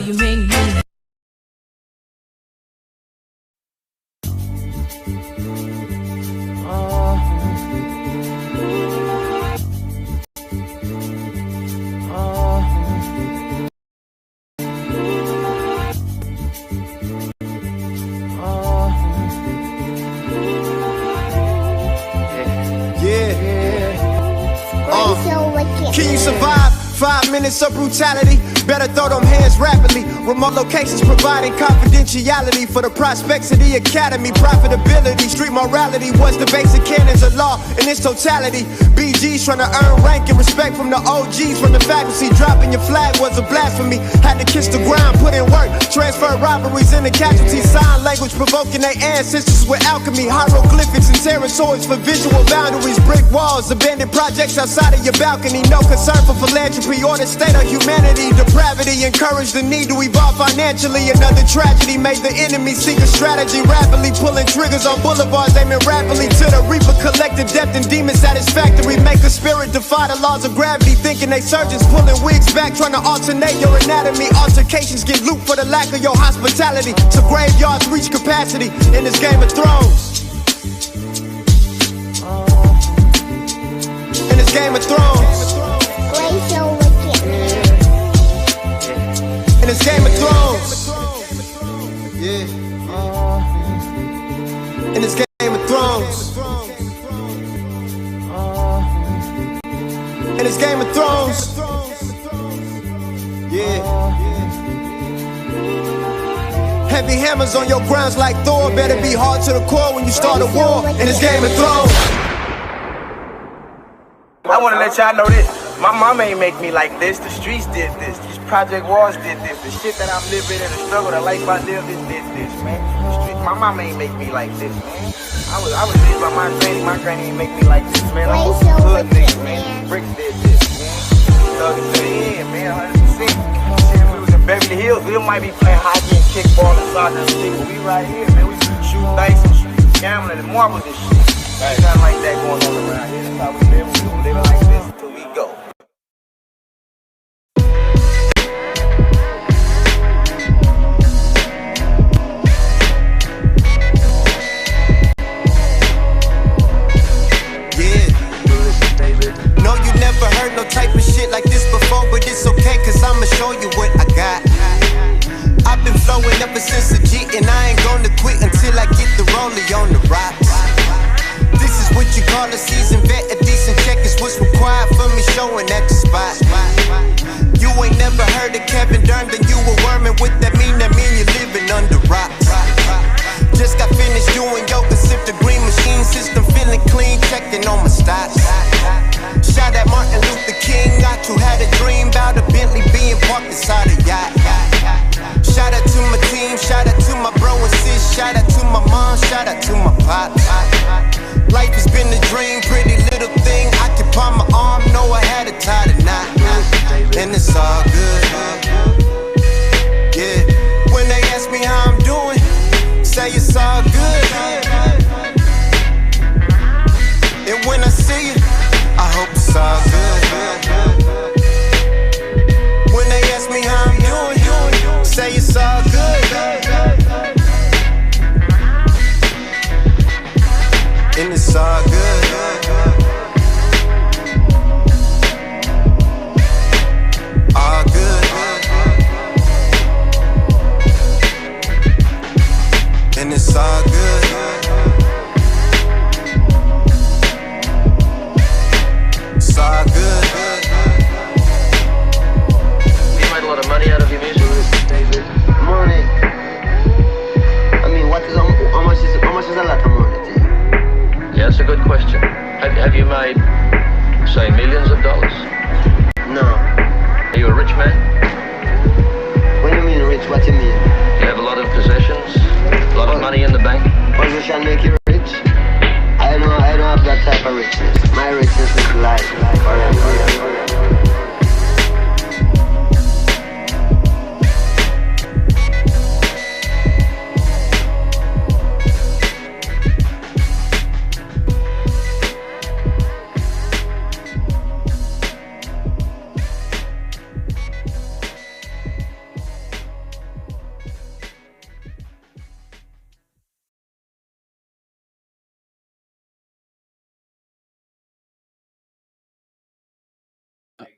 you make me. Can you survive 5 minutes of brutality? Better throw them hands rapidly. Remote locations providing confidentiality for the prospects of the academy. Profitability, street morality was the basic canons of law in its totality. BGs trying to earn rank and respect from the OGs, from the faculty. Dropping your flag was a blasphemy. Had to kiss the ground, put in work. Transfer robberies into casualties. Sign language provoking their ancestors with alchemy. Hieroglyphics and territories for visual boundaries. Brick walls, abandoned projects outside of your balcony. No concern for philanthropy or the state of humanity. Depravity encouraged the need to evolve financially. Another tragedy made the enemy seek a strategy. Rapidly pulling triggers on boulevards, aiming rapidly to the reaper. Collective depth and demon satisfactory. Make a spirit defy the laws of gravity. Thinking they surgeons pulling wigs back, trying to alternate your anatomy. Altercations get looped for the lack of your hospitality. So graveyards reach capacity in this Game of Thrones. In this Game of Thrones. In this Game of Thrones. Yeah. In this Game of Thrones. In this Game of Thrones. Yeah. Heavy hammers on your grounds like Thor. Better be hard to the core when you start a war. In this Game of Thrones. I want to let y'all know this. My mama ain't make me like this. The streets did this. These project walls did this. The shit that I'm living in, the struggle, the life I live, did this, man. My mama ain't make me like this, man. I was raised by my granny. My granny ain't make me like this, man. I'm a good nigga, man. Bricks did this, man. Thugging to the end, man. 100%. Shit, we was in Beverly Hills. We might be playing hockey and kickball and soccer and shit, but we right here, man. We shoot dice and shoot gambling and marbles and shit. Ain't nothing like that going on around here. That's how we live. We gonna live like this until we go. No, you never heard no type of shit like this before, but it's okay, cause I'ma show you what I got. I've been flowing ever since the G, and I ain't gonna quit until I get the rollie on the rocks. This is what you call a seasoned vet, a decent check is what's required.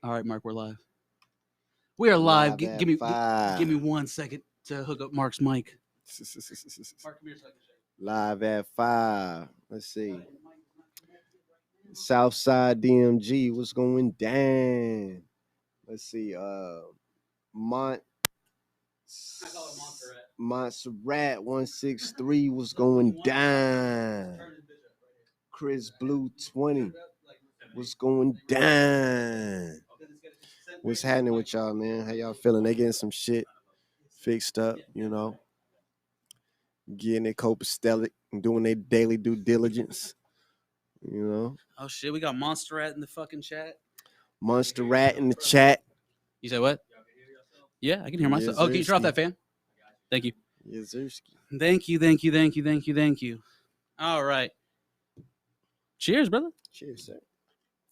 All right, Mark, we're live. We are live. Live Give me at give me 1 second to hook up Mark's mic. 5. Mark, come here so I can show you. Live at 5. Let's see. Southside DMG, what's going down? Let's see. Montserrat 163 was going down. Chris Blue 20 was going down. What's happening with y'all, man? How y'all feeling? They getting some shit fixed up, you know, getting it copacetic and doing their daily due diligence, you know. Oh shit, we got Monsterrat in the fucking chat. Monster Rat in the chat. You say what? Yeah, I can hear myself. Oh, can you turn off that fan? Thank you. Yazerski. Thank you. All right. Cheers, brother. Cheers, sir.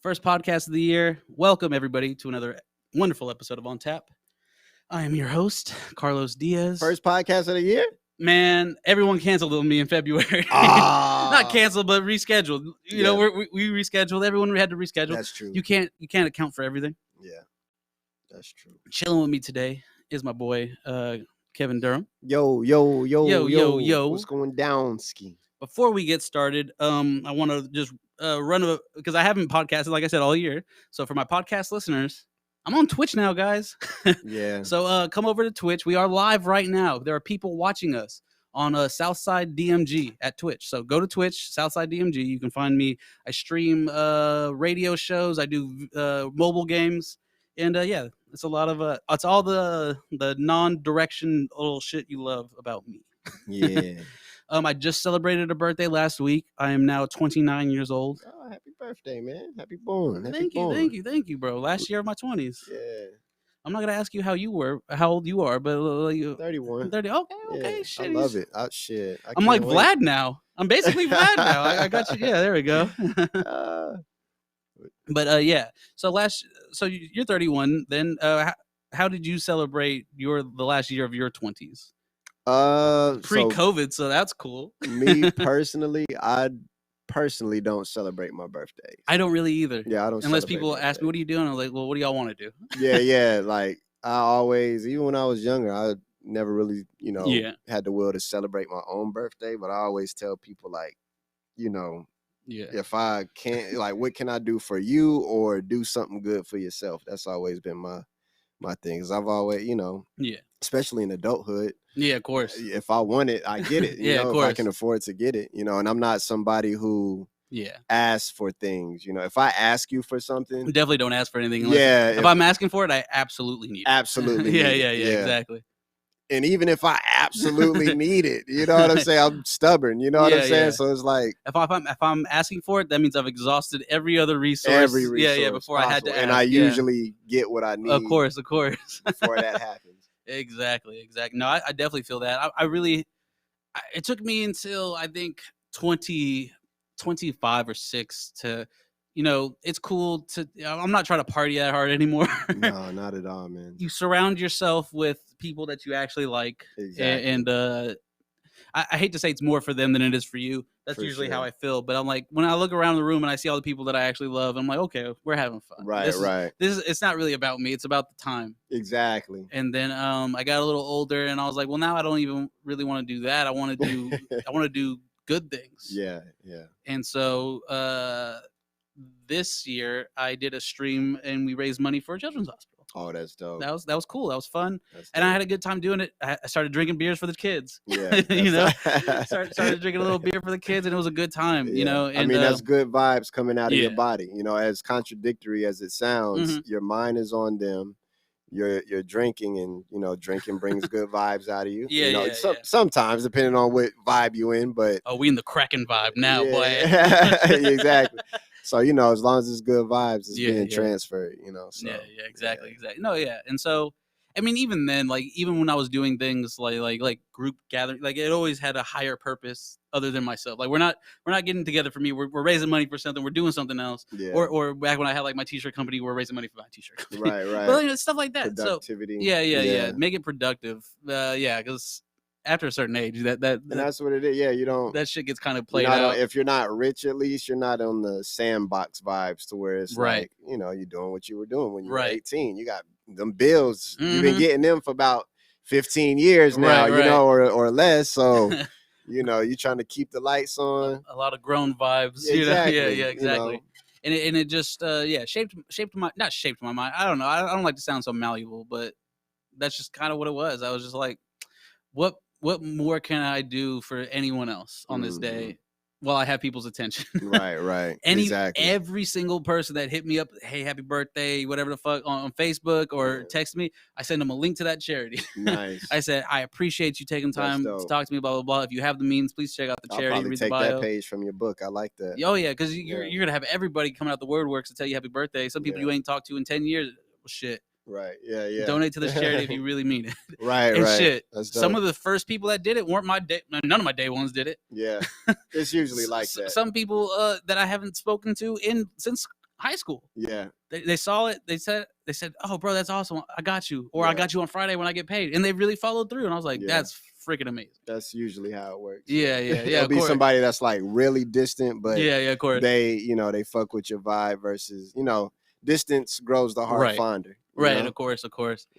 First podcast of the year. Welcome, everybody, to another wonderful episode of On Tap. I am your host, Carlos Diaz. First podcast of the year? Man, everyone canceled on me in February. Not canceled, but rescheduled. You know, we rescheduled. Everyone had to reschedule. That's true. You can't account for everything. Yeah, that's true. Chilling with me today is my boy, Kevin Durham. Yo. What's going down, ski? Before we get started, I want to just because I haven't podcasted, like I said, all year. So for my podcast listeners, I'm on Twitch now, guys. Yeah. So come over to Twitch. We are live right now. There are people watching us on Southside DMG at Twitch. So go to Twitch, Southside DMG. You can find me. I stream radio shows. I do mobile games. And yeah, it's a lot of it's all the non-directional shit you love about me. Yeah. I just celebrated a birthday last week. I am now 29 years old. Oh, happy birthday, man. Happy born. Thank you, bro. Last year of my 20s. Yeah. I'm not going to ask you how old you are, but 31. 30. Okay, Yeah, shit. I love it. I'm like Vlad now. I'm basically Vlad now. I got you. Yeah, there we go. But yeah, so you're 31. Then how did you celebrate the last year of your 20s? Pre-COVID, so that's cool. Me personally, I don't celebrate my birthdays. I don't really either. Yeah, I don't. Unless people ask me, "What are you doing?" I'm like, "Well, what do y'all want to do?" Yeah. Like I always, even when I was younger, I never really, had the will to celebrate my own birthday. But I always tell people, like, if I can't, like, what can I do for you or do something good for yourself? That's always been my thing. Cause I've always, especially in adulthood. Yeah, of course. If I want it, I get it. Of course. If I can afford to get it, and I'm not somebody who asks for things. If I ask you for something, definitely don't ask for anything. If I'm asking for it, I absolutely need it. Absolutely. Yeah, exactly. And even if I absolutely need it, you know what I'm saying? I'm stubborn. You know what I'm saying? So it's like if I'm asking for it, that means I've exhausted every other resource. Yeah, before possible. I had to ask. And I usually get what I need. Of course. Before that happens. Exactly. No, I definitely feel that. It took me until I think 25 or 6 to, it's cool to, I'm not trying to party that hard anymore. No, not at all, man. You surround yourself with people that you actually like. Exactly. And I hate to say it's more for them than it is for you. That's usually how I feel. But I'm like, when I look around the room and I see all the people that I actually love, I'm like, okay, we're having fun. Right. It's not really about me. It's about the time. Exactly. And then I got a little older and I was like, well, now I don't even really want to do that. I want to do good things. Yeah. And so this year I did a stream and we raised money for a children's hospital. Oh, that's dope. That was cool. That was fun. And I had a good time doing it. I started drinking beers for the kids. Yeah. started drinking a little beer for the kids and it was a good time, And, I mean, that's good vibes coming out of your body. As contradictory as it sounds, your mind is on them. You're drinking and, drinking brings good vibes out of you. Sometimes depending on what vibe you in, but. Oh, we in the cracking vibe now, boy. Exactly. So, as long as it's good vibes, it's being transferred, So, exactly. No, yeah. And so, I mean, even then, like, even when I was doing things like group gathering, like it always had a higher purpose other than myself. Like we're not getting together for me. We're raising money for something. We're doing something else. Yeah. Or back when I had like my t-shirt company, we're raising money for my t-shirt company. Right. But stuff like that. Productivity. So, yeah. Make it productive. Because after a certain age, and that's what it is. Yeah, you don't. that shit gets kind of played out. If you're not rich, at least you're not on the sandbox vibes to where it's Right. like, you're doing what you were doing when you Right. were 18. You got them bills. You've been Mhm. getting them for about 15 years now, Right, right. or less. So, you're trying to keep the lights on. A lot of grown vibes. Exactly. Yeah, exactly. And it just shaped my mind. I don't know. I don't like to sound so malleable, but that's just kind of what it was. I was just like, what more can I do for anyone else on this day while I have people's attention? Right. Exactly. Every single person that hit me up, hey, happy birthday, whatever the fuck, on Facebook or text me, I send them a link to that charity. Nice. I said, I appreciate you taking time to talk to me, blah, blah, blah. If you have the means, please check out the charity. I'll probably read take the bio. that page from your book. I like that. Oh, yeah, because you're going to have everybody coming out the woodworks to tell you happy birthday. Some people you ain't talked to in 10 years. Well, shit. Right. Yeah. Donate to this charity if you really mean it. Right. And right. shit. That's some dope. of the first people that did it weren't my day. None of my day ones did it. Yeah. It's usually like that. Some people that I haven't spoken to since high school. Yeah. They saw it. They said, "Oh, bro, that's awesome. I got you." Or I got you on Friday when I get paid. And they really followed through. And I was like, that's freaking amazing. That's usually how it works. Yeah. It'll be somebody that's like really distant, but of course. They fuck with your vibe versus, distance grows the heart fonder. Right, of course.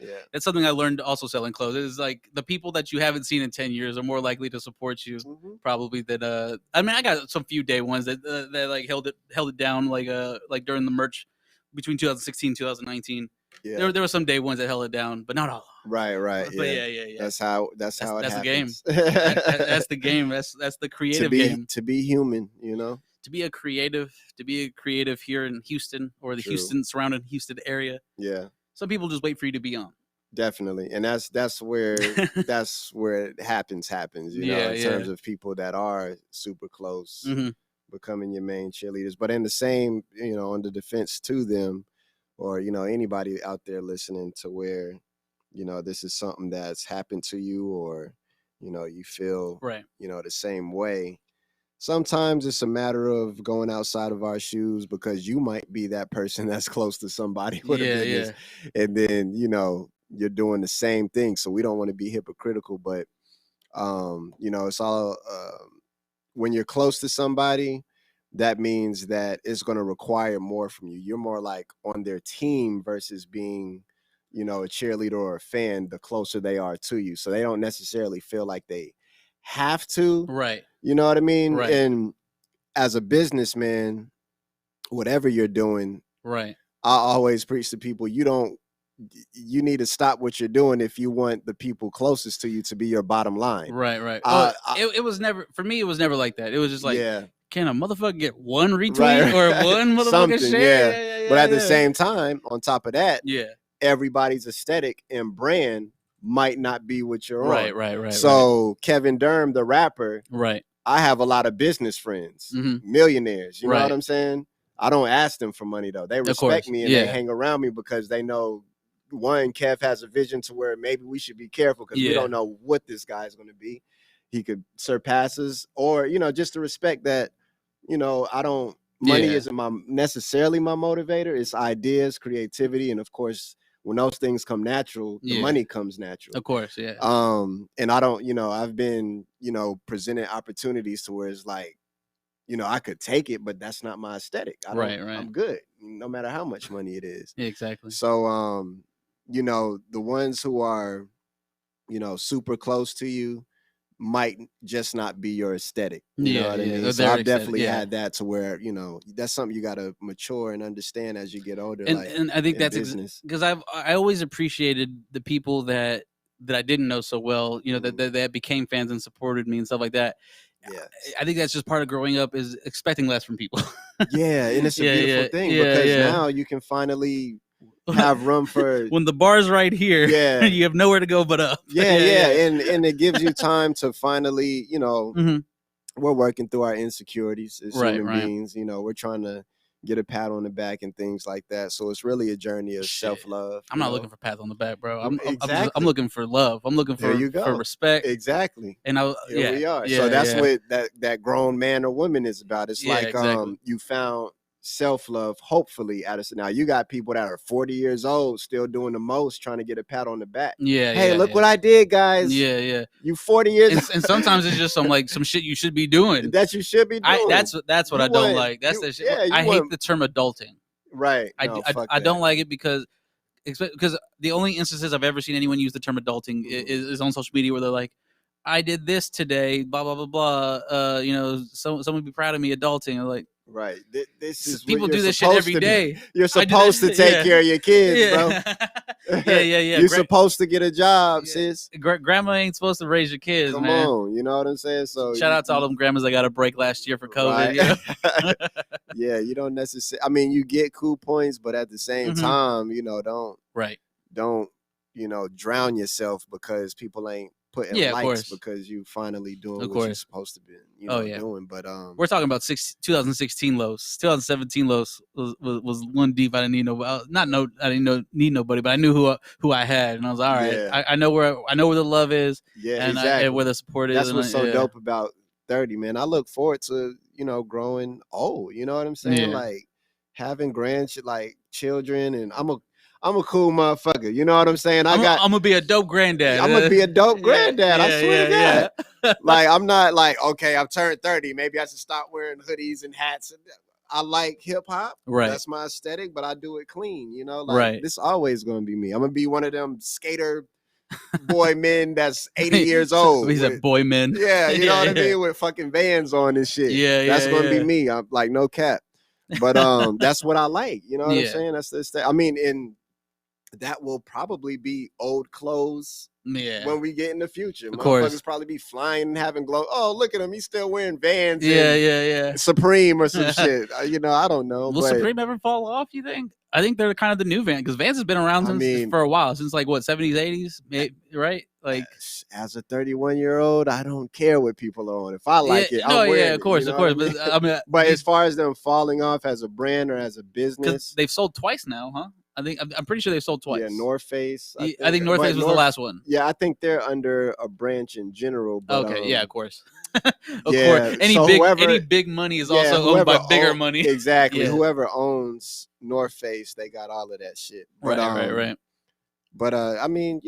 Yeah. That's something I learned also selling clothes. It's like the people that you haven't seen in 10 years are more likely to support you probably than I mean, I got some few day ones that like held it down like during the merch between 2016 and 2019. Yeah. There were some day ones that held it down, but not all. Right. But yeah. That's how it happens. The game. That's the game. That's the creative game. To be human, To be a creative here in Houston or the Houston surrounding Houston area. Yeah. Some people just wait for you to be on. Definitely. And that's where it happens, in terms of people that are super close becoming your main cheerleaders. But in the same, on the defense to them, or, anybody out there listening to where, this is something that's happened to you or, you feel, the same way. Sometimes it's a matter of going outside of our shoes because you might be that person that's close to somebody with a business. And then, you're doing the same thing. So we don't want to be hypocritical, but, it's all, when you're close to somebody, that means that it's going to require more from you. You're more like on their team versus being, a cheerleader or a fan, the closer they are to you. So they don't necessarily feel like they have to. Right. You know what I mean? Right. And as a businessman, whatever you're doing, right. I always preach to people, you need to stop what you're doing if you want the people closest to you to be your bottom line. Right. It was never, for me, it was never like that. It was just like, can a motherfucker get one retweet or one motherfucker share? Yeah. But at the same time, on top of that, everybody's aesthetic and brand might not be what you're on. Right. So Kevin Durham, the rapper, I have a lot of business friends, millionaires. You know what I'm saying? I don't ask them for money though. They respect me and they hang around me because they know, one, Kev has a vision to where maybe we should be careful because we don't know what this guy is going to be. He could surpass us, or, just to respect that, money isn't necessarily my motivator. It's ideas, creativity. And of course, when those things come natural, the money comes natural. Of course. Yeah. And I don't, I've been, presented opportunities to where it's like, I could take it, but that's not my aesthetic. I'm good, no matter how much money it is. Yeah, exactly. So, the ones who are, super close to you might just not be your aesthetic. You know what I mean? So I've definitely had that to where, that's something you got to mature and understand as you get older. And I think that's because I always appreciated the people that I didn't know so well, that became fans and supported me and stuff like that. Yeah, I think that's just part of growing up is expecting less from people. Yeah, and it's a beautiful thing because now you can finally have room for when the bar's right here. Yeah, you have nowhere to go but up. Yeah. And it gives you time to finally, we're working through our insecurities as human beings. We're trying to get a pat on the back and things like that. So it's really a journey of self-love. I'm not looking for pats on the back, bro. I'm looking for love. I'm looking for respect. Exactly. And we are. So that's what that grown man or woman is about. It's like you found self-love, hopefully now you got people that are 40 years old still doing the most, trying to get a pat on the back. Hey, look what I did, guys. Yeah. You 40 years old. And sometimes it's just some shit you should be doing. That you should be doing. That's what I don't like. That's the shit. I hate the term adulting. Right. I don't like it because the only instances I've ever seen anyone use the term adulting is on social media where they're like, I did this today, blah blah blah blah. Someone be proud of me adulting. I'm like, right. This is people do this shit every day. You're supposed to take care of your kids, bro. Yeah. You're supposed to get a job, sis. Grandma ain't supposed to raise your kids, Come man. on, you know what I'm saying? So shout out to all them grandmas that got a break last year for COVID. Right. Yeah, you don't necessarily. I mean, you get cool points, but at the same time, don't drown yourself because people ain't putting likes because you finally doing what you're supposed to be doing. But we're talking about 2016 lows. 2017 lows was one deep. I didn't need nobody. I didn't need nobody, but I knew who I had, and I was all right. Yeah. I know where the love is. Yeah, and exactly. Where the support is. That's what's so dope about 30, man. I look forward to growing old. You know what I'm saying? Yeah. Like having children, and I'm a cool motherfucker. You know what I'm saying? I'm gonna be a dope granddad. I'm gonna be a dope granddad. I swear to God. Like I'm not like, okay, I've turned 30. Maybe I should stop wearing hoodies and hats. I like hip hop. Right. That's my aesthetic, but I do it clean. This always gonna be me. I'm gonna be one of them skater boy men that's 80 years old. He's a boy men. Yeah, you know what I mean? With fucking Vans on and shit. Yeah, that's gonna be me. I'm like, no cap. But that's what I like. You know what I'm saying? That's the I mean, that will probably be old clothes when we get in the future. Of course. Probably be flying and having glow. Oh, look at him. He's still wearing Vans. Yeah. Supreme or some shit. I don't know. Will Supreme ever fall off, you think? I think they're kind of the new Vans because Vans has been around for a while, since like what, 70s, 80s, maybe, right? Like as a 31-year-old, I don't care what people are on. If I like it, no, I'm wearing of course, it, of course. But I mean, but as far as them falling off as a brand or as a business, they've sold twice now, huh? I'm pretty sure they've sold twice. Yeah, North Face. I think North Face was the last one. Yeah, I think they're under a branch in general. But, okay, yeah, of course. Of course. Any big money is also owned by bigger money. Exactly. Yeah. Whoever owns North Face, they got all of that shit. But, right. But I mean,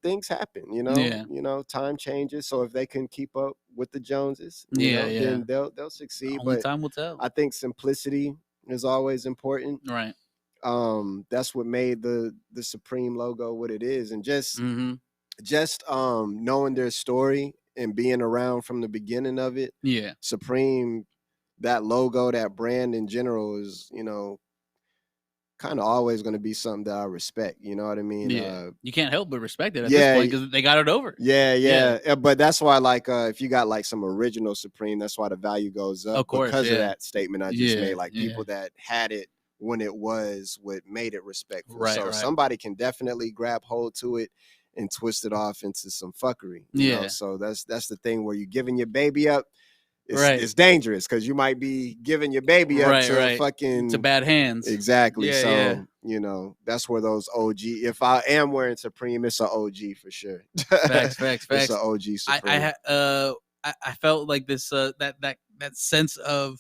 things happen. Time changes. So if they can keep up with the Joneses, then they'll succeed. Only time will tell. I think simplicity is always important. Right. That's what made the Supreme logo what it is, and just knowing their story and being around from the beginning of it. Yeah, Supreme, that logo, that brand in general is kind of always going to be something that I respect. You know what I mean? Yeah, you can't help but respect it at this point because they got it over. Yeah. But that's why, if you got some original Supreme, that's why the value goes up. Of course, because of that statement I just made. People that had it when it was what made it respectful. Right. Somebody can definitely grab hold to it and twist it off into some fuckery. You know? So that's the thing where you're giving your baby up. It's dangerous because you might be giving your baby up to fucking to bad hands. Exactly. That's where those OG. If I am wearing Supreme, it's an OG for sure. Facts. It's an OG Supreme. I felt like this that sense of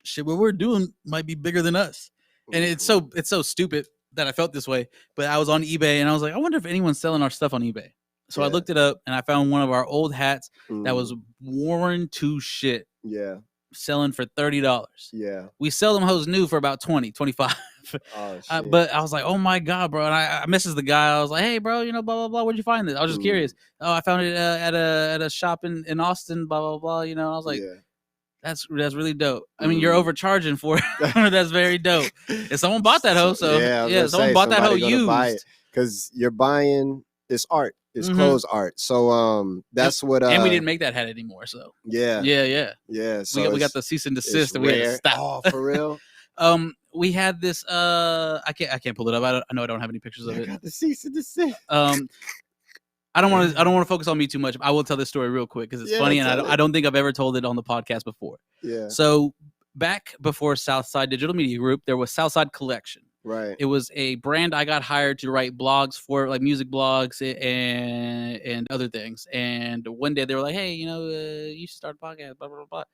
shit, what we're doing might be bigger than us, and it's so stupid that I felt this way. But I was on eBay and I was like, I wonder if anyone's selling our stuff on eBay. So I looked it up and I found one of our old hats that was worn to shit. Yeah, selling for $30. Yeah, we sell them hoes new for about 20, 25. Oh, shit. But I was like, oh my god, bro! And I messaged the guy. I was like, hey, bro, blah blah blah. Where'd you find this? I was just curious. Oh, I found it at a shop in Austin. Blah blah blah. I was like. Yeah. That's really dope. I mean, you're overcharging for it. That's very dope. And someone bought that hoe, so someone bought that hoe used. Because you're buying it's art. It's clothes art. So that's what. And we didn't make that hat anymore. So yeah. So we got the cease and desist, and we had to stop. Oh, for real. We had this. I can't pull it up. I know I don't have any pictures of it. Got the cease and desist. I don't want to focus on me too much. I will tell this story real quick because it's funny, and I don't think I've ever told it on the podcast before. Yeah. So back before Southside Digital Media Group, there was Southside Collection. Right. It was a brand I got hired to write blogs for, like music blogs and other things. And one day they were like, "Hey, you should start a podcast." Blah blah blah. All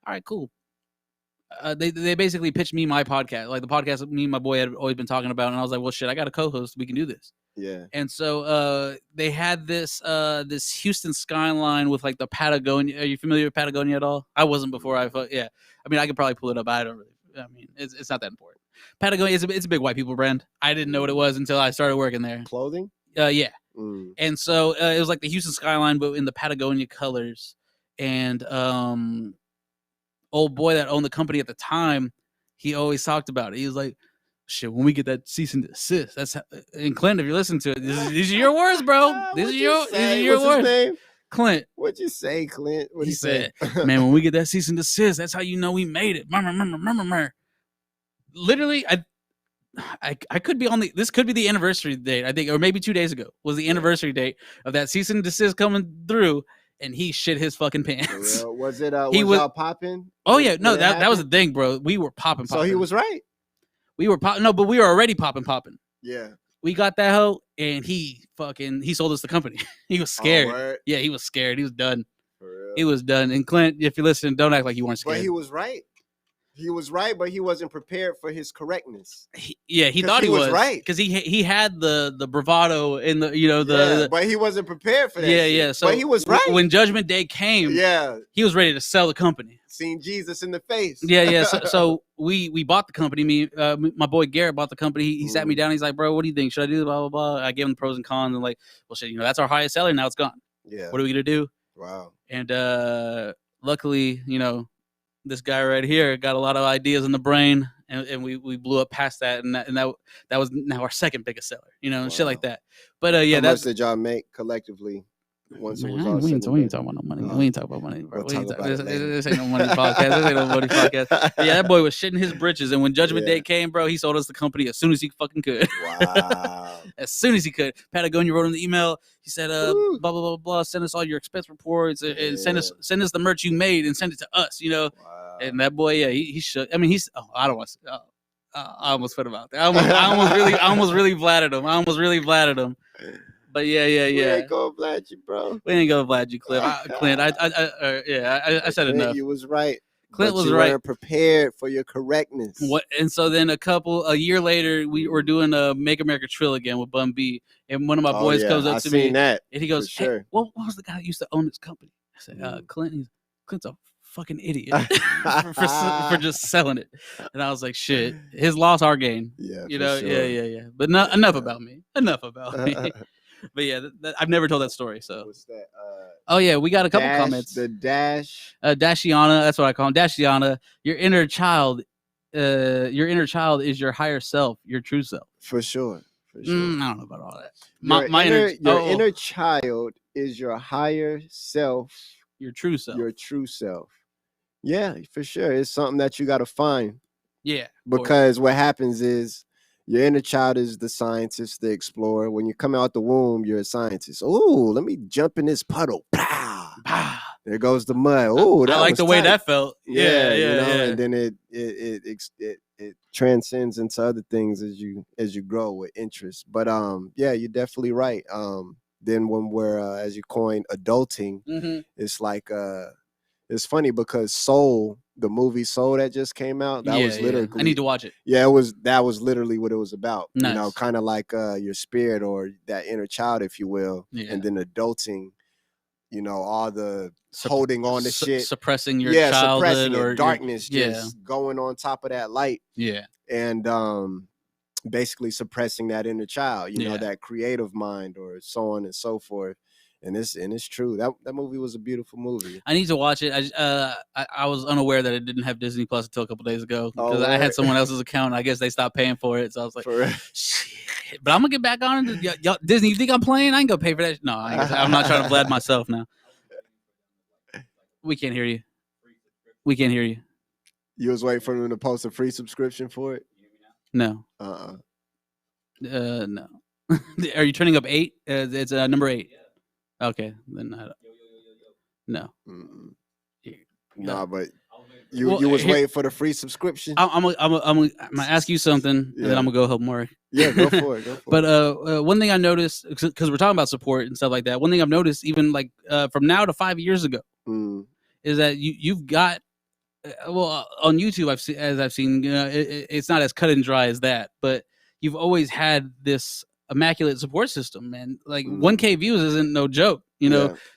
right, cool. they basically pitched me my podcast, like the podcast me and my boy had always been talking about, and I was like, well, shit, I got a co-host, we can do this. Yeah. And so they had this this Houston skyline with like the Patagonia. Are you familiar with Patagonia at all? I wasn't before. Yeah. I mean, I could probably pull it up. I don't really. I mean, it's not that important. Patagonia it's a big white people brand. I didn't know what it was until I started working there. Clothing? Yeah. And so it was like the Houston skyline, but in the Patagonia colors. And old boy that owned the company at the time, he always talked about it. He was like, shit, when we get that cease and desist, that's how, and Clint, if you listen to it, these are your words, bro. These are your words. His name? Clint. What'd you say, Clint? What'd he say? Man, when we get that cease and desist, that's how you know we made it. Literally, I could be on this could be the anniversary date, I think, or maybe 2 days ago was the anniversary date of that cease and desist coming through, and he shit his fucking pants. Was it y'all popping? Oh yeah, no, that was the thing, bro. We were popping. So he was right. We were popping. No, but we were already popping. Yeah. We got that hoe, and he sold us the company. He was scared. Oh, yeah, he was scared. He was done. For real? He was done. And Clint, if you're listening, don't act like you weren't scared. But he was right. He was right, but he wasn't prepared for his correctness. He thought he was right because he had the bravado in the but he wasn't prepared for that. Yeah. So but he was right when Judgment Day came. Yeah, he was ready to sell the company. Seen Jesus in the face. Yeah. So we bought the company. My boy Garrett bought the company. He sat me down. He's like, bro, what do you think? Should I do blah blah blah? I gave him the pros and cons and like, well, shit, that's our highest seller. Now it's gone. Yeah. What are we gonna do? Wow. And luckily, this guy right here got a lot of ideas in the brain, and we blew up past that, and that was now our second biggest seller, and shit like that. But how much did y'all make collectively? Once it was all we ain't talking about no money. We ain't talking about money, bro. This ain't no money podcast. This ain't no money podcast. But yeah, that boy was shitting his britches, and when Judgment Day came, bro, he sold us the company as soon as he fucking could. Wow. As soon as he could. Patagonia wrote in the email. He said, blah blah blah blah. Send us all your expense reports and send us the merch you made and send it to us. Wow. And that boy, yeah, he shook. I mean, I don't want to. I almost put him out there. I almost really flattered him. But yeah. We ain't gonna flat you, bro. We ain't gonna flat you, Clint. Clint, I said Clint, enough. You was right. Clint was you right. Weren't prepared for your correctness. What? And so then a year later, we were doing a Make America Trill again with Bun B, and one of my boys comes up to me, that, and he goes, sure. "Hey, what was the guy that used to own this company?" I said, Clint's a fucking idiot for just selling it. And I was like, shit, his loss, our gain. Yeah, sure. Yeah. But enough about me. But yeah, I've never told that story. So what's that? Oh yeah, we got a couple comments. The Dashiana, that's what I call him. Dashiana, your inner child is your higher self, your true self. For sure. I don't know about all that. Your inner child is your higher self. Your true self. Your true self. Yeah, for sure. It's something that you got to find. Yeah. Because what happens is your inner child is the scientist, the explorer. When you come out the womb, you're a scientist. Oh, let me jump in this puddle. Pow. There goes the mud. Oh, I like the way that felt. Yeah. And then it transcends into other things as you grow with interest. But yeah, you're definitely right. Then when we're as you coined adulting, it's like it's funny because Soul, the movie Soul that just came out, that was literally I need to watch it. Yeah, that was literally what it was about. Nice. Kind of like your spirit or that inner child, if you will. Yeah. And then adulting, all the holding on to shit, suppressing your childhood suppressing or darkness, just going on top of that light. Yeah. And basically suppressing that inner child, that creative mind or so on and so forth. And it's true. That movie was a beautiful movie. I need to watch it. I was unaware that it didn't have Disney Plus until a couple days ago because I had someone else's account. I guess they stopped paying for it, so I was like, shit. But I'm gonna get back on it. Disney, you think I'm playing? I ain't gonna pay for that. No, I'm not trying to blab myself now. We can't hear you. You was waiting for them to post a free subscription for it? No. No. Are you turning up 8? It's number 8. Okay, then no. Nah, but you was waiting for the free subscription. I'm gonna ask you something, and then I'm gonna go help Mark. Yeah, go for it. But one thing I noticed, because we're talking about support and stuff like that, one thing I've noticed, even like from now to 5 years ago, is that you've got on YouTube, I've seen, it's not as cut and dry as that, but you've always had this immaculate support system, man. Like 1K views isn't no joke.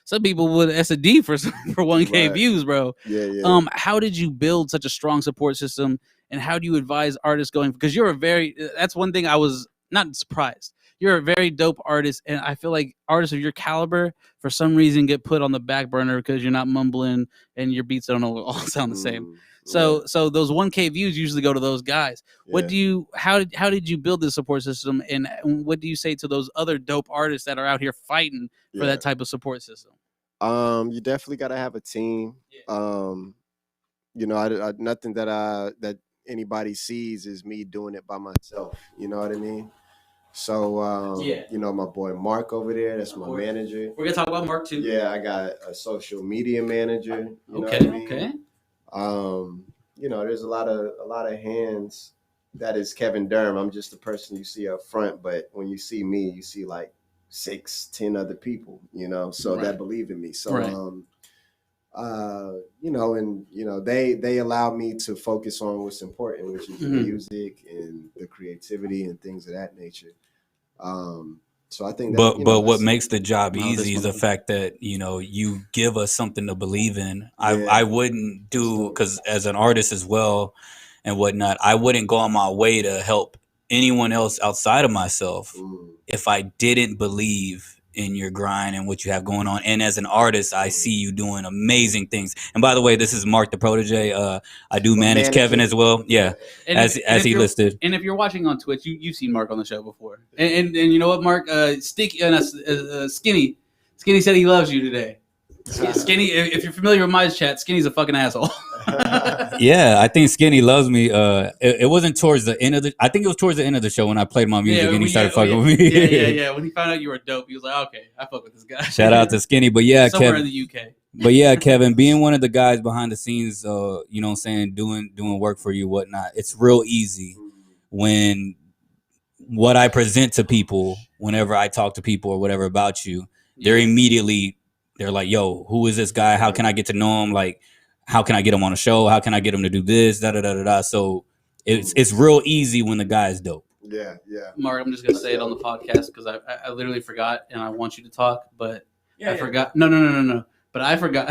Some people would S&D for 1K views, bro. Yeah. How did you build such a strong support system, and how do you advise artists going? Because that's one thing I was not surprised. You're a very dope artist, and I feel like artists of your caliber, for some reason, get put on the back burner because you're not mumbling and your beats don't all sound the same. So those 1K views usually go to those guys. How did you build this support system, and what do you say to those other dope artists that are out here fighting for that type of support system? You definitely got to have a team. Nothing that anybody sees is me doing it by myself. You know what I mean? So, my boy Mark over there, that's my manager. We're gonna talk about Mark too. Yeah, I got a social media manager. You know what I mean? There's a lot of hands. That is Kevin Durham. I'm just the person you see up front, but when you see me, you see like 6-10 other people, that believe in me. So, they allow me to focus on what's important, which is the music and the creativity and things of that nature. So I think that, but what makes the job easy is the fact that, you give us something to believe in. I wouldn't do, because as an artist as well and whatnot, I wouldn't go on my way to help anyone else outside of myself if I didn't believe in your grind and what you have going on. And as an artist, I see you doing amazing things. And by the way, this is Mark the Protege. I do manage Kevin as well. Yeah, and as he listed. And if you're watching on Twitch, you've seen Mark on the show before. And you know what, Mark? Skinny said he loves you today. Skinny, if you're familiar with my chat, Skinny's a fucking asshole. Yeah, I think Skinny loves me. It wasn't towards the end of I think it was towards the end of the show when I played my music and he started fucking with me. Yeah. When he found out you were dope, he was like, okay, I fuck with this guy. Shout out to Skinny. But yeah, somewhere Kevin, in the UK. But yeah, Kevin, being one of the guys behind the scenes, you know what I'm saying, doing work for you, whatnot, it's real easy when what I present to people, whenever I talk to people or whatever about you, they're like, yo, who is this guy? How can I get to know him? Like, how can I get him on a show? How can I get him to do this? So it's real easy when the guy is dope. Yeah. Mark, I'm just gonna say it on the podcast because I literally forgot, and I want you to talk, but I forgot. No. But I forgot.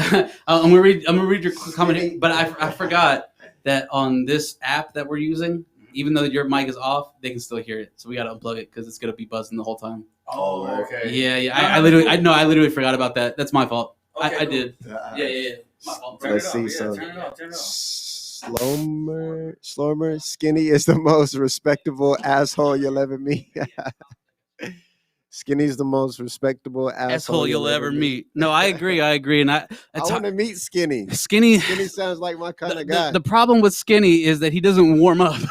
I'm gonna read your comment, but I forgot that on this app that we're using, even though your mic is off, they can still hear it. So we gotta unplug it because it's gonna be buzzing the whole time. Oh, okay. Yeah. I literally forgot about that. That's my fault. Okay, I did. Yeah. My fault. Let's see some. Turn it off. Slomer, Skinny is the most respectable asshole you'll ever meet. Skinny's the most respectable asshole you'll ever meet. No, I agree, and I want to meet Skinny. Skinny sounds like my kind of guy. The problem with Skinny is that he doesn't warm up.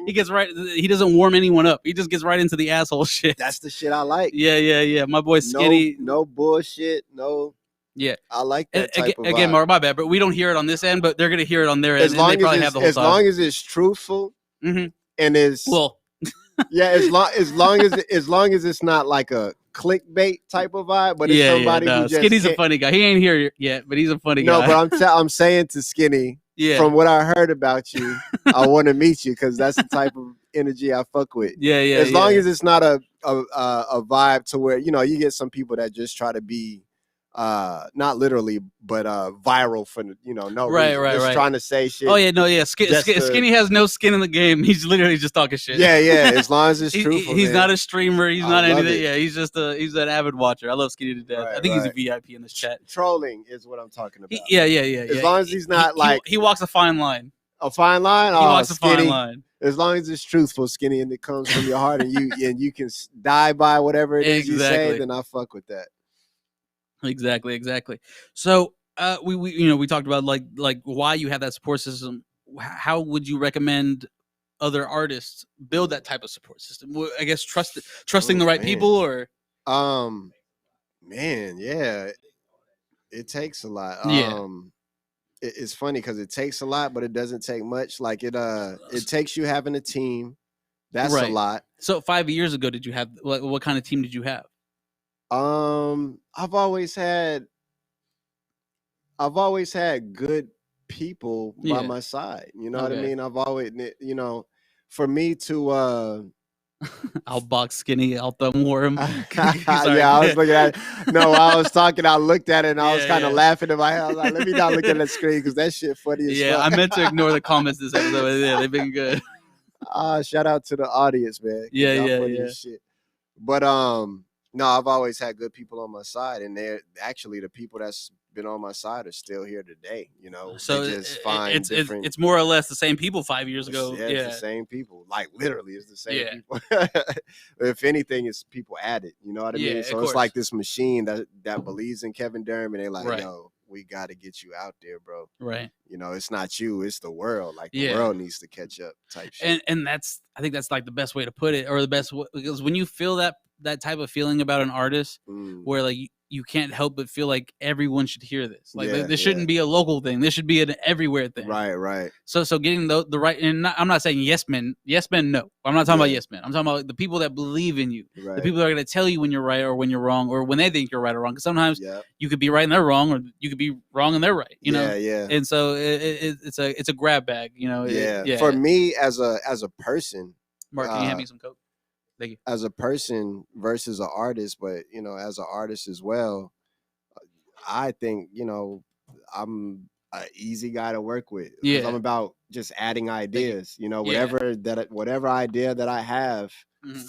He doesn't warm anyone up. He just gets right into the asshole shit. That's the shit I like. Yeah. My boy Skinny. No bullshit. No. Yeah, I like that type of again, vibe. Mark, my bad, but we don't hear it on this end, but they're gonna hear it on their end. As long as it's truthful, and it's as long as it's not like a clickbait type of vibe, but it's somebody who just Skinny's a funny guy. He ain't here yet, but he's a funny guy. No, but I'm saying to Skinny, from what I heard about you, I want to meet you because that's the type of energy I fuck with. Yeah. As long as it's not a vibe to where you get some people that just try to be. Not literally, but viral for no reason. Just trying to say shit. Oh yeah, Skinny has no skin in the game. He's literally just talking shit. Yeah. As long as it's truthful. He's not a streamer. He's not anything. Yeah, he's an avid watcher. I love Skinny to death. I think he's a VIP in this chat. Trolling is what I'm talking about. Yeah. As long as he's not he walks a fine line. A fine line. He walks a fine line. As long as it's truthful, Skinny, and it comes from your heart, and you can die by whatever it is you say, then I fuck with that. Exactly. So we talked about like why you have that support system. How would you recommend other artists build that type of support system? I guess trusting the right people, or it takes a lot. It's funny because it takes a lot, but it doesn't take much. Like it takes you having a team. That's a lot. So 5 years ago, did you have what kind of team did you have? I've always had good people by my side. You know what I mean? I've always, you know, for me to I'll box skinny, I'll thumb warm. yeah, I was looking at it. No, I was talking, I looked at it and I was kind of laughing in my head. I was like, let me not look at the screen because that shit funny as fuck. I meant to ignore the comments this episode, but yeah, they've been good. Shout out to the audience, man. Y'all funny as shit. But no, I've always had good people on my side, and they're actually the people that's been on my side are still here today. You know, so they just find different. It's more or less the same people 5 years ago. It's the same people. Like literally, it's the same people. If anything, it's people added. You know what I mean? So it's like this machine that believes in Kevin Durham, and they're like, yo, we got to get you out there, bro. Right. You know, it's not you, it's the world. Like the world needs to catch up type shit. And I think that's like the best way to put it, or the best way, because when you feel that type of feeling about an artist where like you can't help but feel like everyone should hear this. Like this shouldn't be a local thing. This should be an everywhere thing. Right. So getting the right, and I'm not saying yes men, no. I'm not talking about yes men. I'm talking about the people that believe in you. Right. The people that are going to tell you when you're right or when you're wrong, or when they think you're right or wrong. Because sometimes you could be right and they're wrong, or you could be wrong and they're right. You know. Yeah. And so it's a grab bag. You know. For me as a person, Mark, can you hand me some Coke? Thank you. As a person versus an artist, but you know, as an artist as well, I think, you know, I'm an easy guy to work with. Yeah, I'm about just adding ideas. You know, whatever idea that I have,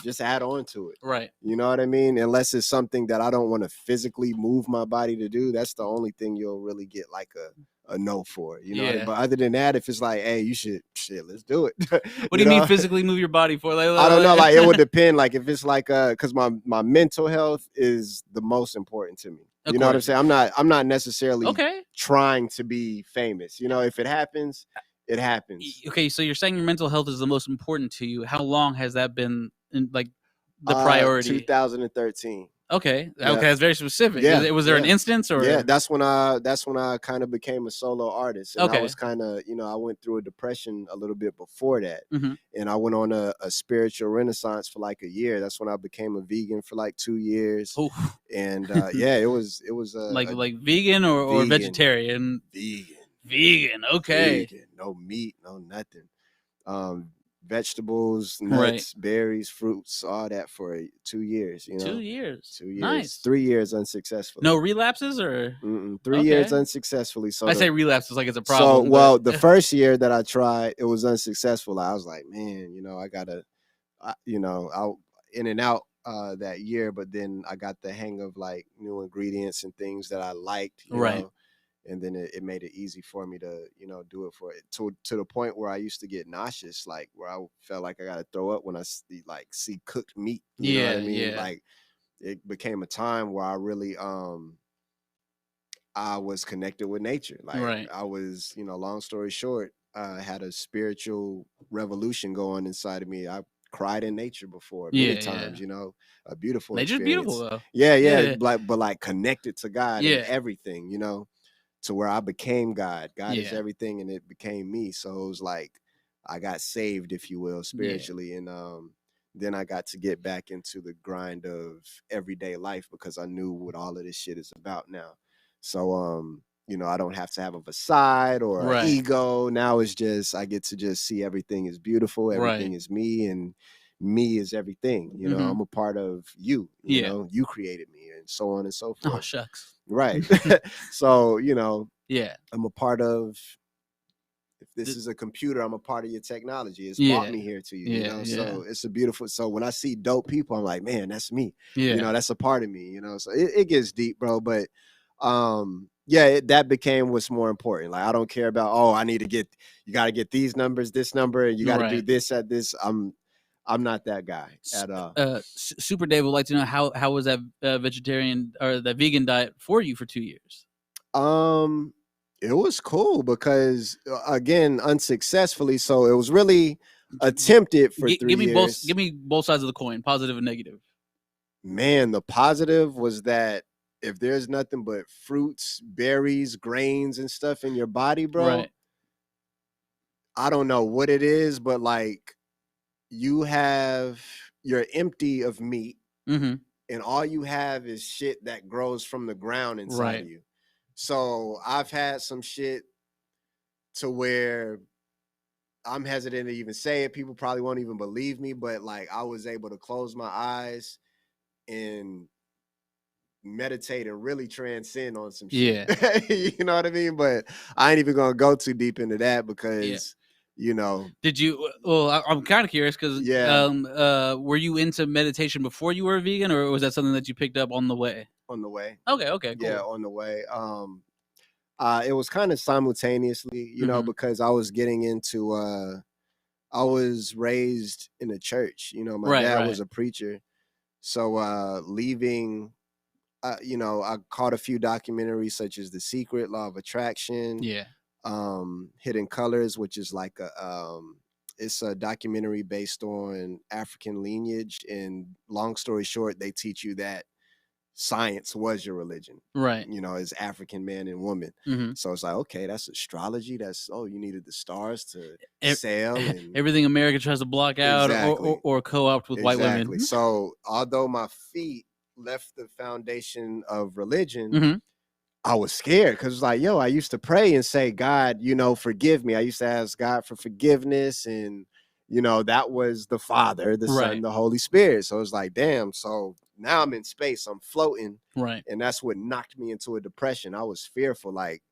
just add on to it. Right. You know what I mean? Unless it's something that I don't want to physically move my body to do, that's the only thing you'll really get like a no for, you know. But other than that, if it's like, hey, you should let's do it. What do you mean physically move your body for? Like, I don't know. Like it would depend. Like if it's like because my mental health is the most important to me. You know what I'm saying? I'm not necessarily trying to be famous. You know, if it happens, it happens. Okay, so you're saying your mental health is the most important to you. How long has that been like the priority? 2013. Okay, that's very specific. Yeah. Was there an instance, or that's when I kind of became a solo artist. And I was kind of, you know, I went through a depression a little bit before that, and I went on a spiritual renaissance for like a year. That's when I became a vegan for like 2 years. Ooh. And it was like vegan or vegetarian. Vegan. Okay. Vegan, no meat, no nothing. Vegetables, nuts, berries, fruits, all that for 2 years. You know, 2 years. 2 years. Nice. 3 years unsuccessfully. No relapses, or 3 years unsuccessly. So I say relapses like it's a problem. So well, the first year that I tried, it was unsuccessful. I was like, man, you know, I gotta, you know, I in and out that year, but then I got the hang of like new ingredients and things that I liked. You know? And then it made it easy for me to, you know, do it for it to the point where I used to get nauseous, like where I felt like I got to throw up when I see cooked meat. You know what I mean? Like it became a time where I really, I was connected with nature. Like I was, you know, long story short, I had a spiritual revolution going inside of me. I cried in nature before many times, you know, a beautiful Nature's experience. Beautiful though. Yeah. Like connected to God and everything, you know. To where I became God. God is everything, and it became me. So it was like I got saved, if you will, spiritually. And then I got to get back into the grind of everyday life because I knew what all of this shit is about now. So you know, I don't have to have a facade or an ego. Now it's just I get to just see everything is beautiful, everything is me, and me is everything. You know, I'm a part of you. You know, you created me, and so on and so forth. Oh shucks. Right. So, you know, I'm a part of, if this is a computer, I'm a part of your technology. It's brought me here to you, you know? So it's a beautiful, so when I see dope people, I'm like, man, that's me. You know, that's a part of me, you know? So it gets deep, bro. But that became what's more important. Like, I don't care about, you got to get these numbers, this number, and you got to do this at this. I'm not that guy at all. Super Dave would like to know how was that vegetarian or the vegan diet for you for 2 years? It was cool because again, unsuccessfully. So it was really attempted for 3 years. Give me both sides of the coin, positive and negative. Man, the positive was that if there's nothing but fruits, berries, grains, and stuff in your body, bro, I don't know what it is, but like, you're empty of meat, and all you have is shit that grows from the ground inside of you. So I've had some shit to where I'm hesitant to even say it. People probably won't even believe me, but like I was able to close my eyes and meditate and really transcend on some shit. You know what I mean? But I ain't even gonna go too deep into that because you know. Did you? Well, I'm kind of curious because were you into meditation before you were a vegan, or was that something that you picked up on the way? On the way. Okay, cool. Yeah, on the way. It was kind of simultaneously, you know, because I was getting into I was raised in a church. You know, my dad was a preacher. So leaving, you know, I caught a few documentaries such as The Secret, Law of Attraction, Hidden Colors, which is like it's a documentary based on African lineage. And long story short, they teach you that science was your religion, right? You know, as African man and woman. So it's like, okay, that's astrology. That's you needed the stars to sail and everything America tries to block out or co-opt with white women. So although my feet left the foundation of religion, I was scared because it's like, yo, I used to pray and say, God, you know, forgive me. I used to ask God for forgiveness, and you know, that was the Father, the Son, the Holy Spirit. So it's like, damn. So now I'm in space, I'm floating. Right. And that's what knocked me into a depression. I was fearful, like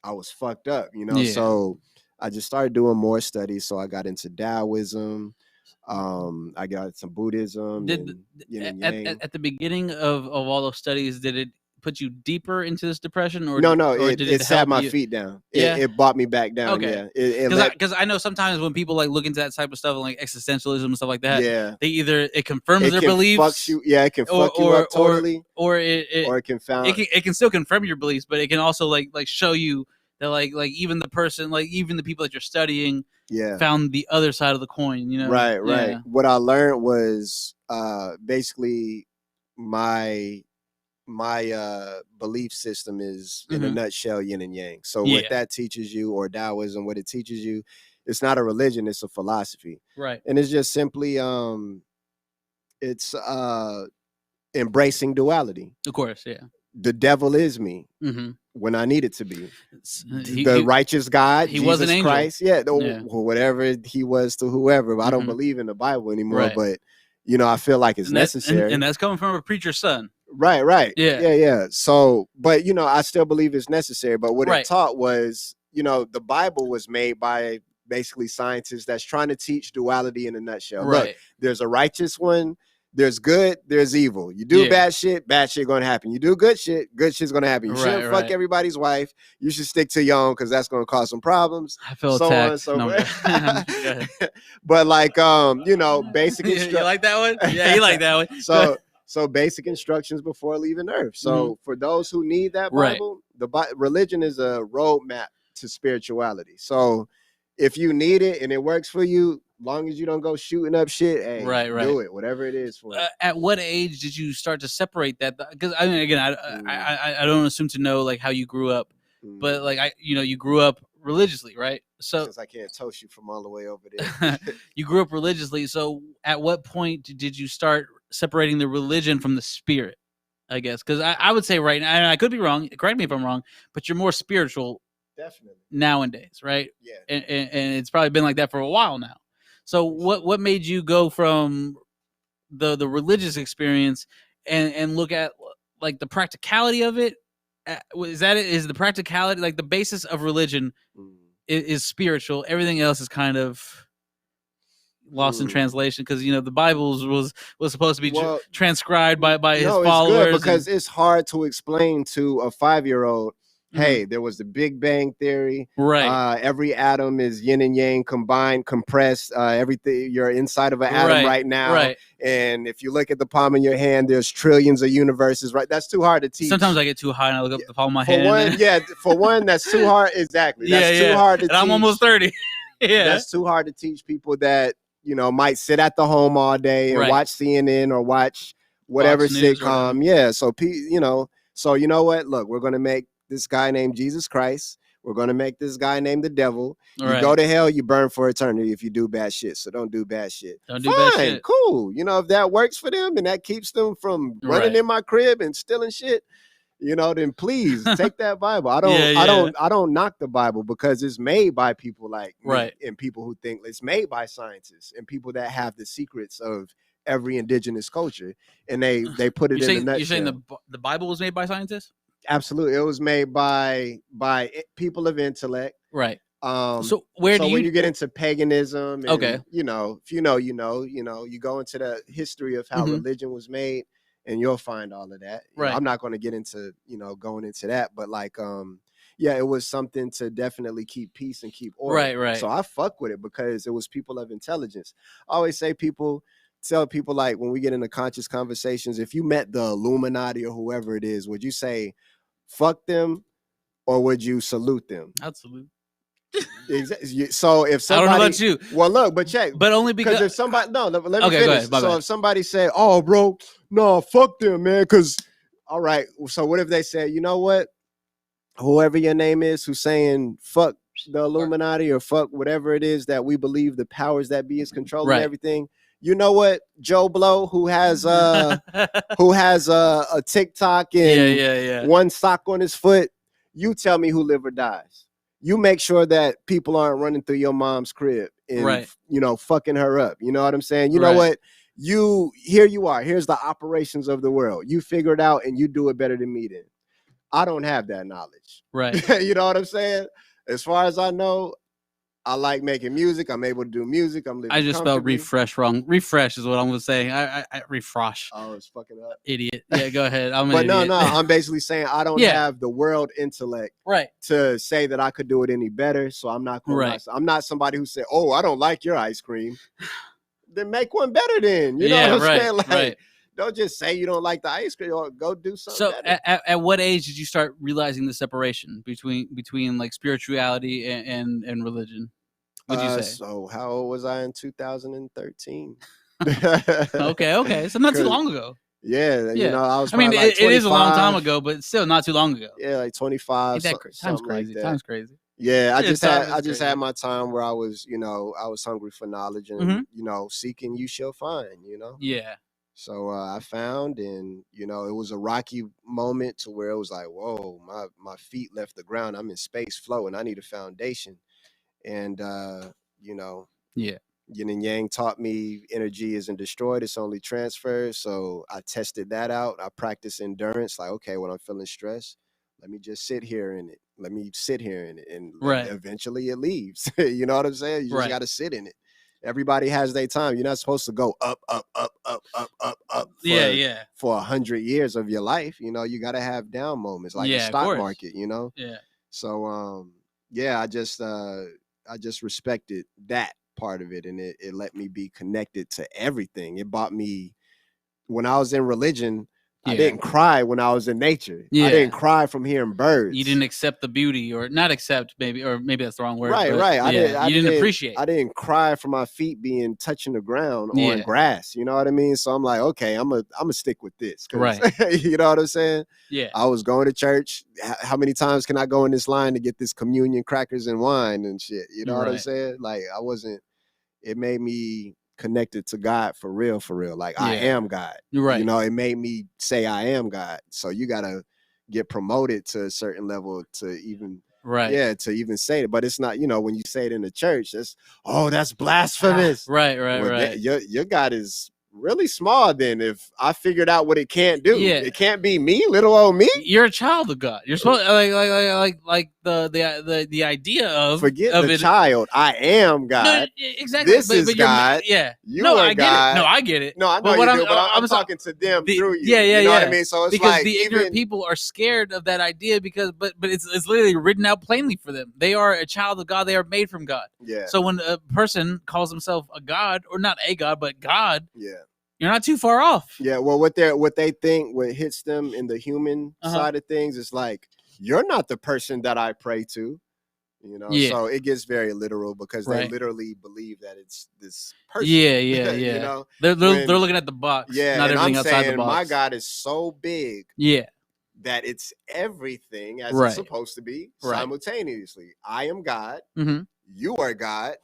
I was fucked up, you know? So I just started doing more studies. So I got into Taoism. I got into Buddhism. At the beginning of all those studies, did it put you deeper into this depression, or no, or it sat my feet down. It brought me back down. Okay. Yeah, because I know sometimes when people like look into that type of stuff, like existentialism and stuff like that, they either it confirms their beliefs, it can fuck you up totally, or it can it can still confirm your beliefs, but it can also like show you that like even the person, like even the people that you're studying, found the other side of the coin, you know? Right. What I learned was basically my belief system is in a nutshell yin and yang. So what that teaches you, or Taoism, what it teaches you, it's not a religion, it's a philosophy. Right. And it's just simply it's embracing duality. Of course, The devil is me when I need it to be. The righteous God, he Jesus was an angel. Christ, whatever he was to whoever. I don't believe in the Bible anymore, but you know, I feel like it's necessary. And that's coming from a preacher's son. Right. Yeah. So, but you know, I still believe it's necessary. But what it taught was, you know, the Bible was made by basically scientists that's trying to teach duality in a nutshell. Look, there's a righteous one, there's good, there's evil. You do bad shit gonna happen. You do good shit's gonna happen. You shouldn't fuck everybody's wife. You should stick to your own because that's gonna cause some problems. I feel so attacked. on and so forth. But like you know, basic you like that one? Yeah, you like that one. So basic instructions before leaving Earth. So for those who need that Bible, religion is a roadmap to spirituality. So if you need it and it works for you, long as you don't go shooting up shit, hey, do it, whatever it is for you. At what age did you start to separate that? Because I mean, again, I don't assume to know like how you grew up, but like you grew up religiously, right? So because I can't toast you from all the way over there. You grew up religiously. So at what point did you start separating the religion from the spirit? I guess because I would say right now, and I could be wrong. Correct me if I'm wrong, but you're more spiritual, definitely nowadays, right? Yeah, and it's probably been like that for a while now. So what made you go from the religious experience and look at like the practicality of it? Is the practicality like the basis of religion is spiritual? Everything else is kind of lost in translation because you know the Bible was supposed to be transcribed by his followers. It's good because it's hard to explain to a 5-year-old. Hey, there was the Big Bang Theory. Right. Every atom is yin and yang combined, compressed. Everything, you're inside of an atom right now. Right. And if you look at the palm of your hand, there's trillions of universes. Right. That's too hard to teach. Sometimes I get too high and I look up the palm of my hand. For one, that's too hard. Exactly. That's too hard to teach. I'm almost 30. That's too hard to teach people that, you know, might sit at the home all day and watch CNN or watch whatever sitcom. So, you know, you know what? Look, we're going to make this guy named Jesus Christ. We're going to make this guy named the devil. You go to hell, you burn for eternity if you do bad shit. So don't do bad shit. Fine, cool. You know, if that works for them and that keeps them from running in my crib and stealing shit, then please take that Bible. I don't knock the Bible because it's made by people like me and people who think it's made by scientists and people that have the secrets of every indigenous culture, and they put it in the nutshell. You're saying the Bible was made by scientists? Absolutely, it was made by people of intellect, right? So when you get into paganism, and, if you know, you go into the history of how religion was made, and you'll find all of that. You know, I'm not going to get into going into that, but like it was something to definitely keep peace and keep order. Right. So I fuck with it because it was people of intelligence. I always tell people like when we get into conscious conversations, if you met the Illuminati or whoever it is, would you say fuck them or would you salute them? I'd salute. Exactly. So if somebody, I don't know about you. Well, look, but check. But only because if somebody, let me finish. Go ahead, so if somebody said, "Oh, bro, no, fuck them, man," because all right. So what if they said, "You know what? Whoever your name is, who's saying fuck the Illuminati or fuck whatever it is that we believe the powers that be is controlling everything." You know what, Joe Blow, who has a TikTok and one sock on his foot, you tell me who live or dies. You make sure that people aren't running through your mom's crib and fucking her up. You know what I'm saying? You know what? Here you are. Here's the operations of the world. You figure it out and you do it better than me then. I don't have that knowledge. Right. You know what I'm saying? As far as I know, I like making music. I'm able to do music. I just spelled refresh wrong. Refresh is what I'm gonna say. I refresh. Oh, it's fucking up. Idiot. Yeah, go ahead. But no, I'm basically saying I don't have the world intellect to say that I could do it any better. So I'm not going I'm not somebody who said, "Oh, I don't like your ice cream." Then make one better then. You know what I'm saying? Like, don't just say you don't like the ice cream or go do something better. At what age did you start realizing the separation between like spirituality and religion? Would you say? So how old was I in 2013? Okay. So not too long ago. Yeah. You know, I was. I mean, it is a long time ago, but still not too long ago. Yeah, like 25. Time's crazy. Time's crazy. Yeah, I just had my time where I was, I was hungry for knowledge and seeking you shall find. Yeah. So I found, and it was a rocky moment to where it was like, whoa, my feet left the ground. I'm in space floating. I need a foundation. And yin and yang taught me energy isn't destroyed, it's only transferred. So I tested that out. I practiced endurance. Like, okay, when I'm feeling stressed, let me just sit here in it. Let me sit here in it, and eventually it leaves. You know what I'm saying? You just got to sit in it. Everybody has their time. You're not supposed to go up for 100 years of your life. You got to have down moments, like the stock market. Yeah. So I just respected that part of it, and it let me be connected to everything. It bought me, when I was in religion, I didn't cry when I was in nature. I didn't cry from hearing birds. You didn't accept the beauty, or not accept, maybe that's the wrong word. Right. I didn't appreciate. I didn't cry from my feet being touching the ground on grass. You know what I mean? So I'm like, okay, I'm gonna stick with this. Right. You know what I'm saying? Yeah. I was going to church. How many times can I go in this line to get this communion crackers and wine and shit? You know what I'm saying? Like, it made me connected to God for real. Like, I am God. Right. It made me say I am God. So you gotta get promoted to a certain level to even to even say it. But it's not, when you say it in the church, that's blasphemous. Right. Your God is really small then. If I figured out what it can't do, it can't be me, little old me. You're a child of God. You're supposed like the idea of child. I am God. No, exactly. This is God. You are God. I get it. No, I know you do, but I'm talking to them through you. You know what I mean? So it's because like the ignorant people are scared of that idea but it's literally written out plainly for them. They are a child of God. They are made from God. Yeah. So when a person calls himself a God, or not a God, but God, you're not too far off. Yeah. Well, what they think, what hits them in the human side of things is like, you're not the person that I pray to. So it gets very literal because they literally believe that it's this person. Yeah. They're looking at the box. Yeah, not and everything I'm outside saying the box. my God is so big. Yeah. That it's everything as it's supposed to be simultaneously. I am God. Mm-hmm. You are God.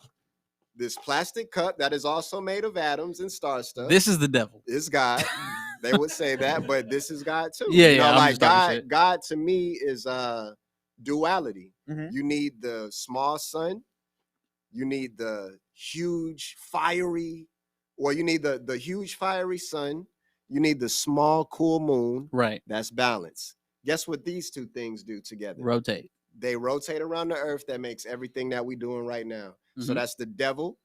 This plastic cup that is also made of atoms and star stuff. This is the devil. Is God. They would say that, but this is God too. Yeah, you know, yeah. like God to me is duality. Mm-hmm. You need the small sun, you need the huge fiery, or you need the huge fiery sun, you need the small cool moon. Right. That's balance. Guess what these two things do together? Rotate. They rotate around the earth. That makes everything that we're doing right now. Mm-hmm. So that's the devil.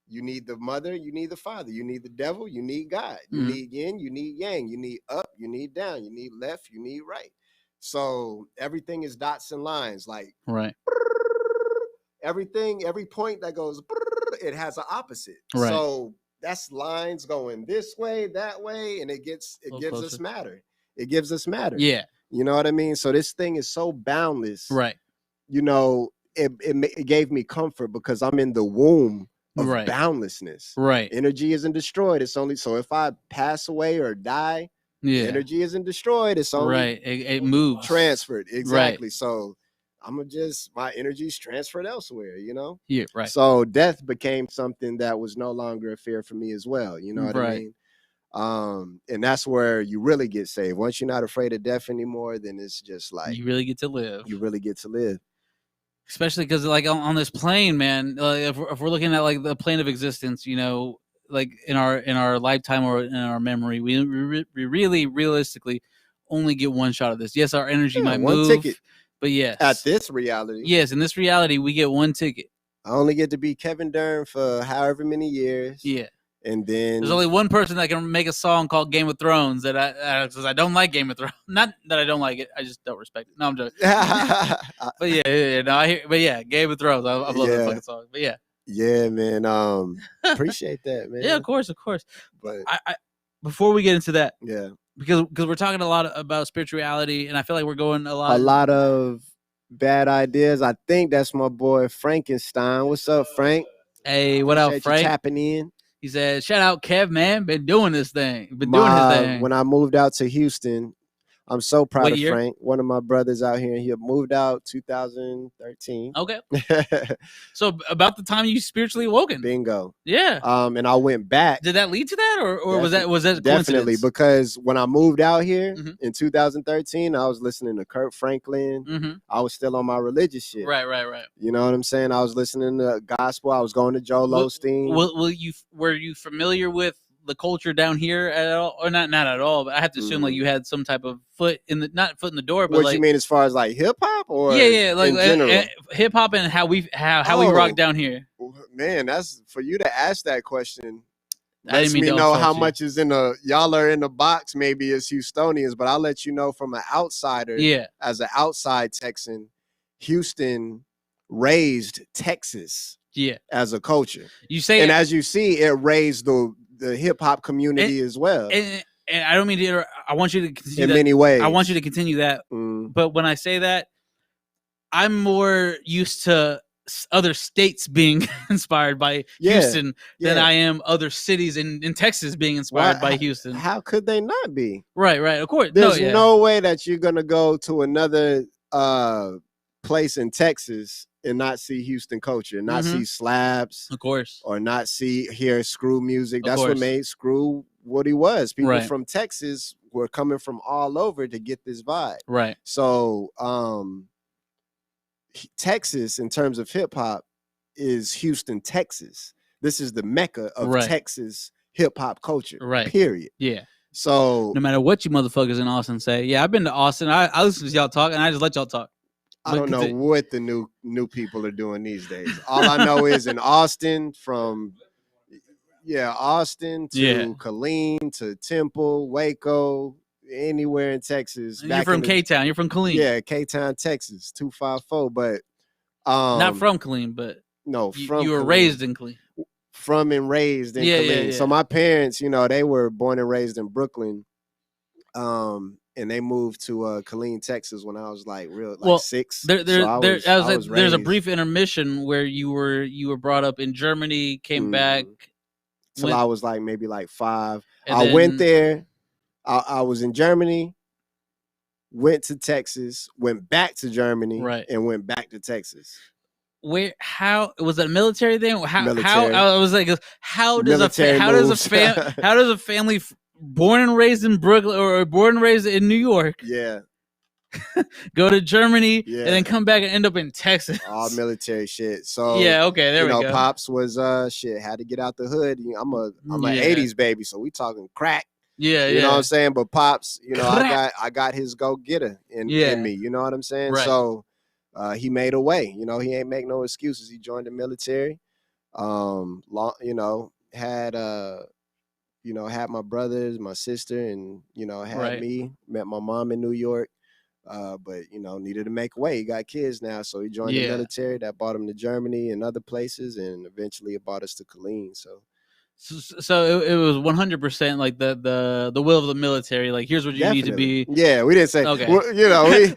You need the mother, you need the father. You need the devil, you need God. You need yin, you need yang. You need up, you need down. You need left, you need right. So everything is dots and lines. Like right. Everything, every point that goes, it has an opposite. Right. So that's lines going this way, that way, and it gives closer. us matter. It gives us matter. Yeah. You know what I mean? So this thing is so boundless. Right. You know, it gave me comfort because I'm in the womb of boundlessness. Right. Energy isn't destroyed. It's only so if I pass away or die, energy isn't destroyed. It's only it moves. Transferred. Exactly. Right. So my energy's transferred elsewhere, you know? Yeah, right. So death became something that was no longer a fear for me as well. You know what I mean? And that's where you really get saved. Once you're not afraid of death anymore, then it's just like you really get to live. You really get to live. Especially because, like, on this plane, man, if we're looking at like the plane of existence, you know, like in our lifetime or in our memory, we really realistically only get one shot of this. Yes, our energy might move, ticket. But yes, at this reality, in this reality, we get one ticket. I only get to be Kevin Durham for however many years. Yeah. And then there's only one person that can make a song called Game of Thrones that I don't like Game of Thrones. Not that I don't like it. I just don't respect it. No, I'm joking. But yeah, Game of Thrones. I love that fucking song. But yeah. Yeah, man. Appreciate that, man. Yeah, of course. But I before we get into that, yeah, because we're talking a lot about spirituality, and I feel like we're going a lot of bad ideas. I think that's my boy Frankenstein. What's up, Frank? Hey, what up, Frank? Tapping in. He said, "Shout out, Kev, man. Been doing this thing. Doing his thing." When I moved out to Houston, I'm so proud What of year? Frank. One of my brothers out here. He moved out 2013. Okay. So about the time you spiritually awoken. Bingo. Yeah. And I went back. Did that lead to that, or was that definitely? Because when I moved out here Mm-hmm. in 2013, I was listening to Kurt Franklin. Mm-hmm. I was still on my religious shit. Right. You know what I'm saying? I was listening to gospel. I was going to Joel Osteen. Were you familiar with the culture down here at all, or not at all? But I have to assume like you had some type of not foot in the door. But what like, you mean as far as like hip hop or like in hip hop and how we rock down here? Man, that's for you to ask that question. Lets me know how much is y'all are in the box. Maybe as Houstonians, but I'll let you know from an outsider. Yeah, as an outside Texan, Houston raised Texas. Yeah, as a culture. You say, and as you see, it raised the hip hop community as well. And I don't mean to. I want you to continue in many ways. I want you to continue that. But when I say that, I'm more used to other states being inspired by Houston than I am other cities in Texas being inspired by Houston. How could they not be? Right. Of course. There's no way that you're going to go to another place in Texas and not see Houston culture, not see slaps, of course, or not hear screw music. That's what made Screw what he was. People from Texas were coming from all over to get this vibe. Right. So, Texas, in terms of hip hop, is Houston, Texas. This is the mecca of Texas hip hop culture. Right. Period. Yeah. So no matter what you motherfuckers in Austin say, yeah, I've been to Austin. I listen to y'all talk, and I just let y'all talk. I don't know what the new people are doing these days. All I know is in Austin, from Austin to Killeen to Temple, Waco, anywhere in Texas. You're from K-Town. You're from Killeen. Yeah, K-Town, Texas, 254. But not from Killeen, but you were raised in Killeen. From and raised in Killeen. Yeah. So my parents, they were born and raised in Brooklyn. And they moved to Killeen, Texas when I was like 6. There's a brief intermission where you were brought up in Germany, came back till I was maybe 5. I went there. I was in Germany, went to Texas, went back to Germany, and went back to Texas. How was it a military thing? Military. How I was like, how does a family born and raised in Brooklyn or born and raised in New York. Yeah. Go to Germany Yeah. and then come back and end up in Texas. All military shit. So yeah, okay, there we go. Pops was had to get out the hood. I'm an 80s baby, so we talking crack. Yeah, you know what I'm saying? But Pops, I got his go-getter in me. You know what I'm saying? Right. So he made a way. He ain't make no excuses. He joined the military. Had my brothers, my sister, and had me. Met my mom in New York. But needed to make a way. He got kids now, so he joined the military. That brought him to Germany and other places, and eventually it brought us to Killeen. So it was 100% like the will of the military. Like, here's what you need to be. Yeah, we didn't say. Okay.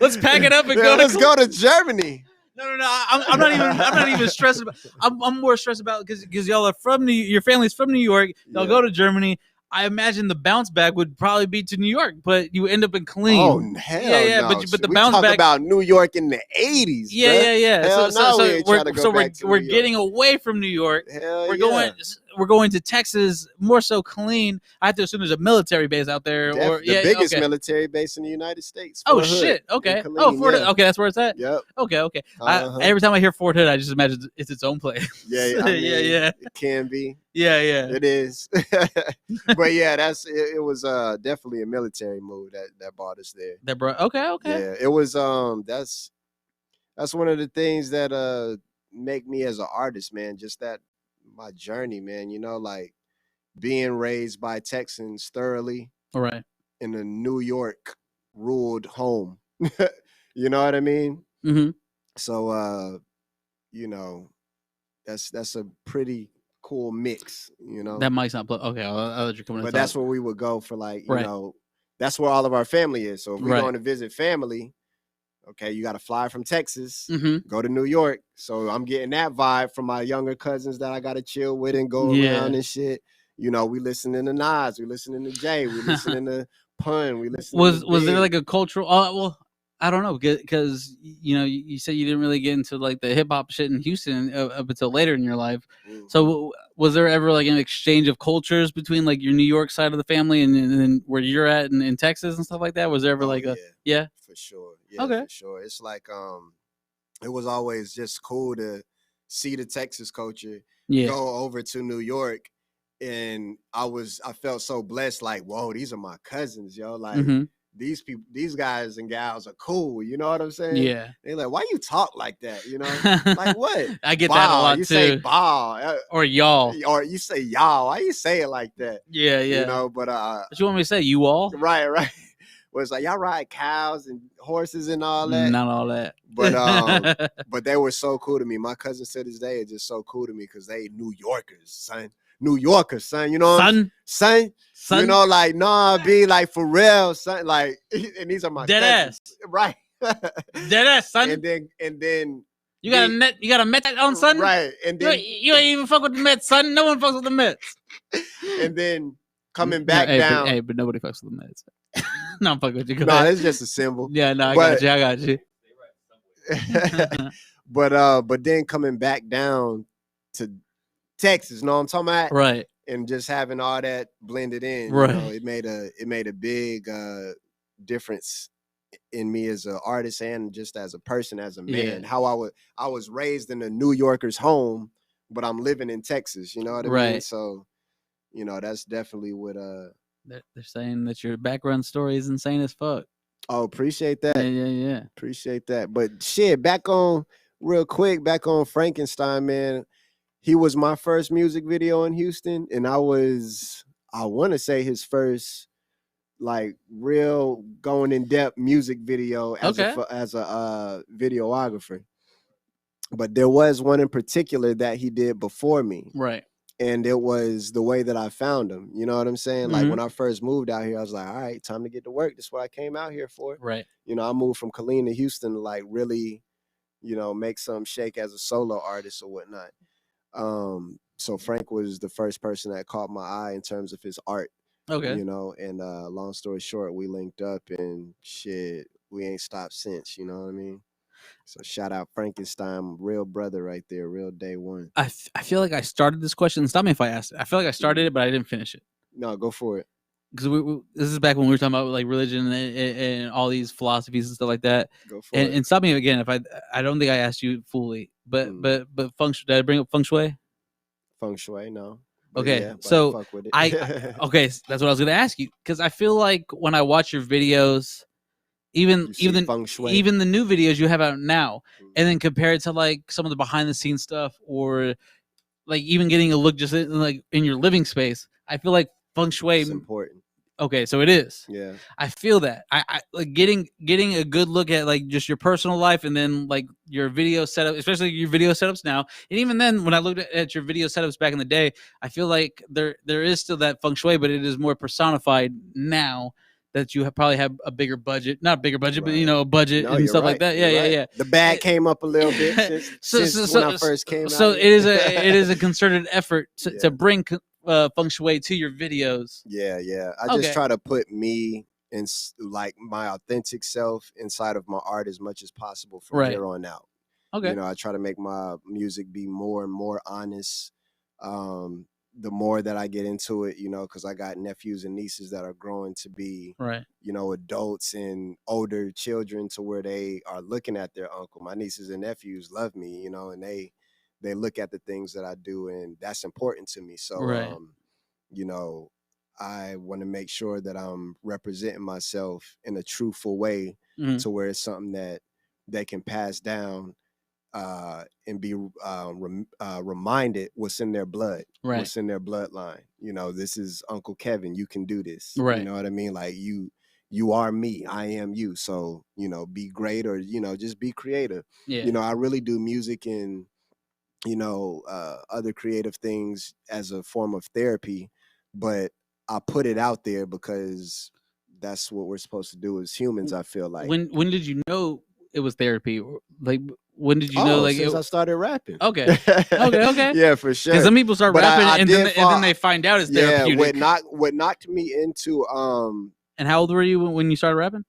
Let's pack it up and let's go to Germany. No. I'm not even stressed about. I'm more stressed about because y'all are from your family's from New York. Y'all go to Germany. I imagine the bounce back would probably be to New York, but you end up in Killeen. Oh hell yeah. No. But the we bounce back about New York in the 80s. Yeah. Hell So we're getting away from New York. Hell we're going to Texas, more so Killeen. I have to assume there's a military base out there, the biggest military base in the United States. Oh shit! Okay. Killeen, Fort Hood. Okay, that's where it's at. Yep. Okay. Every time I hear Fort Hood, I just imagine it's its own place. Yeah. Yeah. It can be. Yeah. It is. But yeah, it was definitely a military move that brought us there. That brought. Okay. Yeah, it was. That's one of the things that make me as an artist, man. Just that my journey, man. Like being raised by Texans thoroughly. All right. In a New York ruled home. You know what I mean? Mm-hmm. So that's a pretty cool mix, That mic's not okay. I'll let you come in. But that's where we would go for that's where all of our family is. So if we're going to visit family, okay, you got to fly from Texas, go to New York. So I'm getting that vibe from my younger cousins that I got to chill with and go around and shit. We listening to Nas, we listening to Jay, we listening to Pun, we listening. Was there like a cultural? Well, I don't know, because you said you didn't really get into like the hip hop shit in Houston up until later in your life. Mm-hmm. So was there ever like an exchange of cultures between like your New York side of the family and where you're at in Texas and stuff like that? Was there ever for sure? Yeah, okay, for sure. It's like it was always just cool to see the Texas culture go over to New York, and I felt so blessed. Like, whoa, these are my cousins, yo. Like. Mm-hmm. These people, these guys and gals are cool. You know what I'm saying? Yeah. They're like, why you talk like that? Like what? I get that a lot you too. Say ball or y'all, or you say y'all. Why you say it like that? Yeah. But what you want me to say? You all? Right. Well, it's like y'all ride cows and horses and all that. Not all that. But but they were so cool to me. My cousins to this day are just so cool to me because they New Yorkers, son. New Yorkers, son. Son. Like, nah, be like for real, son. Like, and these are my dead cousins. Ass, right? Dead ass, son. And then you got a Met on, son. Right? And then you ain't even fuck with the Mets, son. No one fucks with the Mets. And then coming back down, but nobody fucks with the Mets. No, I'm fucking with you. No, it's just a symbol. Yeah, no, I got you. But then coming back down to Texas, know what I'm talking about? Right. And just having all that blended in, right. It made a big difference in me as an artist and just as a person, as a man. Yeah. How I was raised in a New Yorker's home, but I'm living in Texas. You know what I mean? So, that's definitely what they're saying that your background story is insane as fuck. Oh, appreciate that. Yeah. Appreciate that. But shit, back on Frankenstein, man. He was my first music video in Houston, and I want to say his first like real going in depth music video as a videographer. But there was one in particular that he did before me. Right. And it was the way that I found him. You know what I'm saying? Mm-hmm. Like when I first moved out here, I was like, all right, time to get to work. This is what I came out here for. Right. I moved from Killeen to Houston to like really, make something shake as a solo artist or whatnot. So Frank was the first person that caught my eye in terms of his art. Okay. And long story short, we linked up and shit, we ain't stopped since, you know what I mean? So shout out Frankenstein, real brother right there, real day one. I feel like I started this question. Stop me if I asked it. I feel like I started it, but I didn't finish it. No, go for it. because this is back when we were talking about like religion and all these philosophies and stuff like that. Go for it. And stop me again if I don't think I asked you fully, but feng shui. Did I bring up feng shui? Feng shui, no. Okay, yeah, so fuck with it. okay, that's what I was gonna ask you, because I feel like when I watch your videos, even the new videos you have out now, and then compare it to like some of the behind the scenes stuff, or like even getting a look just like in your living space, I feel like feng shui is important. Okay, so it is. Yeah, I feel that. I like getting a good look at like just your personal life, and then like your video setup, especially your video setups now. And even then, when I looked at your video setups back in the day, I feel like there is still that feng shui, but it is more personified now that you probably have a bigger budget, not a bigger budget, but a budget and stuff like that. Yeah. The bag came up a little bit since when I first came out. So it is a concerted effort to bring feng shui to your videos. Yeah. I just try to put me in like my authentic self inside of my art as much as possible from here on out. Okay. I try to make my music be more and more honest. The more that I get into it, because I got nephews and nieces that are growing to be, adults and older children, to where they are looking at their uncle. My nieces and nephews love me, and they look at the things that I do, and that's important to me. So, I want to make sure that I'm representing myself in a truthful way, to where it's something that they can pass down. And be reminded what's in their blood, what's in their bloodline. This is Uncle Kevin. You can do this. You know what I mean? Like you are me. I am you. So be great, or just be creative. Yeah. I really do music and other creative things as a form of therapy, but I put it out there because that's what we're supposed to do as humans. I feel like. When did you know it was therapy? Like, when did you know? Like, since I started rapping. Okay. Yeah, for sure. Because some people start rapping and then they find out it's therapeutic. Yeah, what knocked me into And how old were you when you started rapping?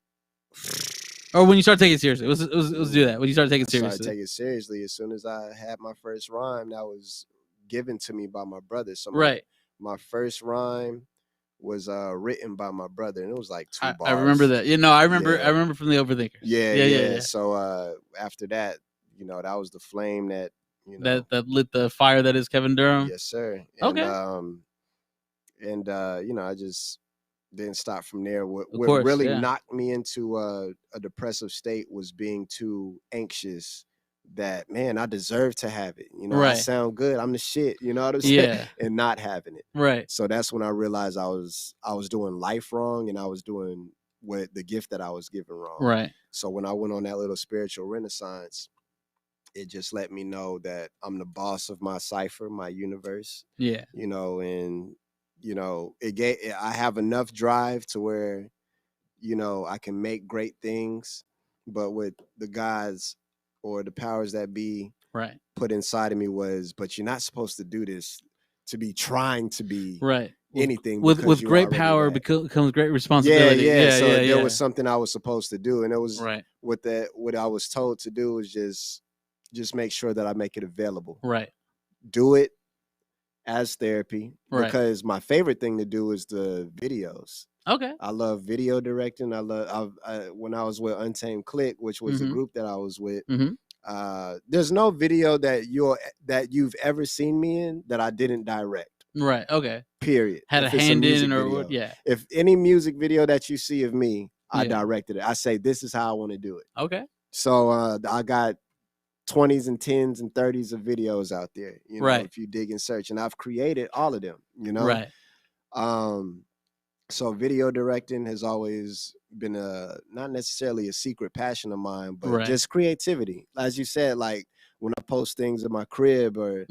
Or when you started taking it seriously? Let's do that. When you started taking it seriously. I started taking it seriously as soon as I had my first rhyme that was given to me by my brother. So my first rhyme was written by my brother, and it was like 2 bars. I remember that. I remember from the Overthinkers. Yeah. So after that, that was the flame that that lit the fire that is Kevin Durham. Yes, sir. And I just didn't stop from there. What really knocked me into a depressive state was being too anxious. That, man, I deserve to have it. I sound good. I'm the shit. You know what I'm saying? Yeah. And not having it. Right. So that's when I realized I was doing life wrong, and I was doing what the gift that I was given wrong. Right. So when I went on that little spiritual renaissance, it just let me know that I'm the boss of my cipher, my universe. Yeah. And I have enough drive to where, I can make great things, but with the gods or the powers that be put inside of me but you're not supposed to do this to be trying to be anything. With great power comes great responsibility. Yeah. So there was something I was supposed to do, and it was what I was told to do was just make sure that I make it available. Right. Do it as therapy, because my favorite thing to do is the videos. Okay. I love video directing. When I was with Untamed Click, which was the group that I was with, there's no video that you've ever seen me in that I didn't direct. Right. Okay. Period. Had a hand in, or if any music video that you see of me, I directed it. I say, this is how I want to do it. Okay. So I got 20s and 10s and 30s of videos out there, if you dig and search, and I've created all of them, Right. So video directing has always been not necessarily a secret passion of mine, but just creativity. As you said, like when I post things in my crib, or,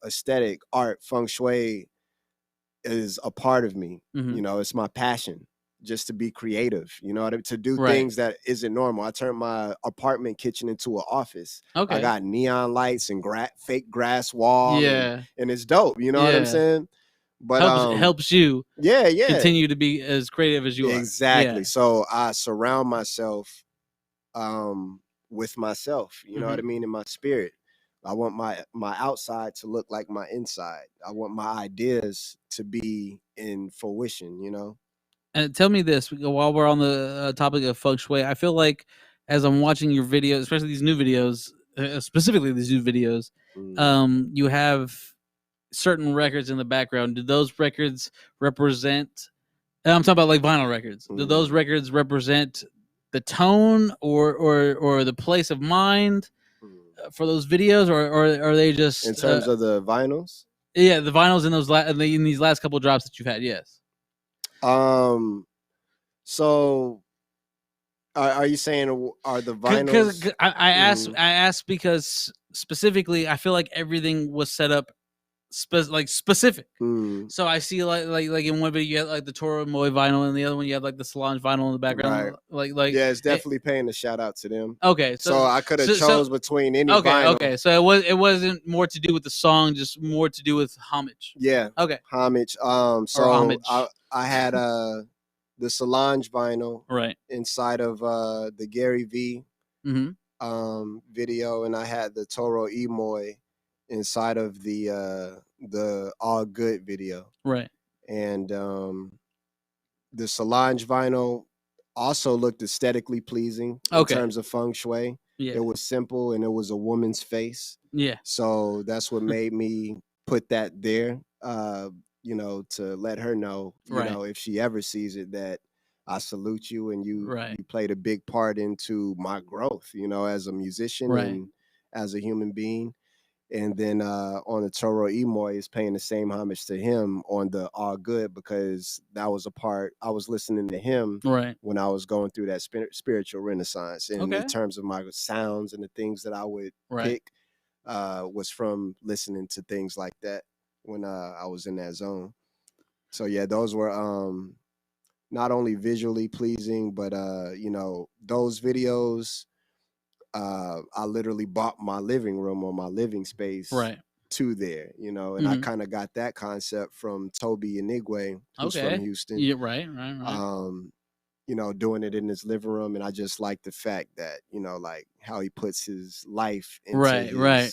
aesthetic, art, feng shui is a part of me. It's my passion. Just to be creative, to do things that isn't normal. I turned my apartment kitchen into an office. Okay. I got neon lights and fake grass wall. Yeah. And it's dope. You know what I'm saying? But helps you continue to be as creative as you are. Exactly. Yeah. So I surround myself with myself, you know what I mean, in my spirit. I want my outside to look like my inside. I want my ideas to be in fruition, you know? And tell me this, while we're on the topic of feng shui, I feel like as I'm watching your videos, especially these new videos, specifically these new videos, you have certain records in the background. Do those records represent, I'm talking about like vinyl records, do those records represent the tone or the place of mind for those videos, or are they just... In terms of the vinyls? Yeah, the vinyls in those in these last couple of drops that you've had, yes. So are you saying are the vinyls? Because I asked because specifically I feel like everything was set up specific. So I see like in one video you had like the Toro Moy vinyl, and the other one you had like the Solange vinyl in the background. Right. Like yeah, it's definitely paying a shout out to them. Okay, so I could have chose between any vinyl. Okay, so it wasn't more to do with the song, just more to do with homage. Yeah. Okay. Homage. So homage. I had the Solange vinyl right inside of the Gary V video, and I had the Toro Moy inside of the All Good video. Right. And the Solange vinyl also looked aesthetically pleasing in terms of feng shui. Yeah. It was simple and it was a woman's face. Yeah. So that's what made me put that there, you know, to let her know, you know, if she ever sees it, that I salute you and you played a big part into my growth, you know, as a musician and as a human being. And then on the Toro Moy is paying the same homage to him on the All Good, because that was a part I was listening to him when I was going through that spiritual renaissance. And in terms of my sounds and the things that I would pick was from listening to things like that when I was in that zone. So yeah, those were not only visually pleasing, but you know, those videos. I literally bought my living room or my living space to there, you know, and I kind of got that concept from Toby Inigwe, who's from Houston. Yeah, right. You know, doing it in his living room, and I just like the fact that, you know, like how he puts his life into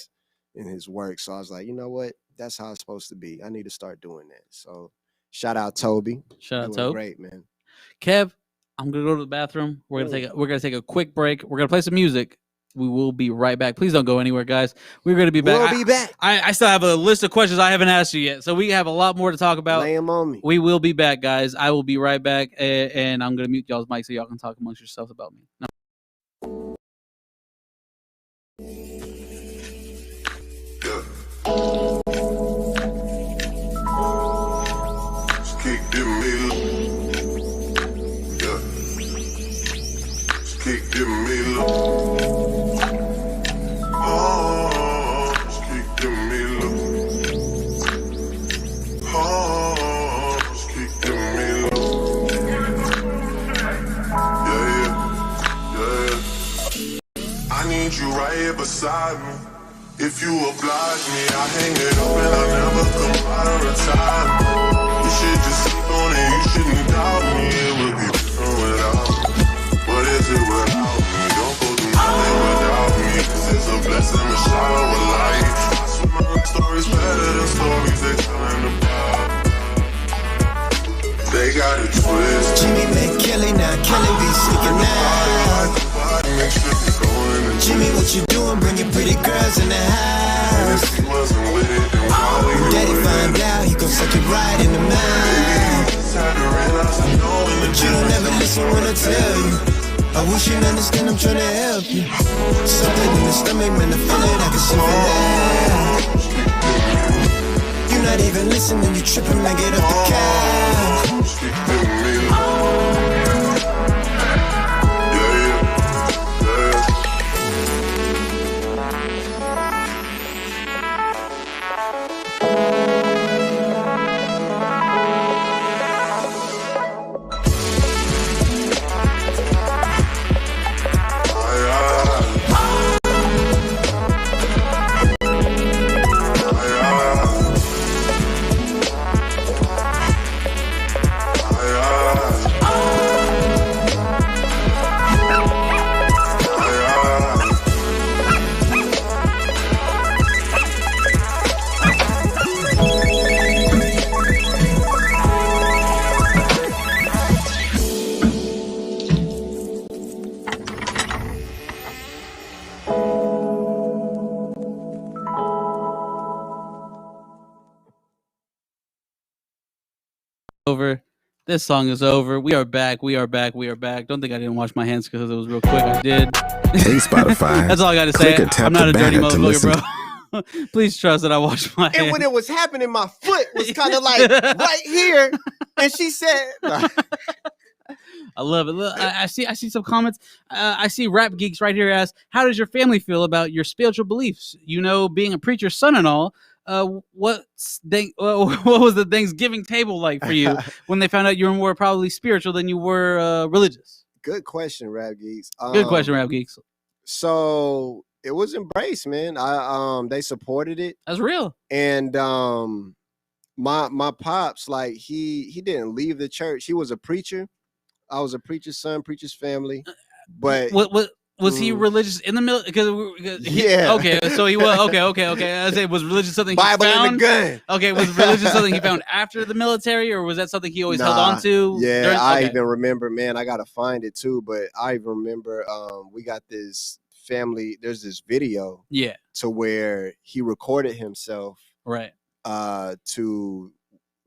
in his work. So I was like, you know what, that's how it's supposed to be. I need to start doing that. So shout out Toby. Shout out Toby. Great, man. Kev, I'm gonna go to the bathroom. We're gonna take a quick break. We're gonna play some music. We will be right back. Please don't go anywhere, guys. We're going to be back. We'll be back. I still have a list of questions I haven't asked you yet, so we have a lot more to talk about. Lay 'em on me. We will be back, guys. I will be right back, and I'm going to mute y'all's mic so y'all can talk amongst yourselves about me. No. Beside me, if you oblige me, I hang it up and I never come out of retirement. You should just sleep on it, you shouldn't doubt me. It would be different without me. What is it without me? Don't go through nothing without me, 'cause it's a blessing to shower with light. I swear my stories better than stories they telling about. They got a twist. Jimmy make Kelly now, Kelly be sneaking out. Jimmy, what you doing? Bringing pretty girls in the house. Daddy find out, he gon' suck it right in the mouth. But you don't ever listen when I tell you. I wish you'd understand, I'm trying to help you. Something in the stomach, man, I feel it, I can see it. You're not even listening, you tripping, man, get off the couch. over. This song is over. We are back. We are back. We are back. Don't think I didn't wash my hands because it was real quick. I did. Hey, Spotify. That's all I got to say. Click or tap I'm not the a dirty banner to listen. motherfucker, bro. Please trust that I washed my hands. And when it was happening, my foot was kind of like right here. And she said, I love it. Look, I see some comments. I see Rap Geeks right here ask, how does your family feel about your spiritual beliefs? You know, being a preacher's son and all. What was the Thanksgiving table like for you when they found out you were more probably spiritual than you were religious? Good question, Rap Geeks. Good question, Rap Geeks. So it was embraced, man. They supported it. That's real. And my pops, like he didn't leave the church. He was a preacher. I was a preacher's son, preacher's family. But what was he religious in the middle? Because yeah. Okay, so he was okay. I say, was religion something Bible he found? in the gun. Okay, was religion something he found after the military, or was that something he always held on to? Yeah, I even remember, man. I gotta find it too, but I even remember we got this family. There's this video, to where he recorded himself, right, to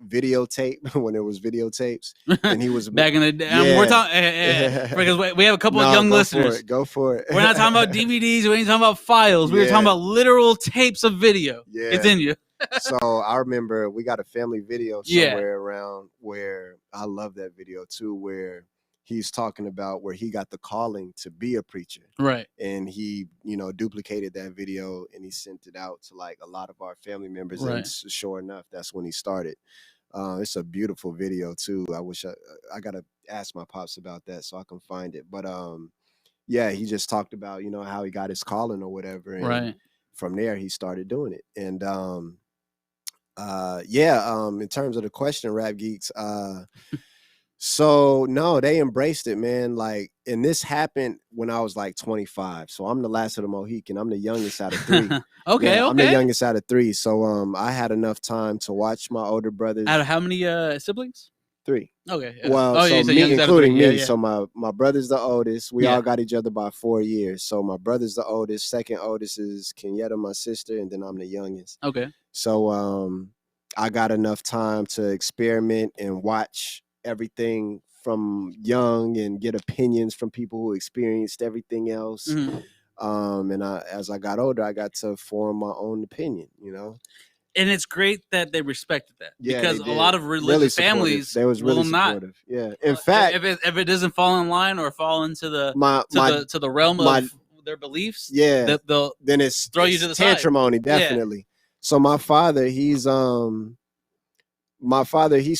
videotape when there was videotapes, and he was back in the day. We're talking because we have a couple of young listeners. Go for it. We're not talking about DVDs. We ain't talking about files. We were talking about literal tapes of video. Yeah, it's in you. So I remember we got a family video somewhere around where I love that video too, where he's talking about where he got the calling to be a preacher. Right. And he, duplicated that video and he sent it out to like a lot of our family members. Right. And sure enough, that's when he started. It's a beautiful video too. I wish I gotta ask my pops about that so I can find it. But yeah, he just talked about, how he got his calling or whatever. And from there he started doing it. And in terms of the question, Rap Geeks, so no, they embraced it, man. Like, and this happened when I was like 25. So I'm the last of the Mohican. I'm the youngest out of 3. Okay. I'm the youngest out of 3. So I had enough time to watch my older brothers. Out of how many siblings? 3. Okay. Well, so me, including me. So my brother's the oldest. We all got each other by 4 years. So my brother's the oldest. Second oldest is Kenyatta, my sister, and then I'm the youngest. Okay. So I got enough time to experiment and watch everything from young and get opinions from people who experienced everything else. Mm-hmm. And as I got older, I got to form my own opinion, And it's great that they respected that, because a lot of religious really families they was really will not. Yeah. In fact, if it doesn't fall in line or fall into the realm of their beliefs, they'll then it's throw you to the tantrimony, side. definitely. Yeah. So my father, he's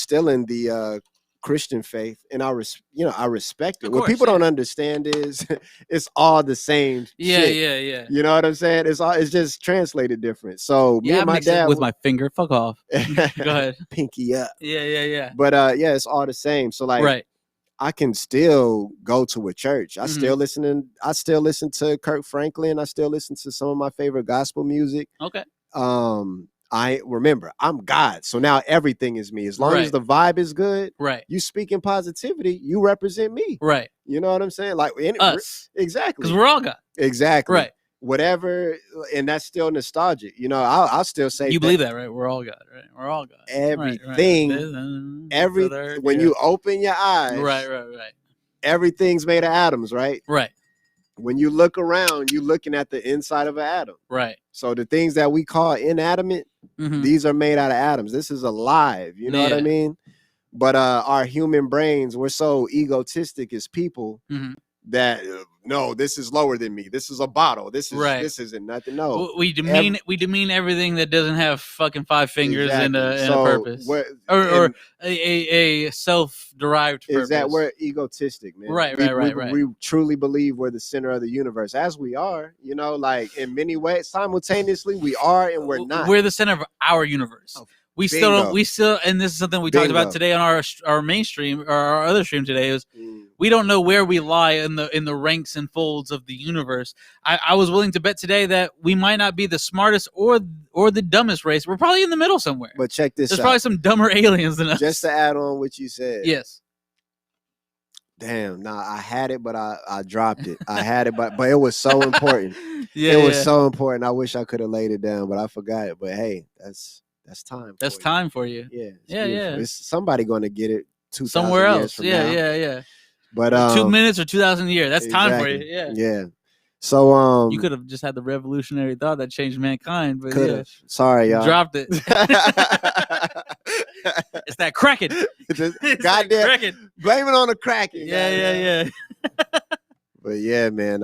still in the Christian faith, and I respect it. What people don't understand is it's all the same shit. Yeah. You know what I'm saying? It's just translated different. So me and my dad with my finger, fuck off. Go ahead. Pinky up. Yeah. But it's all the same. So like, I can still go to a church. I still listen to Kirk Franklin. I still listen to some of my favorite gospel music. Okay. I remember I'm God, so now everything is me. As long as the vibe is good, you speak in positivity, you represent me. Right. You know what I'm saying? Like us. Exactly. Because we're all God. Exactly. Right. Whatever, and that's still nostalgic. I'll still say you believe that, right? We're all God, right? We're all God. Everything, when you open your eyes, right. Everything's made of atoms, right? Right. When you look around, you're looking at the inside of an atom. Right. So the things that we call inanimate, these are made out of atoms. This is alive. You know what I mean? But our human brains, we're so egotistic as people that no, this is lower than me. This is a bottle. This isn't nothing. No, we demean everything that doesn't have fucking 5 fingers and a purpose, or a self-derived purpose. Is that we're egotistic, man? Right. We truly believe we're the center of the universe, as we are. Like in many ways, simultaneously we are and we're not. We're the center of our universe. We still don't. We still, and this is something we talked about today on our main stream or our other stream today. Is we don't know where we lie in the ranks and folds of the universe. I was willing to bet today that we might not be the smartest or the dumbest race. We're probably in the middle somewhere. But check this out. There's probably some dumber aliens than us. Just to add on what you said. Yes. Damn, I had it, but I dropped it. I had it, but it was so important. It was so important. I wish I could have laid it down, but I forgot it. But hey, That's time. That's time for you. Yeah. Yeah, beautiful. It's somebody going to get it 2,000 somewhere years else. from Yeah, now. yeah. But 2 minutes or 2,000 years. That's time for you. Yeah. Yeah. So you could have just had the revolutionary thought that changed mankind, but could have. Sorry, y'all. Dropped it. It's that Kraken. Goddamn Kraken. Blame it on the Kraken. Yeah. But yeah, man.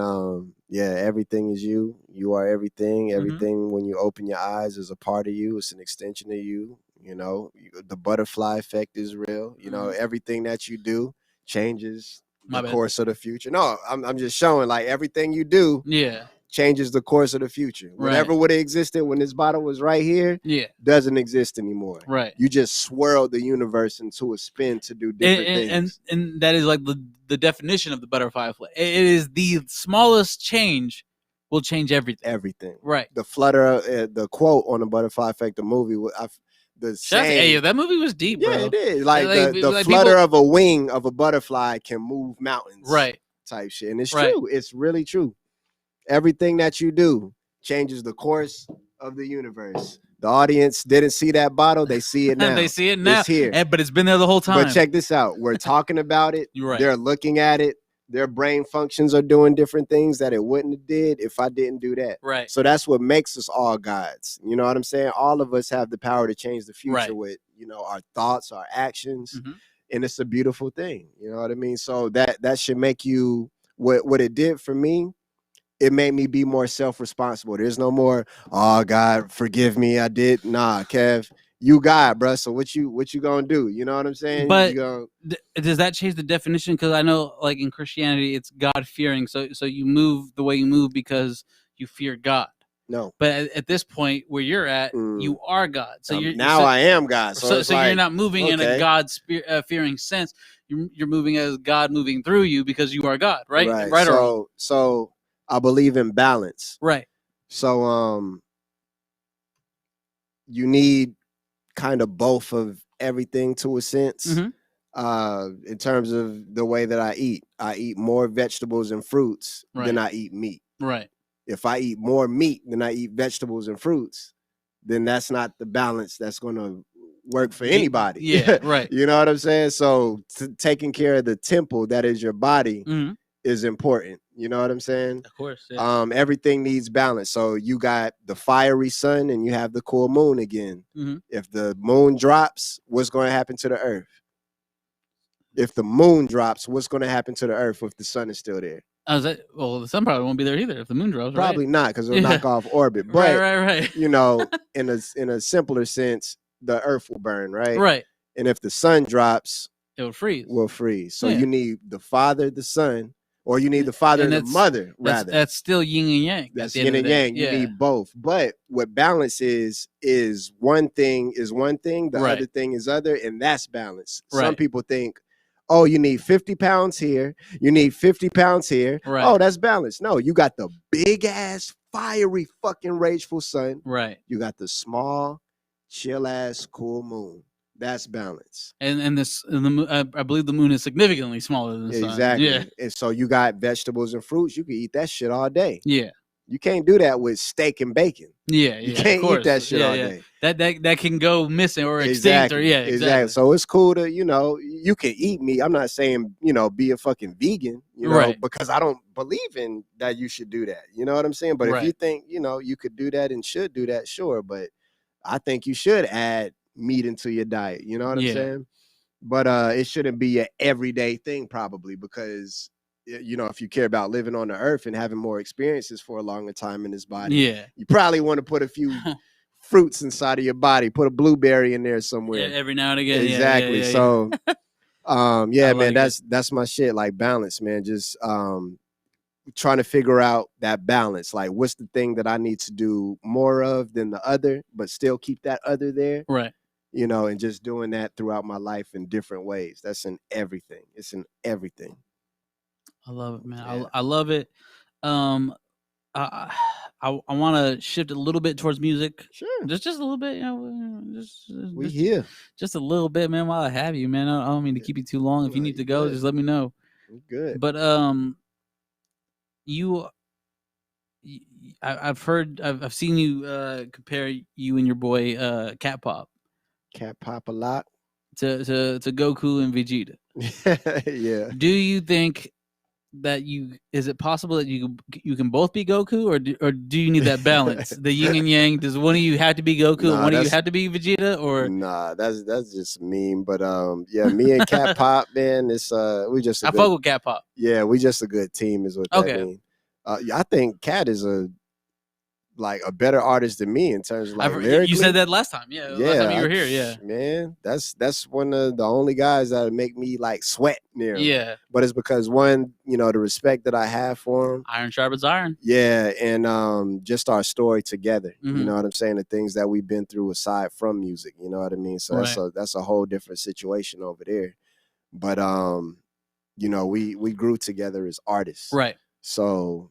Everything is you. You are everything. Everything when you open your eyes is a part of you. It's an extension of you. You know, the butterfly effect is real. You know, everything that you do changes the course of the future. No, I'm just showing like everything you do changes the course of the future. Whatever would have existed when this bottle was right here doesn't exist anymore. Right. You just swirled the universe into a spin to do different things. And that is like the definition of the butterfly effect. It is the smallest change will change everything. Everything. Right. The flutter, the quote on the butterfly effect, the movie, that movie was deep, bro. Yeah, it is. Like the flutter of a wing of a butterfly can move mountains. Right. Type shit. And it's true. It's really true. Everything that you do changes the course of the universe. The audience didn't see that bottle. They see it now. They see it now. It's here. But it's been there the whole time. But check this out. We're talking about it. You're right. They're looking at it. Their brain functions are doing different things that it wouldn't have did if I didn't do that. Right. So that's what makes us all gods. You know what I'm saying? All of us have the power to change the future with, our thoughts, our actions. And it's a beautiful thing. You know what I mean? So that should make you what it did for me. It made me be more self-responsible. There's no more, oh God, forgive me. I did. Nah, Kev, you God, bro. So what you gonna do? You know what I'm saying? But does that change the definition? Because I know, like in Christianity, it's God fearing. So you move the way you move because you fear God. No. But at this point where you're at, you are God. So I am God. So you're not moving in a God fearing sense. You're moving as God moving through you because you are God, right? Right. So I believe in balance. Right. So you need kind of both of everything to a sense. In terms of the way that I eat more vegetables and fruits than I eat meat. Right. If I eat more meat than I eat vegetables and fruits, then that's not the balance that's going to work for anybody. Yeah, right. You know what I'm saying? So taking care of the temple that is your body is important. You know what I'm saying? Of course. Yeah. Everything needs balance. So you got the fiery sun and you have the cool moon again. If the moon drops, what's going to happen to the earth? If the moon drops, what's going to happen to the earth if the sun is still there? The sun probably won't be there either if the moon drops. Probably not, because it'll knock off orbit. But right. You know, in a simpler sense, the earth will burn, right? Right. And if the sun drops, it will freeze. Will freeze. So you need the father, the son, or you need the father and the mother, rather. That's still yin and yang. That's yin and yang. You need both. But what balance is one thing the other thing is other, and that's balance. Right. Some people think, oh, you need 50 pounds here. You need 50 pounds here. Right. Oh, that's balance. No, you got the big ass, fiery, fucking rageful sun. Right. You got the small, chill ass, cool moon. That's balance. And I believe the moon is significantly smaller than the sun. Exactly. Yeah. And so you got vegetables and fruits. You can eat that shit all day. Yeah. You can't do that with steak and bacon. Yeah, you can't eat that shit all day. That can go missing or extinct or exactly. So it's cool to, you can eat meat. I'm not saying, be a fucking vegan, because I don't believe in that you should do that. You know what I'm saying? But if you think, you could do that and should do that, sure. But I think you should add meat into your diet. You know what I'm saying? But it shouldn't be an everyday thing probably, because if you care about living on the earth and having more experiences for a longer time in this body, you probably want to put a few fruits inside of your body, put a blueberry in there somewhere every now and again. Exactly. So man, that's my shit. Like balance, man. Just trying to figure out that balance. Like, what's the thing that I need to do more of than the other, but still keep that other there? Right. And just doing that throughout my life in different ways. That's in everything. It's in everything. I love it, man. Yeah. I love it. I want to shift a little bit towards music. Sure. Just a little bit, we here. Just a little bit, man, while I have you, man. I don't mean to keep you too long. If you need to go, just let me know. Good. But you I've seen you compare you and your boy Cat Pop a lot to Goku and Vegeta. Yeah. Do you think that is it possible that you can both be Goku, or do you need that balance, the yin and yang? Does one of you have to be Goku and one of you have to be Vegeta, or nah? That's just mean. But yeah, me and Cat Pop, man, it's we just I fuck with Cat Pop. Yeah, we just a good team is what that means. I think Cat is a better artist than me in terms of lyrically. You said that last time. Yeah, last time you were here. Yeah, man, that's one of the only guys that make me sweat near him. Yeah, but it's because one, the respect that I have for him. Iron sharpens iron. Yeah, and just our story together. Mm-hmm. You know what I'm saying? The things that we've been through aside from music. You know what I mean? So that's a whole different situation over there. But we grew together as artists. Right. So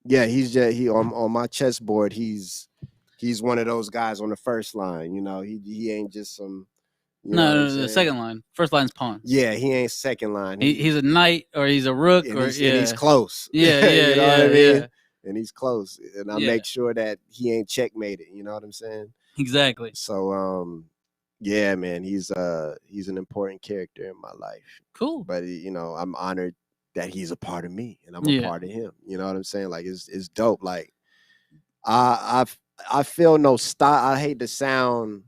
yeah, he's just on my chessboard. He's one of those guys on the first line. He ain't just some. No, the second line. First line's pawn. Yeah, he ain't second line. He's a knight or he's a rook and he's close. Yeah, yeah, you know what I mean? Yeah. And he's close, and I make sure that he ain't checkmated. You know what I'm saying? Exactly. So yeah, man, he's an important character in my life. Cool. But I'm honored that he's a part of me and I'm a part of him. You know what I'm saying? It's dope. I feel no style. I hate to sound,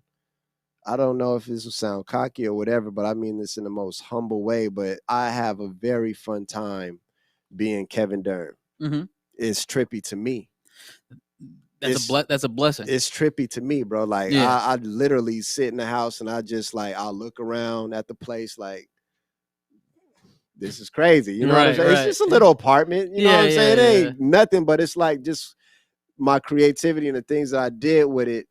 I don't know if this will sound cocky or whatever, but I mean this in the most humble way, but I have a very fun time being Kevin Durham. Mm-hmm. It's trippy to me. That's a blessing. It's trippy to me, bro. I literally sit in the house and I just I'll look around at the place this is crazy. You know what I'm saying? It's just a little apartment. You know what I'm saying? It ain't nothing, but it's just my creativity and the things that I did with it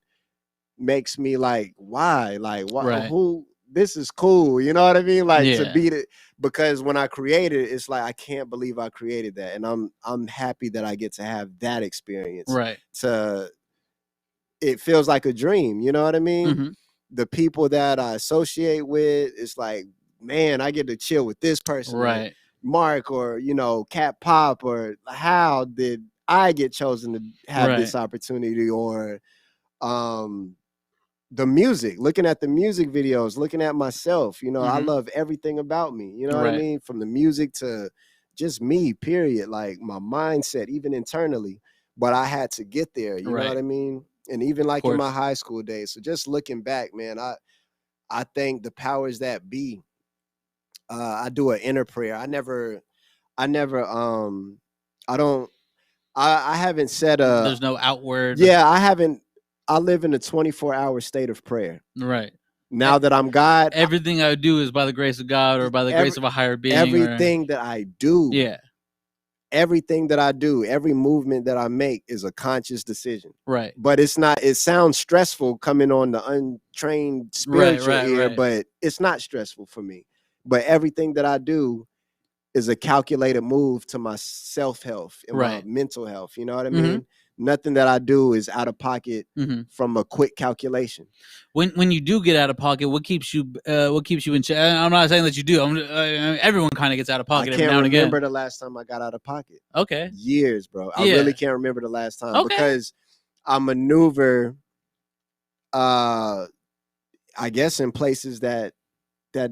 makes me why? Why? Who? This is cool. You know what I mean? To beat it, because when I created it, it's I can't believe I created that. And I'm happy that I get to have that experience. Right. It feels like a dream. You know what I mean? Mm-hmm. The people that I associate with, it's man, I get to chill with this person, right? Mark or Cat Pop, or how did I get chosen to have this opportunity? Or the music, looking at the music videos, looking at myself, mm-hmm. I love everything about me. You know what I mean? From the music to just me, period. My mindset, even internally. But I had to get there. You know what I mean? And even in my high school days. So just looking back, man, I think the powers that be. I do an inner prayer. I haven't said there's no outward. Yeah, I haven't. I live in a 24-hour state of prayer. Right. Now that I'm God. Everything I do is by the grace of God or by the grace of a higher being. Everything that I do. Yeah. Everything that I do, every movement that I make is a conscious decision. Right. But it's not, it sounds stressful coming on the untrained spiritual ear, but it's not stressful for me. But everything that I do is a calculated move to my self-health and my mental health. You know what I mean? Mm-hmm. Nothing that I do is out of pocket from a quick calculation. When you do get out of pocket, what keeps you in check? I'm not saying that you do. Everyone kind of gets out of pocket every now and again. I can't remember the last time I got out of pocket. Okay. Years, bro. I really can't remember the last time because I maneuver, I guess, in places that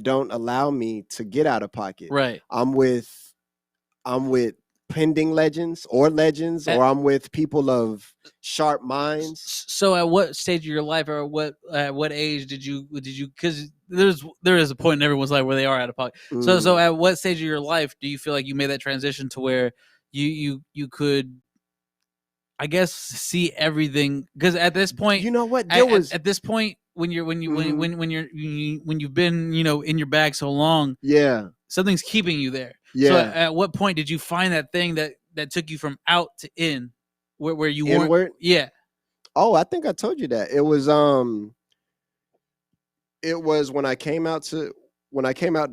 don't allow me to get out of pocket. Right. I'm with pending legends, or I'm with people of sharp minds. So at what stage of your life, or at what age did you, because there is a point in everyone's life where they are out of pocket. So at what stage of your life do you feel like you made that transition to where you could, I guess, see everything? Because at this point, you know what, at this point, when you've been, in your bag so long, something's keeping you there. So at what point did you find that thing that took you from out to in, where you weren't? Inward? Yeah. Oh, I think I told you that. It was when I came out to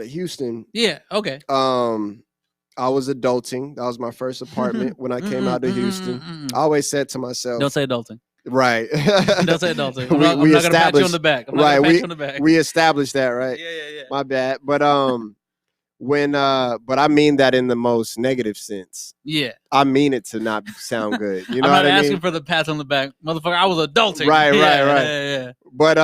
Houston. Yeah. Okay. I was adulting. That was my first apartment when I came out to Houston. I always said to myself, "Don't say adulting." Right. Don't say adulting. I'm not going to pat you on the back. We established that, right? Yeah. My bad. But but I mean that in the most negative sense. Yeah. I mean it to not sound good. You know I'm not what I mean? asking for the pats on the back. Motherfucker, I was adulting. Right. Yeah. But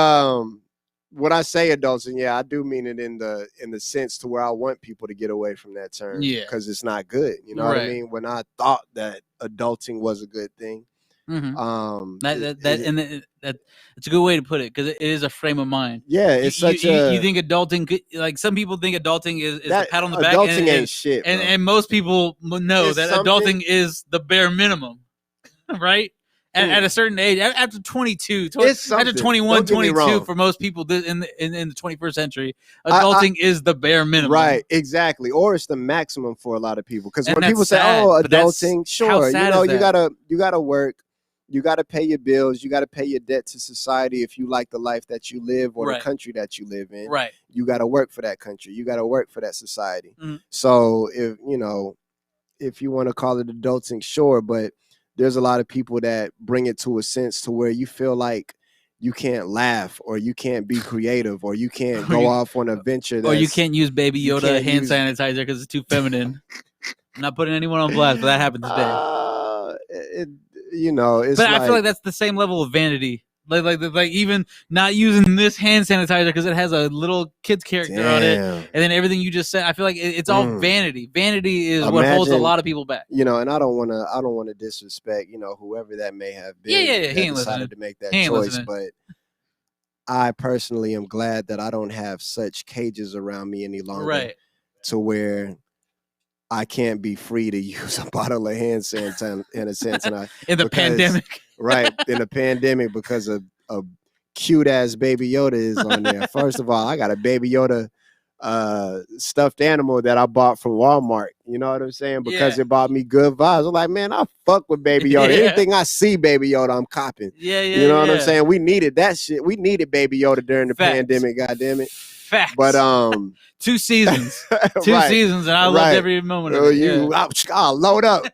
when I say adulting, yeah, I do mean it in the sense to where I want people to get away from that term. Yeah. Because it's not good. You know what I mean? When I thought that adulting was a good thing. Mm-hmm. That's a good way to put it, because it is a frame of mind. Yeah, it's you think adulting, like some people think adulting is a pat on the back. Adulting ain't shit, bro. And most people know it's that adulting is the bare minimum, right? At a certain age, after 22, after 21, 22, for most people in the 21st century, adulting is the bare minimum. Right, exactly. Or it's the maximum for a lot of people. Because when people say, "Oh, adulting," sure, you gotta work. You got to pay your bills. You got to pay your debt to society if you like the life that you live or the country that you live in. Right. You got to work for that country. You got to work for that society. Mm-hmm. So if you want to call it adulting, sure. But there's a lot of people that bring it to a sense to where you feel like you can't laugh or you can't be creative or you can't go off on a venture. Or you can't use Baby Yoda hand sanitizer because it's too feminine. I'm not putting anyone on blast, but that happened today. It's but I feel like that's the same level of vanity. Like even not using this hand sanitizer because it has a little kid's character on it, and then everything you just said, I feel like it's all vanity. Vanity is what holds a lot of people back. And I don't want to disrespect, whoever that may have been. Yeah. He ain't decided listening. to make that choice, but I personally am glad that I don't have such cages around me any longer. Right. To where I can't be free to use a bottle of hand sanitizer in a sense. And in the pandemic. Right. In the pandemic, because of a cute ass Baby Yoda is on there. First of all, I got a Baby Yoda stuffed animal that I bought from Walmart. You know what I'm saying? Because it bought me good vibes. I'm like, man, I fuck with Baby Yoda. Anything I see Baby Yoda, I'm copping. You know what I'm saying? We needed that shit. We needed Baby Yoda during the pandemic, goddammit. Facts. But 2 seasons, seasons, and I loved every moment of it. I'll load up.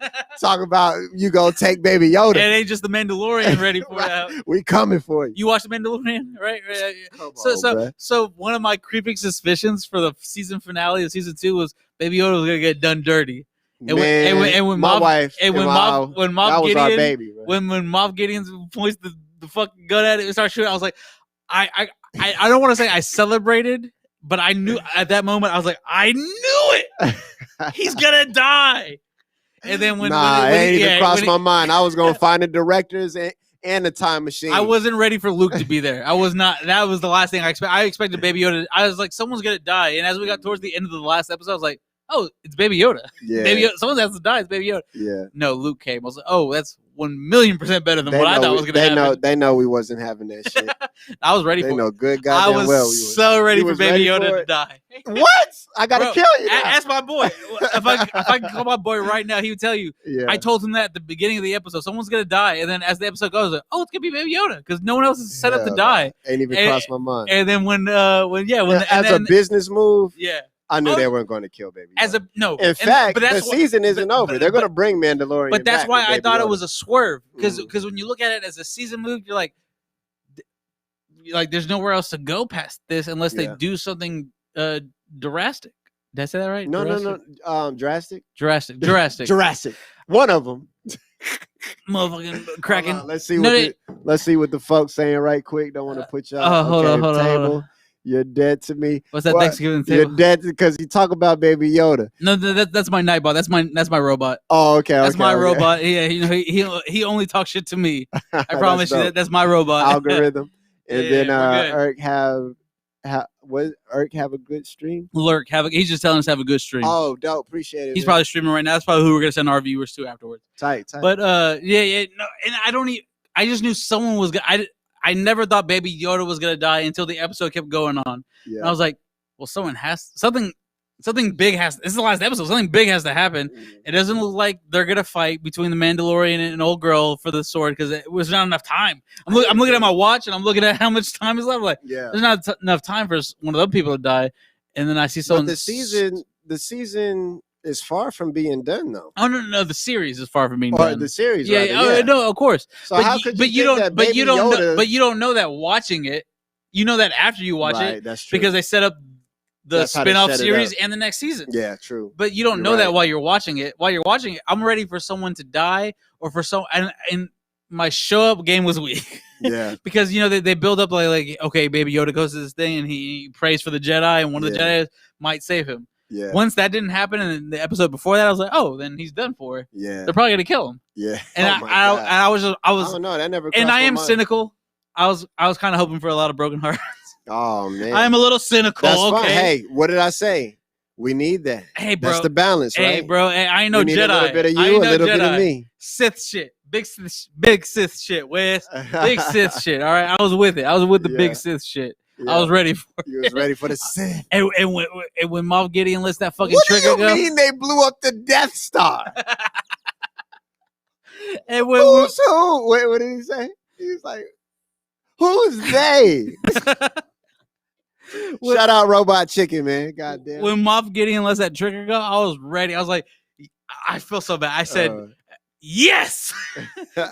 Talk about you gonna take Baby Yoda. It ain't just the Mandalorian ready for it. We coming for you. You watched the Mandalorian, right? Come on, so one of my creeping suspicions for the season finale of season 2 was Baby Yoda was gonna get done dirty. And when my wife and when Mob Gideon, our baby, when Mob Gideon points the fucking gun at it and starts shooting, I was like, I don't want to say I celebrated, but I knew at that moment, I was like, I knew it. He's gonna die. And then when it ain't even crossed my mind. I was gonna find the directors and the time machine. I wasn't ready for Luke to be there. I was not. That was the last thing I expected. I expected Baby Yoda. I was like, someone's gonna die. And as we got towards the end of the last episode, I was like, oh, it's Baby Yoda. Yeah. Baby Yoda. Someone has to die. It's Baby Yoda. Yeah. No, Luke came. I was like, oh, that's 1,000,000% better than what I thought was going to happen. They know we wasn't having that shit. I was ready for it. They know good goddamn well. I was so ready for Baby Yoda to die. What? I got to kill you now. Ask my boy. If I could call my boy right now, he would tell you. Yeah. I told him that at the beginning of the episode. Someone's going to die. And then as the episode goes, like, oh, it's going to be Baby Yoda because no one else is set up to die. Ain't even crossed my mind. And then as a business move. Yeah. I knew they weren't going to kill Baby Yoda. In fact, but the season isn't over. They're going to bring Mandalorian But that's back why I thought Yoda. It was a swerve. Because when you look at it as a season move, you're like there's nowhere else to go past this unless they do something drastic. Did I say that right? No. Drastic? Jurassic. One of them. Motherfucking cracking. Let's see what the folks saying right quick. Don't want to put you hold on. You're dead to me. What's that Thanksgiving table? You're dead because you talk about Baby Yoda. No, that's my Nightbot. That's my robot. Oh, okay. That's my robot. Yeah, he only talks shit to me. I promise you that's my robot. Algorithm. And then Eric have a good stream? He's just telling us to have a good stream. Oh, dope. Appreciate it. He's probably streaming right now. That's probably who we're gonna send our viewers to afterwards. Tight. But no, and I just knew someone was gonna. I never thought Baby Yoda was gonna die until the episode kept going on. Yeah. And I was like, well, something big has. This is the last episode. Something big has to happen. It doesn't look like they're gonna fight between the Mandalorian and an old girl for the sword because it was not enough time. I'm looking at my watch and I'm looking at how much time is left. Like, there's not enough time for one of those people to die. And then I see someone. But the season is far from being done though. Oh no, the series is far from being done. The series, no, of course. So how could you don't know that watching it. You know that after you watch it, that's true. Because they set up the spin-off series and the next season. Yeah, true. But you don't know that while you're watching it. While you're watching it, I'm ready for someone to die or for and my show up game was weak. Yeah. Because they build up like okay, Baby Yoda goes to this thing and he prays for the Jedi and one of the Jedi might save him. Yeah. Once that didn't happen in the episode before that, I was like, oh, then he's done for. Yeah. They're probably gonna kill him. Yeah. And I was I don't know, that never. And I am cynical. I was kind of hoping for a lot of broken hearts. Oh man, I am a little cynical. That's okay. Fine. Hey, what did I say? We need that. Hey, bro. That's the balance, right? Hey, bro. Hey, I know we need Jedi. A little bit of you, a little bit of me. Sith shit. Big Sith shit, Wes. Big Sith shit. All right, I was with it. I was with the big Sith shit. Yeah. I was ready for it. You was ready for the Sith. And when Moff Gideon lets that fucking trigger go. What do you mean they blew up the Death Star? And when who's who? Wait, what did he say? He's like, who's they? Shout out Robot Chicken, man. Goddamn. When Moff Gideon lets that trigger go, I was ready. I was like, I feel so bad. I said, yes,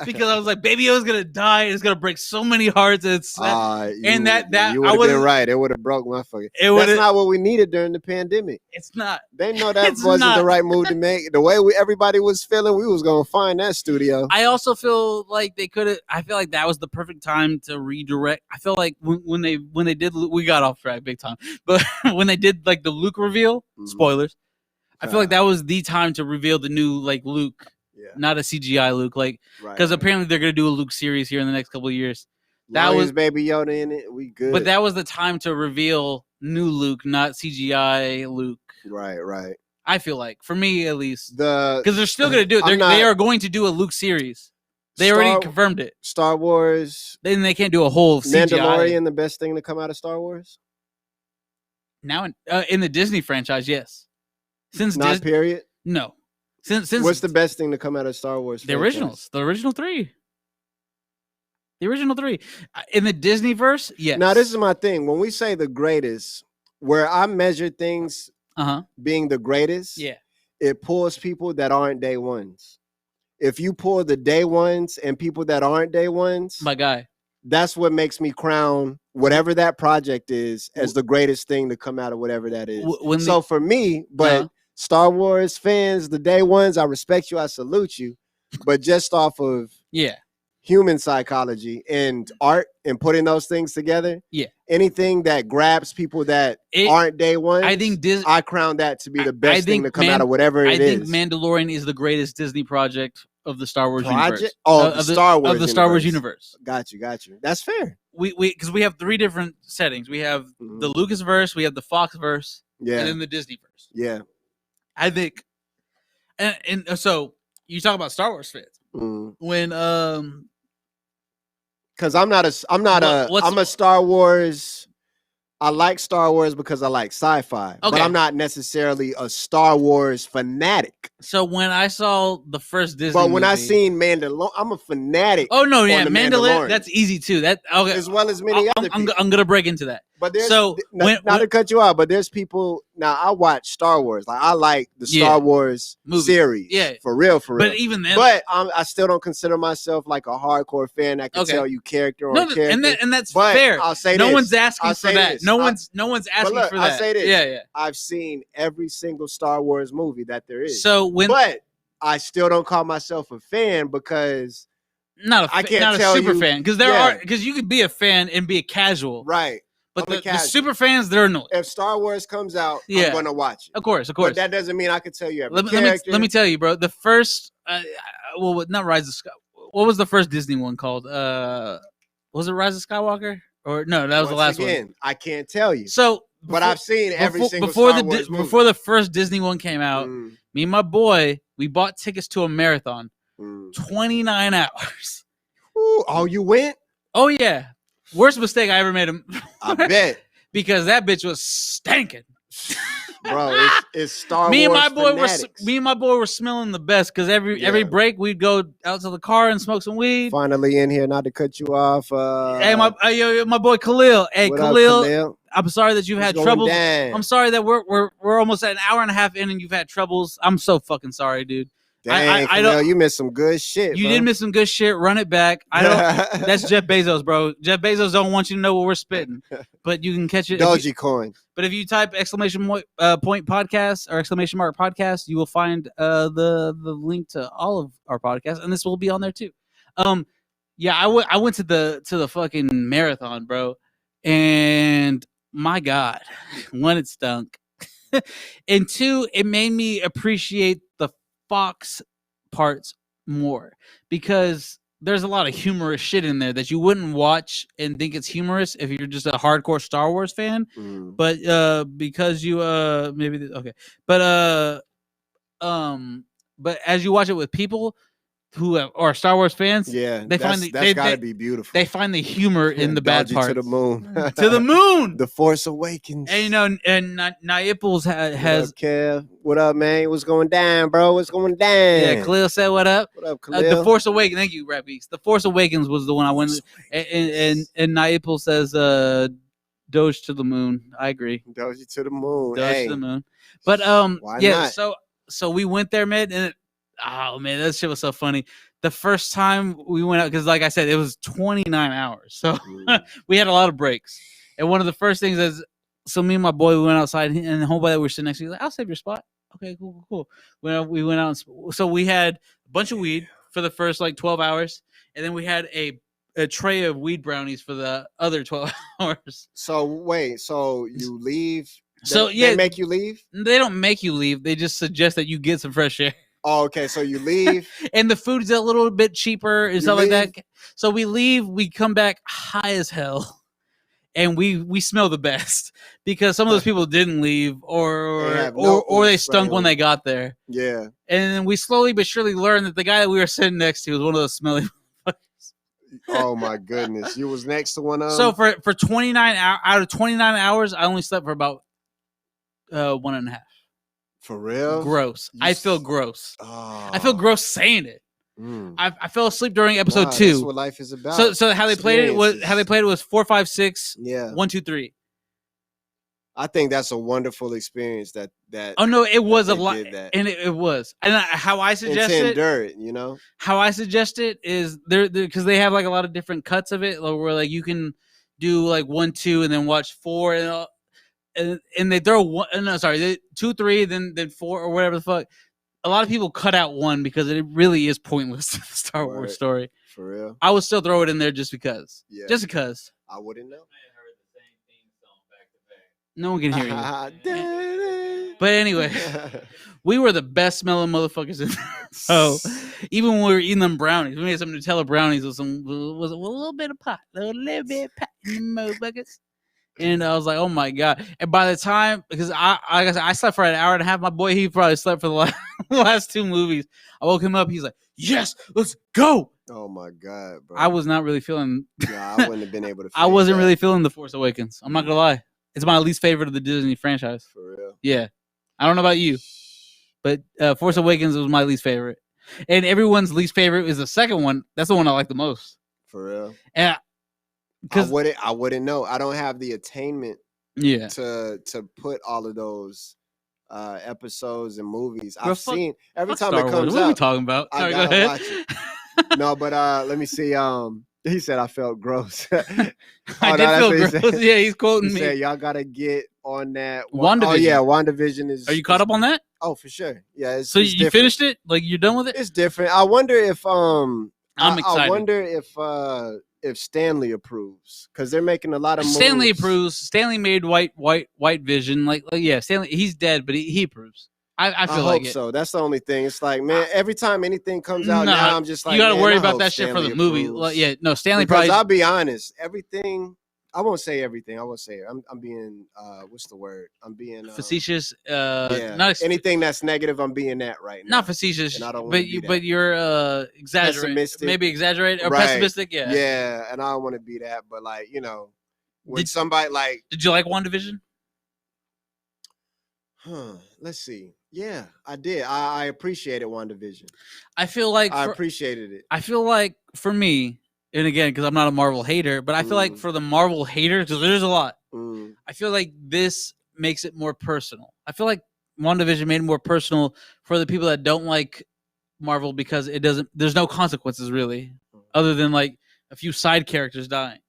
because I was like, Baby Yoda's gonna die. It's gonna break so many hearts. You would have been right. It would have broke my fucking. That's not what we needed during the pandemic. It's not. They know that wasn't the right move to make. The way everybody was feeling, we was gonna find that studio. I also feel like they could have. I feel like that was the perfect time to redirect. I feel like when they did, we got off track big time. But when they did like the Luke reveal, spoilers. I feel like that was the time to reveal the new like Luke. Yeah. Not a CGI Luke, like because apparently they're gonna do a Luke series here in the next couple of years. That was Baby Yoda in it. We good, but that was the time to reveal new Luke, not CGI Luke. Right. I feel like, for me at least, because they're still gonna do it. They are going to do a Luke series. They already confirmed it. Star Wars. Then they can't do a whole CGI. Mandalorian, the best thing to come out of Star Wars. Now in the Disney franchise, yes. Since period. No. Since what's the best thing to come out of Star Wars? The originals, the original three. In the Disney verse, yes. Now this is my thing. When we say the greatest, where I measure things being the greatest, it pulls people that aren't day ones. If you pull the day ones and people that aren't day ones, my guy, that's what makes me crown whatever that project is as the greatest thing to come out of whatever that is. So for me, but. Star Wars fans, the day ones, I respect you, I salute you. But just off of human psychology and art and putting those things together, anything that grabs people that aren't day ones, I crown that to be the best thing to come out of whatever it is. I think Mandalorian is the greatest Disney project of the Star Wars universe. Oh, of the Star Wars universe. Got you. That's fair. Because we have three different settings. We have the Lucasverse, we have the Foxverse, and then the Disneyverse. Yeah. I think, and so you talk about Star Wars fans when because I'm a Star Wars. I like Star Wars because I like sci-fi, but I'm not necessarily a Star Wars fanatic. So when I saw the first Disney, but when I seen Mandalorian, I'm a fanatic. Oh no, yeah, Mandalorian. That's easy too. That okay, as well as many other people. I'm gonna break into that. But there's not to cut you out, but there's people now. I watch Star Wars. Like I like the Star Wars series. Yeah, for real. But even then, I still don't consider myself like a hardcore fan that can tell you character on character. And that's fair. I'll say no this. one's asking for that. No one's asking for that. I'll say this. Yeah. I've seen every single Star Wars movie that there is. But I still don't call myself a fan because not a super fan because you could be a fan and be a casual, right? But the super fans, they're annoying. If Star Wars comes out, I'm gonna watch it. Of course. But that doesn't mean I can tell you every character. Let me tell you, bro. The first, not Rise of Skywalker. What was the first Disney one called? Was it Rise of Skywalker? Or no, that was the last one. I can't tell you. So, but I've seen every single Star Wars movie. Before the first Disney one came out, me and my boy, we bought tickets to a marathon, 29 hours. Ooh, oh, you went? Oh yeah. Worst mistake I ever made him. I bet. Because that bitch was stanking. Bro, it's Star Wars. Me and my boy were smelling the best because every break we'd go out to the car and smoke some weed. Finally in here, not to cut you off. Hey, my boy Khalil. Hey, Khalil. I'm sorry that you've had troubles. I'm sorry that we're almost at an hour and a half in and you've had troubles. I'm so fucking sorry, dude. Dang, I don't. You missed some good shit. You did miss some good shit. Run it back. I don't. That's Jeff Bezos, bro. Jeff Bezos don't want you to know what we're spitting, but you can catch it. Dogecoin. But if you type exclamation point podcast or exclamation mark podcast, you will find the link to all of our podcasts, and this will be on there too. Yeah, I went to the fucking marathon, bro, and my God, one, it stunk, and two, it made me appreciate the Fox parts more because there's a lot of humorous shit in there that you wouldn't watch and think it's humorous if you're just a hardcore Star Wars fan. But because you maybe okay, but as you watch it with people who are Star Wars fans, they find that's gotta be beautiful. They find the humor in the bad parts. To the moon, to the moon. The Force Awakens. And Naiples has. What up, Kev? What up, man? What's going down, bro? What's going down? Yeah, Khalil said, "What up?" What up, Khalil? The Force Awakens. Thank you, Rap Beast. The Force Awakens was the one I went. And Naiples says, "Doge to the moon." I agree. Doge to the moon. Doge to the moon. But why not? So we went there, man, and oh man, that shit was so funny. The first time we went out, because like I said, it was 29 hours. So we had a lot of breaks. And one of the first things is, so me and my boy, we went outside, and the homeboy that we were sitting next to, he was like, "I'll save your spot." Okay, cool. We went out, so we had a bunch of weed for the first like 12 hours, and then we had a tray of weed brownies for the other 12 hours. So wait, so you leave? They make you leave? They don't make you leave. They just suggest that you get some fresh air. Oh, okay. So you leave, and the food's a little bit cheaper and stuff like that. So we leave, we come back high as hell, and we smell the best because some of those people didn't leave, or they stunk when they got there. Yeah. And then we slowly but surely learned that the guy that we were sitting next to was one of those smelly motherfuckers. Oh my goodness! You was next to one of them. So for 29 out of 29 hours, I only slept for about 1.5. For real? Gross. I feel gross. Oh. I feel gross saying it. I fell asleep during episode 2. That's what life is about. So how they played it was 4, 5, 6. Yeah. 1, 2, 3. I think that's a wonderful experience. That. Oh no, it was a lot, and it was. And how I suggest to it, endure it, you know. How I suggest it is there because they have like a lot of different cuts of it, where like you can do like 1, 2, and then watch 4 and all. And they throw 2, 3, then 4 or whatever the fuck. A lot of people cut out 1 because it really is pointless to the Star Wars story. For real, I would still throw it in there just because. Yeah. Just because. I wouldn't know. No one can hear you. But anyway, we were the best smelling motherfuckers in there. So even when we were eating them brownies, we made some Nutella brownies with a little bit of pot, a little bit of pot in the motherfuckers. And I was like, oh my God. And by the time, because I slept for an hour and a half, my boy, he probably slept for the last 2 movies. I woke him up. He's like, yes, let's go. Oh my God, bro. I was not really feeling. Yeah, I wouldn't have been able to. I wasn't really feeling The Force Awakens. I'm not going to lie. It's my least favorite of the Disney franchise. For real? Yeah. I don't know about you, but Force Awakens was my least favorite. And everyone's least favorite is the second one. That's the one I like the most. For real? And I wouldn't know. I don't have the attainment to put all of those episodes and movies. I've seen every time it comes out. What are we I talking about? Sorry, go gotta ahead. watch it. No, but let me see. He said I felt gross. I did feel gross. Yeah, he's quoting me. He said y'all gotta get on that. WandaVision. Oh yeah, WandaVision is. Are you caught up on that? Oh, for sure. Yeah. So you finished it? Like you're done with it? It's different. I wonder if I'm excited. I wonder if Stanley approves because they're making a lot of moves. Stanley approves. Stanley made White Vision. Like yeah, Stanley. He's dead, but he approves. I feel like hope so. That's the only thing. It's like, man, every time anything comes out now, I'm just like, you got to worry about that shit for the movie. Like, yeah, no, Stanley because probably. I'll be honest, everything. I won't say everything. I won't say it. I'm being what's the word? I'm being facetious. Not anything that's negative. I'm being that right now. Not facetious. And I don't but you're exaggerating. Maybe exaggerating or pessimistic. Yeah. Yeah, and I don't want to be that. But like when somebody like, did you like WandaVision? Let's see. Yeah, I did. I appreciated WandaVision. I feel like I appreciated it. I feel like for me, and again, because I'm not a Marvel hater, but I feel like for the Marvel haters, because there's a lot, I feel like this makes it more personal. I feel like WandaVision made it more personal for the people that don't like Marvel because there's no consequences really, other than like a few side characters dying.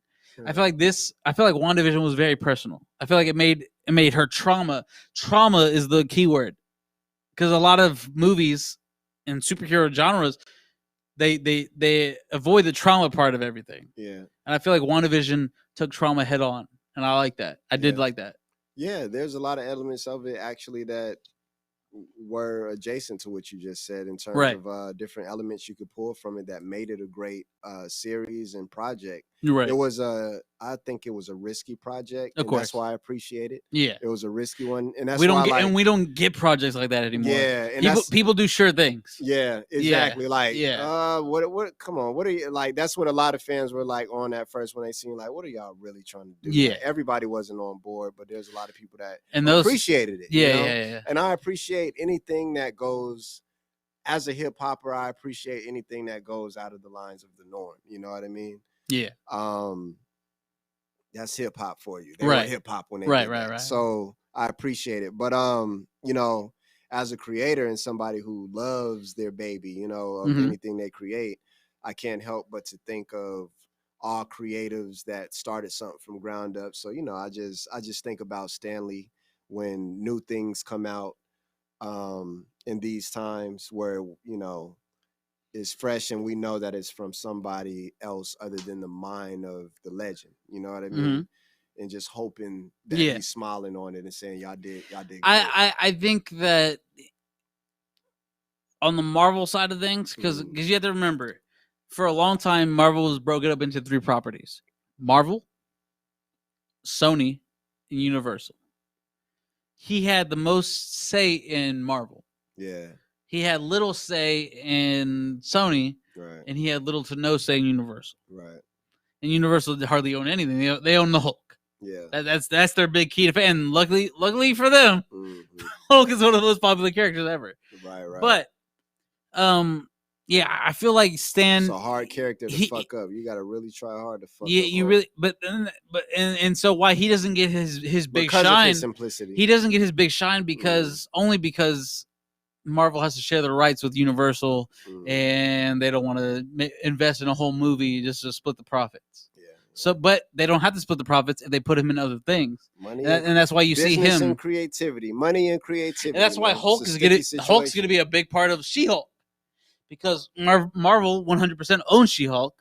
I feel like WandaVision was very personal. I feel like it made her trauma. Trauma is the key word, because a lot of movies and superhero genres, they avoid the trauma part of everything. Yeah. And I feel like WandaVision took trauma head on, and I like that. I did like that. Yeah, there's a lot of elements of it actually that were adjacent to what you just said in terms of different elements you could pull from it that made it a great series and project. Right. It was I think it was a risky project. Of course. That's why I appreciate it. Yeah. It was a risky one. And that's we why don't get projects like that anymore. Yeah. And people do sure things. Yeah, exactly. Yeah. Like, yeah. What come on, what are you like? That's what a lot of fans were like on that first when they seen like, what are y'all really trying to do? Yeah. Like, everybody wasn't on board, but there's a lot of people that appreciated it. Yeah, you know? yeah. And I appreciate anything that goes as a hip hopper. I appreciate anything that goes out of the lines of the norm. You know what I mean? Yeah. That's hip hop for you. They were hip hop when they did that. Right. So I appreciate it. But you know, as a creator and somebody who loves their baby, you know, of anything they create, I can't help but to think of all creatives that started something from ground up. So, you know, I just think about Stanley when new things come out in these times where, you know, it's fresh and we know that it's from somebody else other than the mind of the legend. You know what I mean? And just hoping that he's smiling on it and saying, y'all did great. I think that on the Marvel side of things, because you have to remember, for a long time, Marvel was broken up into 3 properties: Marvel, Sony, and Universal. He had the most say in Marvel. Yeah. He had little say in Sony, right, and he had little to no say in Universal. Right. And Universal hardly own anything. They own the Hulk. Yeah. That's their big key to fame. And luckily for them, Hulk is one of the most popular characters ever. Right. But yeah, I feel like Stan. It's a hard character to fuck up. You got to really try hard to fuck up. Yeah, you Hulk. really. But so why he doesn't get his big because shine? Of his simplicity. He doesn't get his big shine because only because Marvel has to share the rights with Universal, and they don't want to invest in a whole movie just to split the profits. Yeah. So, but they don't have to split the profits if they put him in other things. Money and that's why you see him. And creativity, money and creativity. And that's why Hulk's going to be a big part of She-Hulk, because Marvel 100% owns She-Hulk.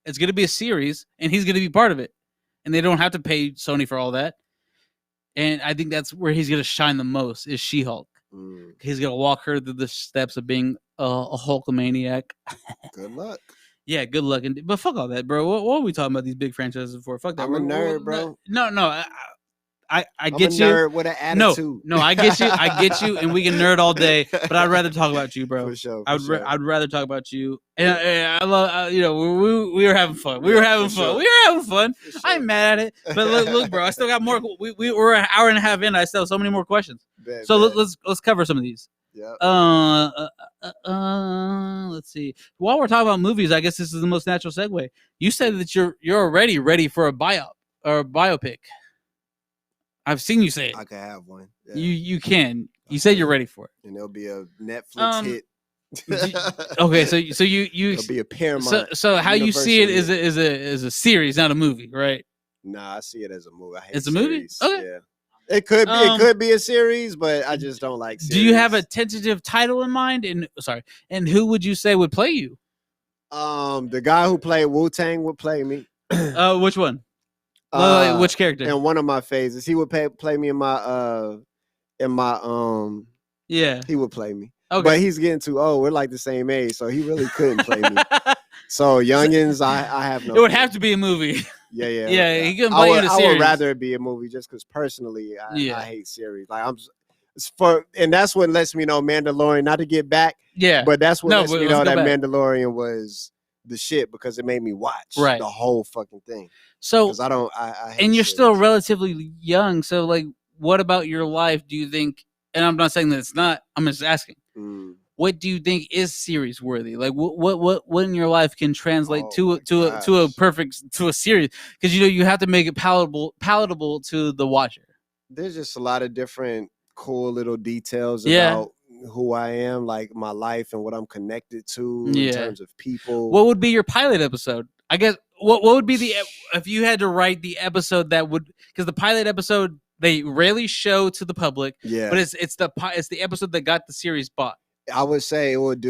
It's going to be a series, and he's going to be part of it, and they don't have to pay Sony for all that. And I think that's where he's going to shine the most is She-Hulk. He's gonna walk her through the steps of being a Hulkamaniac. Good luck. Yeah, good luck. But fuck all that, bro. What are we talking about these big franchises for? Fuck that. I'm a nerd, bro. No. I I'm get you. Nerd with an attitude. No, I get you. I get you, and we can nerd all day. But I'd rather talk about you, bro. For sure. I'd rather talk about you. And I love. We were having fun. We were having fun. Sure. I'm mad at it. But look, bro. I still got more. We were an hour and a half in. I still have so many more questions. So let's cover some of these. Yeah. Let's see. While we're talking about movies, I guess this is the most natural segue. You said that you're already ready for a biopic. I've seen you say it. I could have one. Yeah. You can. You said you're ready for it, and there'll be a Netflix hit. Okay, so you it'll be a Paramount. So how you see it is a series, not a movie, right? Nah, I see it as a movie. It's a movie. Okay. Yeah. It could be a series, but I just don't like series. Do you have a tentative title in mind? And who would you say would play you? The guy who played Wu-Tang would play me. Which one? Which character? In one of my phases, he would play me in my yeah. He would play me. Okay. But he's getting too old. We're like the same age, so he really couldn't play me. So youngins, I have no. It would have to be a movie. Yeah. Yeah, he couldn't play you in a series. I would rather it be a movie just because personally, I hate series. Like and that's what lets me know Mandalorian. Not to get back, but that's what lets me know that Mandalorian was the shit because it made me watch the whole fucking thing. So I hate and you're series. still relatively young. So like, what about your life do you think? And I'm not saying that it's not. I'm just asking. What do you think is series worthy? Like what in your life can translate to a series? Because you have to make it palatable to the watcher. There's just a lot of different cool little details about who I am, like my life and what I'm connected to in terms of people. What would be your pilot episode? I guess what would be if you had to write the episode that would, because the pilot episode they rarely show to the public, but it's the episode that got the series bought. I would say it would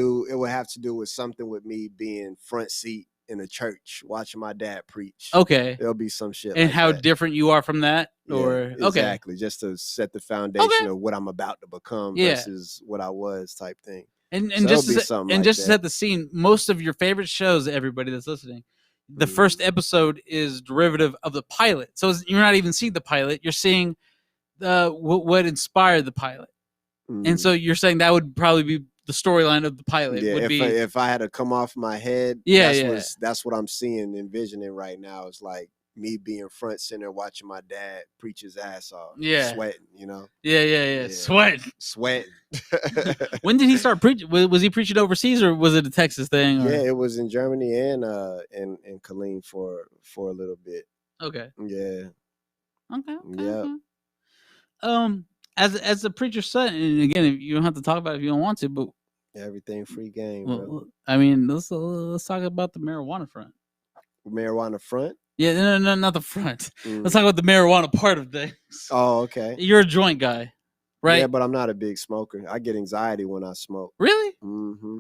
have to do with something with me being front seat in a church watching my dad preach. Okay, there'll be some shit. And like how that. Different you are from that, or exactly, just to set the foundation of what I'm about to become versus what I was, type thing. And so just to set the scene, most of your favorite shows, everybody that's listening, the first episode is derivative of the pilot. So you're not even seeing the pilot; you're seeing what inspired the pilot. And so you're saying that would probably be the storyline of the pilot. Yeah, would if I had to come off my head, that's what I'm seeing, envisioning right now. It's like me being front center, watching my dad preach his ass off, sweating, sweating. When did he start preaching? Was he preaching overseas, or was it a Texas thing? Or? Yeah, it was in Germany and in Killeen for a little bit. Okay. Yeah. Okay. As the preacher's son, and again, you don't have to talk about it if you don't want to, but everything free game. Bro. I mean, let's talk about the marijuana front. Marijuana front? Yeah, no, not the front. Let's talk about the marijuana part of things. Oh, okay. You're a joint guy, right? Yeah, but I'm not a big smoker. I get anxiety when I smoke. Really? Mm-hmm.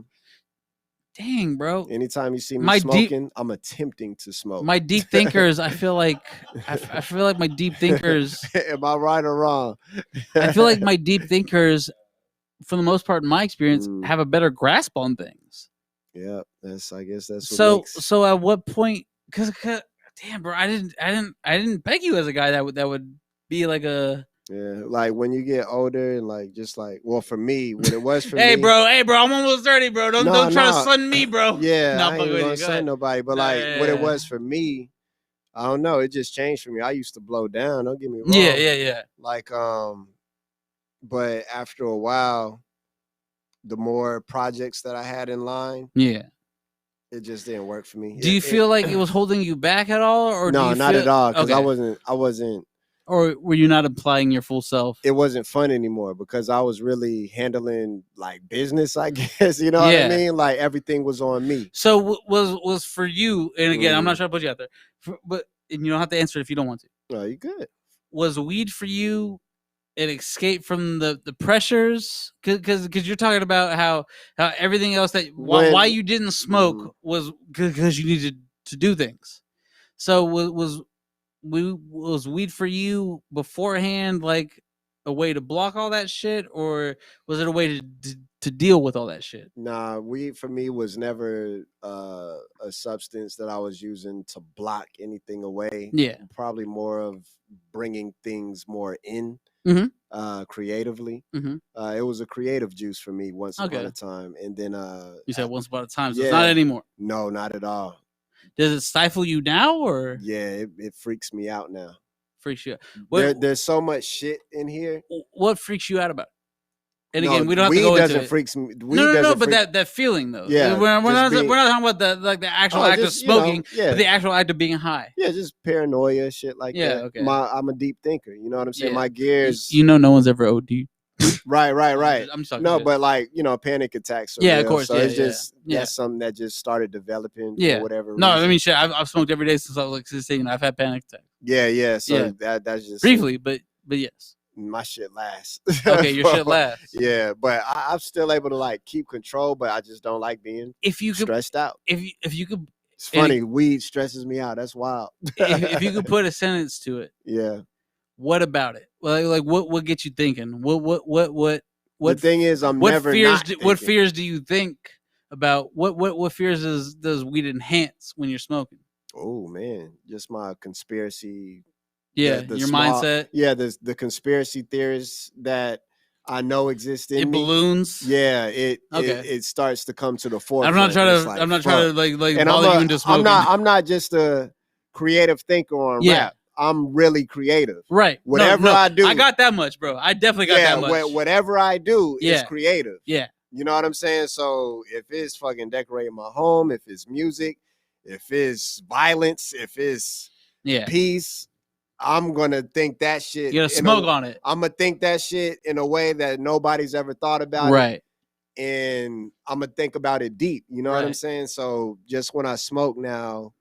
Dang, bro. Anytime you see me smoking, I'm attempting to smoke. My deep thinkers, I feel like my deep thinkers. Am I right or wrong? I feel like my deep thinkers, for the most part, in my experience, have a better grasp on things. Yeah, I guess that's what so at what point? Because damn, bro, I didn't peg you as a guy that would be like a. Yeah, like when you get older and like just like, well, for me, when it was for hey, me, bro, I'm almost 30, bro. Don't try to sun me, bro. Yeah, I ain't gonna sun nobody, but when it was for me, I don't know, it just changed for me. I used to blow down. Don't get me wrong. Yeah. Like but after a while, the more projects that I had in line, it just didn't work for me. Do you feel like it was holding you back at all, or no, not at all? Because I wasn't. Or were you not applying your full self? It wasn't fun anymore because I was really handling like business, I guess. You know what I mean? Like everything was on me. So was for you, and again, I'm not trying to put you out there, but and you don't have to answer if you don't want to. No, you good. Was weed for you an escape from the pressures? Because you're talking about how everything else that why you didn't smoke was because you needed to do things. So was weed for you beforehand like a way to block all that shit, or was it a way to deal with all that shit? Nah, weed for me was never a substance that I was using to block anything away. Yeah, probably more of bringing things more in creatively. It was a creative juice for me once upon a time, and then you said once upon a time, so it's not anymore. No, not at all. Does it stifle you now, or? Yeah, it freaks me out now. Freaks you out. There's so much shit in here. What freaks you out about it? And again, we don't have to go into it. Freaks me. No, but that feeling though. Yeah, we're not talking about the actual act of smoking, but the actual act of being high. Yeah, just paranoia, shit like that. Yeah, okay. I'm a deep thinker. You know what I'm saying? My gears. No one's ever OD. Right. I'm sorry. No, but like panic attacks. Of course. So it's just that's something that just started developing. For whatever reason. No, I mean, shit. I've smoked every day since I was like 16. I've had panic attacks. Yeah. So that's just briefly, but yes. My shit lasts. Okay, your shit lasts. Yeah, but I'm still able to like keep control, but I just don't like being stressed out. If you could, it's funny. Weed stresses me out. That's wild. if you could put a sentence to it, what about it? Like what gets you thinking? What? The thing is, what fears do you think about? What fears does weed enhance when you're smoking? Oh man, just my conspiracy. Yeah, your mindset. Yeah, the conspiracy theories that I know exist in me. Balloons. Yeah, it starts to come to the forefront. I'm not trying to like and bother you into smoking. I'm not just a creative thinker on rap. I'm really creative. Right. Whatever I do. I got that much, bro. I definitely got that much. Whatever I do is creative. Yeah. You know what I'm saying? So if it's fucking decorating my home, if it's music, if it's violence, if it's peace, I'm gonna think that shit. You gotta smoke on it. I'm gonna think that shit in a way that nobody's ever thought about right. it, and I'm gonna think about it deep. You know what I'm saying? So just when I smoke now,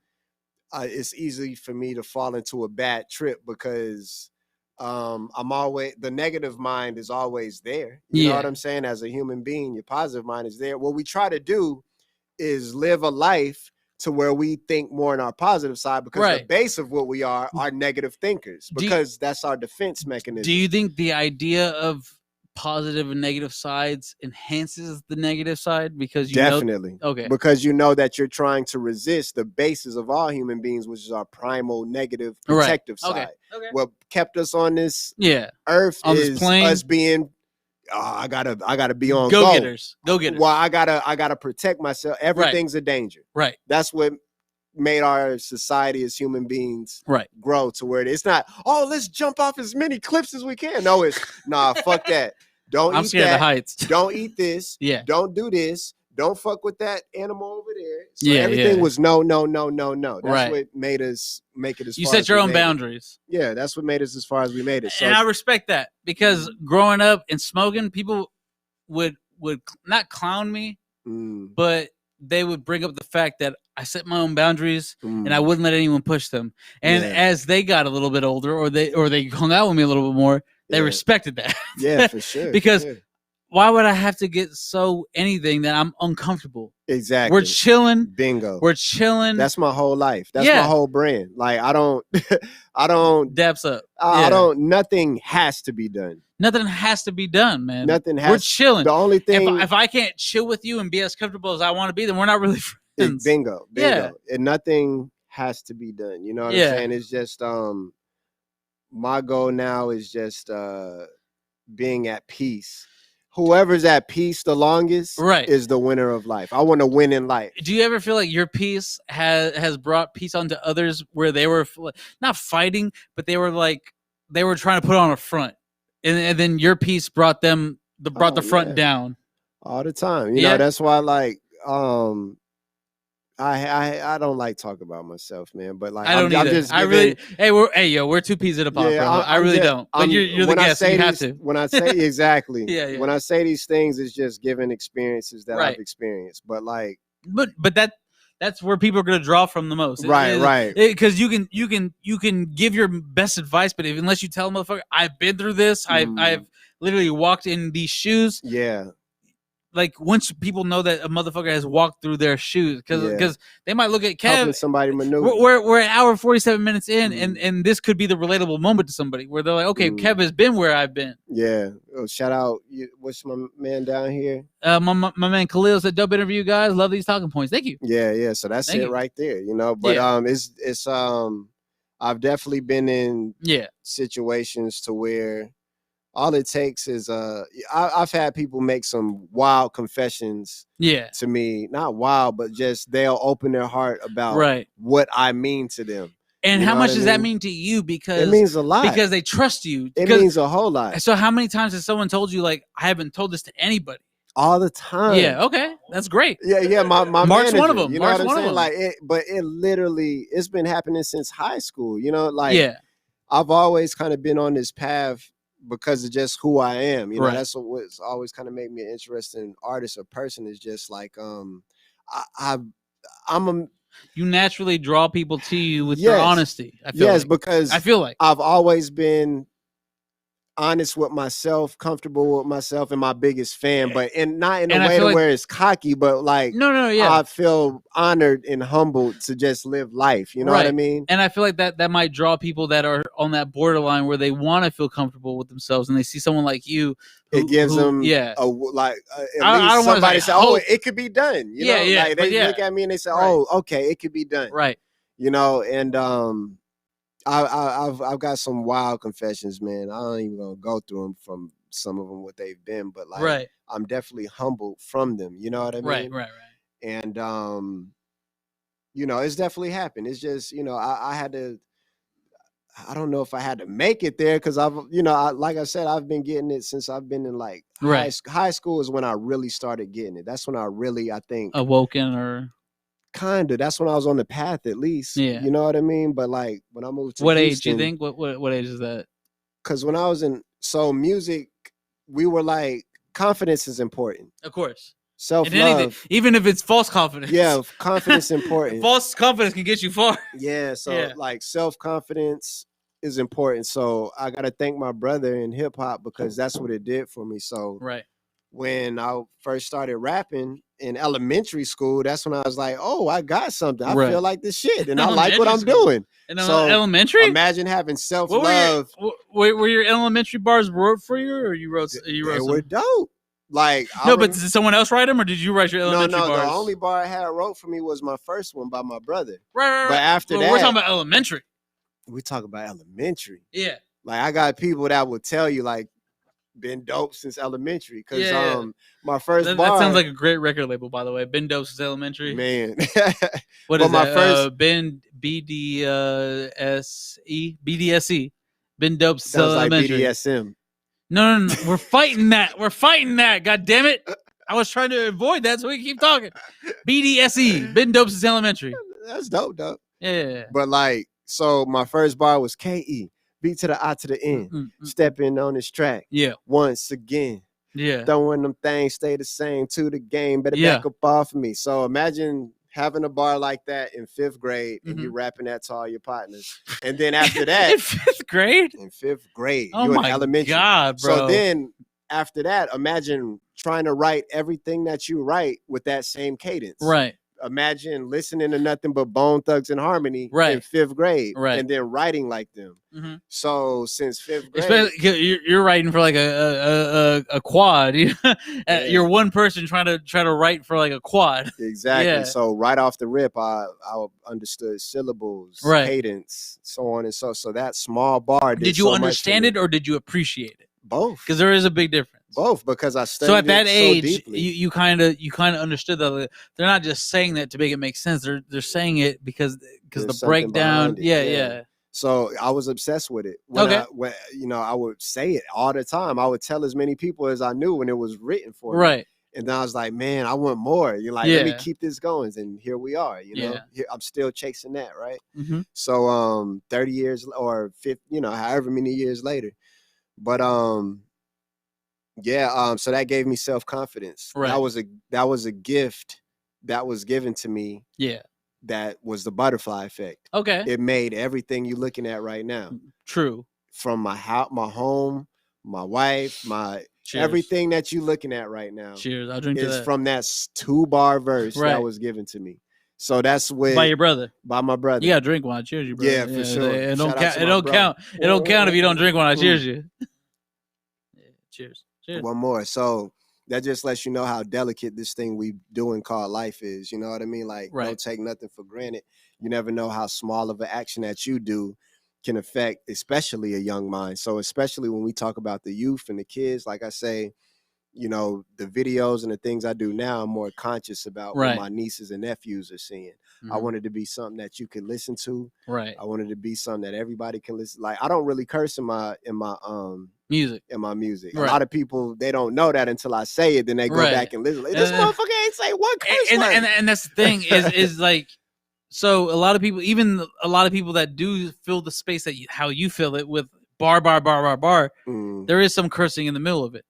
it's easy for me to fall into a bad trip because I'm always, the negative mind is always there. You know what I'm saying? As a human being, your positive mind is there. What we try to do is live a life to where we think more on our positive side, because the base of what we are negative thinkers, because that's our defense mechanism. Do you think the idea of positive and negative sides enhances the negative side? Because you definitely know, okay, because you know that you're trying to resist the basis of all human beings, which is our primal negative protective side. Okay. What kept us on this earth on is this plane, us being I gotta be on go getters. Well, I gotta protect myself. Everything's a danger. Right. That's what made our society as human beings grow to where it's not, oh, let's jump off as many cliffs as we can. No, it's nah, fuck that. Don't I'm eat scared that. of the heights. Don't eat this. Yeah. Don't do this. Don't fuck with that animal over there. So everything was no. That's what made us make it as you far set as your we own made boundaries. it. Yeah, that's what made us as far as we made it. So, and I respect that, because growing up and smoking, people would not clown me, but they would bring up the fact that I set my own boundaries and I wouldn't let anyone push them. And as they got a little bit older, or they hung out with me a little bit more, they respected that. Yeah, for sure. Because why would I have to get so anything that I'm uncomfortable? Exactly. We're chilling. Bingo. We're chilling. That's my whole life. That's my whole brand. Like I don't Daps up. I don't, nothing has to be done. Nothing has to be done, man. Nothing has. We're chilling. The only thing, if I can't chill with you and be as comfortable as I want to be, then we're not really friends. Bingo. Yeah. And nothing has to be done. You know what I'm saying? It's just my goal now is just being at peace. Whoever's at peace the longest is the winner of life. I want to win in life. Do you ever feel like your peace has brought peace onto others, where they were not fighting, but they were trying to put on a front, and then your peace brought the front down all the time? You know, that's why I don't like talk about myself, man. But like I don't either. I'm just we're two peas in a pod, yeah, bro. I really don't. But you're the guest. So you have to. When I say exactly, yeah. When I say these things, it's just giving experiences that I've experienced. But like, but that's where people are gonna draw from the most. Right. Because you can give your best advice, but unless you tell a motherfucker, I've been through this. I've literally walked in these shoes. Yeah. Like once people know that a motherfucker has walked through their shoes, because they might look at Kev. Helping somebody maneuver. We're an hour 47 minutes in, and this could be the relatable moment to somebody where they're like, okay, Kev has been where I've been. Yeah. Oh, shout out. What's my man down here? My man Khalil said, dope interview, guys. Love these talking points. Thank you. Yeah. So that's it right there, you know. But it's I've definitely been in situations to where all it takes is I've had people make some wild confessions to me. Not wild, but just they'll open their heart about what I mean to them. And how much does that mean to you? Because it means a lot. Because they trust you. It means a whole lot. So how many times has someone told you, like, I haven't told this to anybody? All the time. Yeah, okay. That's great. Yeah. My Mark's manager, one of them. You know Mark's what I'm one saying? of them. Like it's been happening since high school. You know, like I've always kind of been on this path because of just who I am. You know, that's what's always kind of made me an interesting artist or person, is just like you naturally draw people to you with your honesty. I feel because I feel like I've always been honest with myself, comfortable with myself, and my biggest fan, but not in a way to where it's cocky, but like I feel honored and humbled to just live life. You know what I mean? And I feel like that might draw people that are on that borderline where they want to feel comfortable with themselves, and they see someone like you. It gives them at least somebody say, "Oh, it could be done." You know, like they look at me and they say, "Oh, okay, it could be done." Right. You know, and I've got some wild confessions, man. I don't even gonna go through them from some of them what they've been, but like I'm definitely humbled from them. You know what I mean? Right. And you know, it's definitely happened. It's just, you know, I had to. I don't know if I had to make it there, because like I said, I've been getting it since I've been in like high school is when I really started getting it. That's when I really, I think, awoken or kind of. That's when I was on the path, at least. Yeah. You know what I mean? But like when I moved to what Houston, age you think? What age is that? Because when I was in music, we were like, confidence is important. Of course. Self-love. Even if it's false confidence. Yeah, confidence important. False confidence can get you far. Yeah, so like self-confidence is important. So I got to thank my brother in hip hop because that's what it did for me. So right. When I first started rapping in elementary school, that's when I was like, oh, I got something. I feel like this shit and I like what I'm doing. In elementary? Imagine having self-love. Were your elementary bars wrote for you or you wrote They some? were dope. Like but did someone else write them or did you write your elementary bars? No, the only bar I had wrote for me was my first one by my brother. Right. But after that, we're talking about elementary. We talk about elementary. Yeah. Like I got people that will tell you like been dope since elementary. Cause my first bar. That sounds like a great record label, by the way. Been dope since elementary. Man. What is my first Ben BDSE. Been dope since elementary. Like BDSM. No. We're fighting that. God damn it. I was trying to avoid that, so we keep talking. BDSE. Been dope since elementary. That's dope. Yeah. But like, so my first bar was KE. B to the I to the N. Stepping on this track. Yeah. Once again. Yeah. Throwing them things stay the same to the game. Better back up off of me. So imagine having a bar like that in 5th grade and you rapping that to all your partners. And then after that. In 5th grade? In 5th grade. Oh you my in elementary. God, bro. So then after that, imagine trying to write everything that you write with that same cadence. Right. Imagine listening to nothing but Bone Thugs and Harmony in 5th grade, and then writing like them. So since 5th grade, especially you're writing for like a quad. You're one person trying to write for like a quad. Exactly. Yeah. So right off the rip, I understood syllables, cadence, so on and so. So that small bar. Did you understand it or did you appreciate it? Both. Because there is a big difference. Both, because I studied. So at that age, deeply. you kind of understood that they're not just saying that to make it make sense. They're saying it because the breakdown. Yeah. So I was obsessed with it. When I would say it all the time. I would tell as many people as I knew when it was written for me. Right. And then I was like, man, I want more. You're like, let me keep this going. And here we are. Here, I'm still chasing that. Right. Mm-hmm. So 30 years or 50, however many years later, but so that gave me self-confidence. Right. That was a gift that was given to me. Yeah. That was the butterfly effect. Okay. It made everything you're looking at right now. True. From my house, my home, my wife, everything that you're looking at right now. Cheers. I'll drink to that. From that 2-bar verse that was given to me. So that's by your brother. By my brother. You gotta drink one. I cheers you, brother. Yeah, for sure. It don't count. It don't count if you don't drink one. I cheers you. Cheers. One more. So that just lets you know how delicate this thing we doing called life is. You know what I mean? Like, don't take nothing for granted. You never know how small of an action that you do can affect, especially a young mind. So especially when we talk about the youth and the kids, like I say, the videos and the things I do now, I'm more conscious about what my nieces and nephews are seeing. Mm-hmm. I wanted to be something that you could listen to. Right. I wanted to be something that everybody can listen. Like, I don't really curse in my music. In my music. Right. A lot of people, they don't know that until I say it. Then they go back and listen. Like, this motherfucker ain't say one curse word. And that's the thing is like, so a lot of people, even a lot of people that do fill the space that how you fill it with bar, there is some cursing in the middle of it.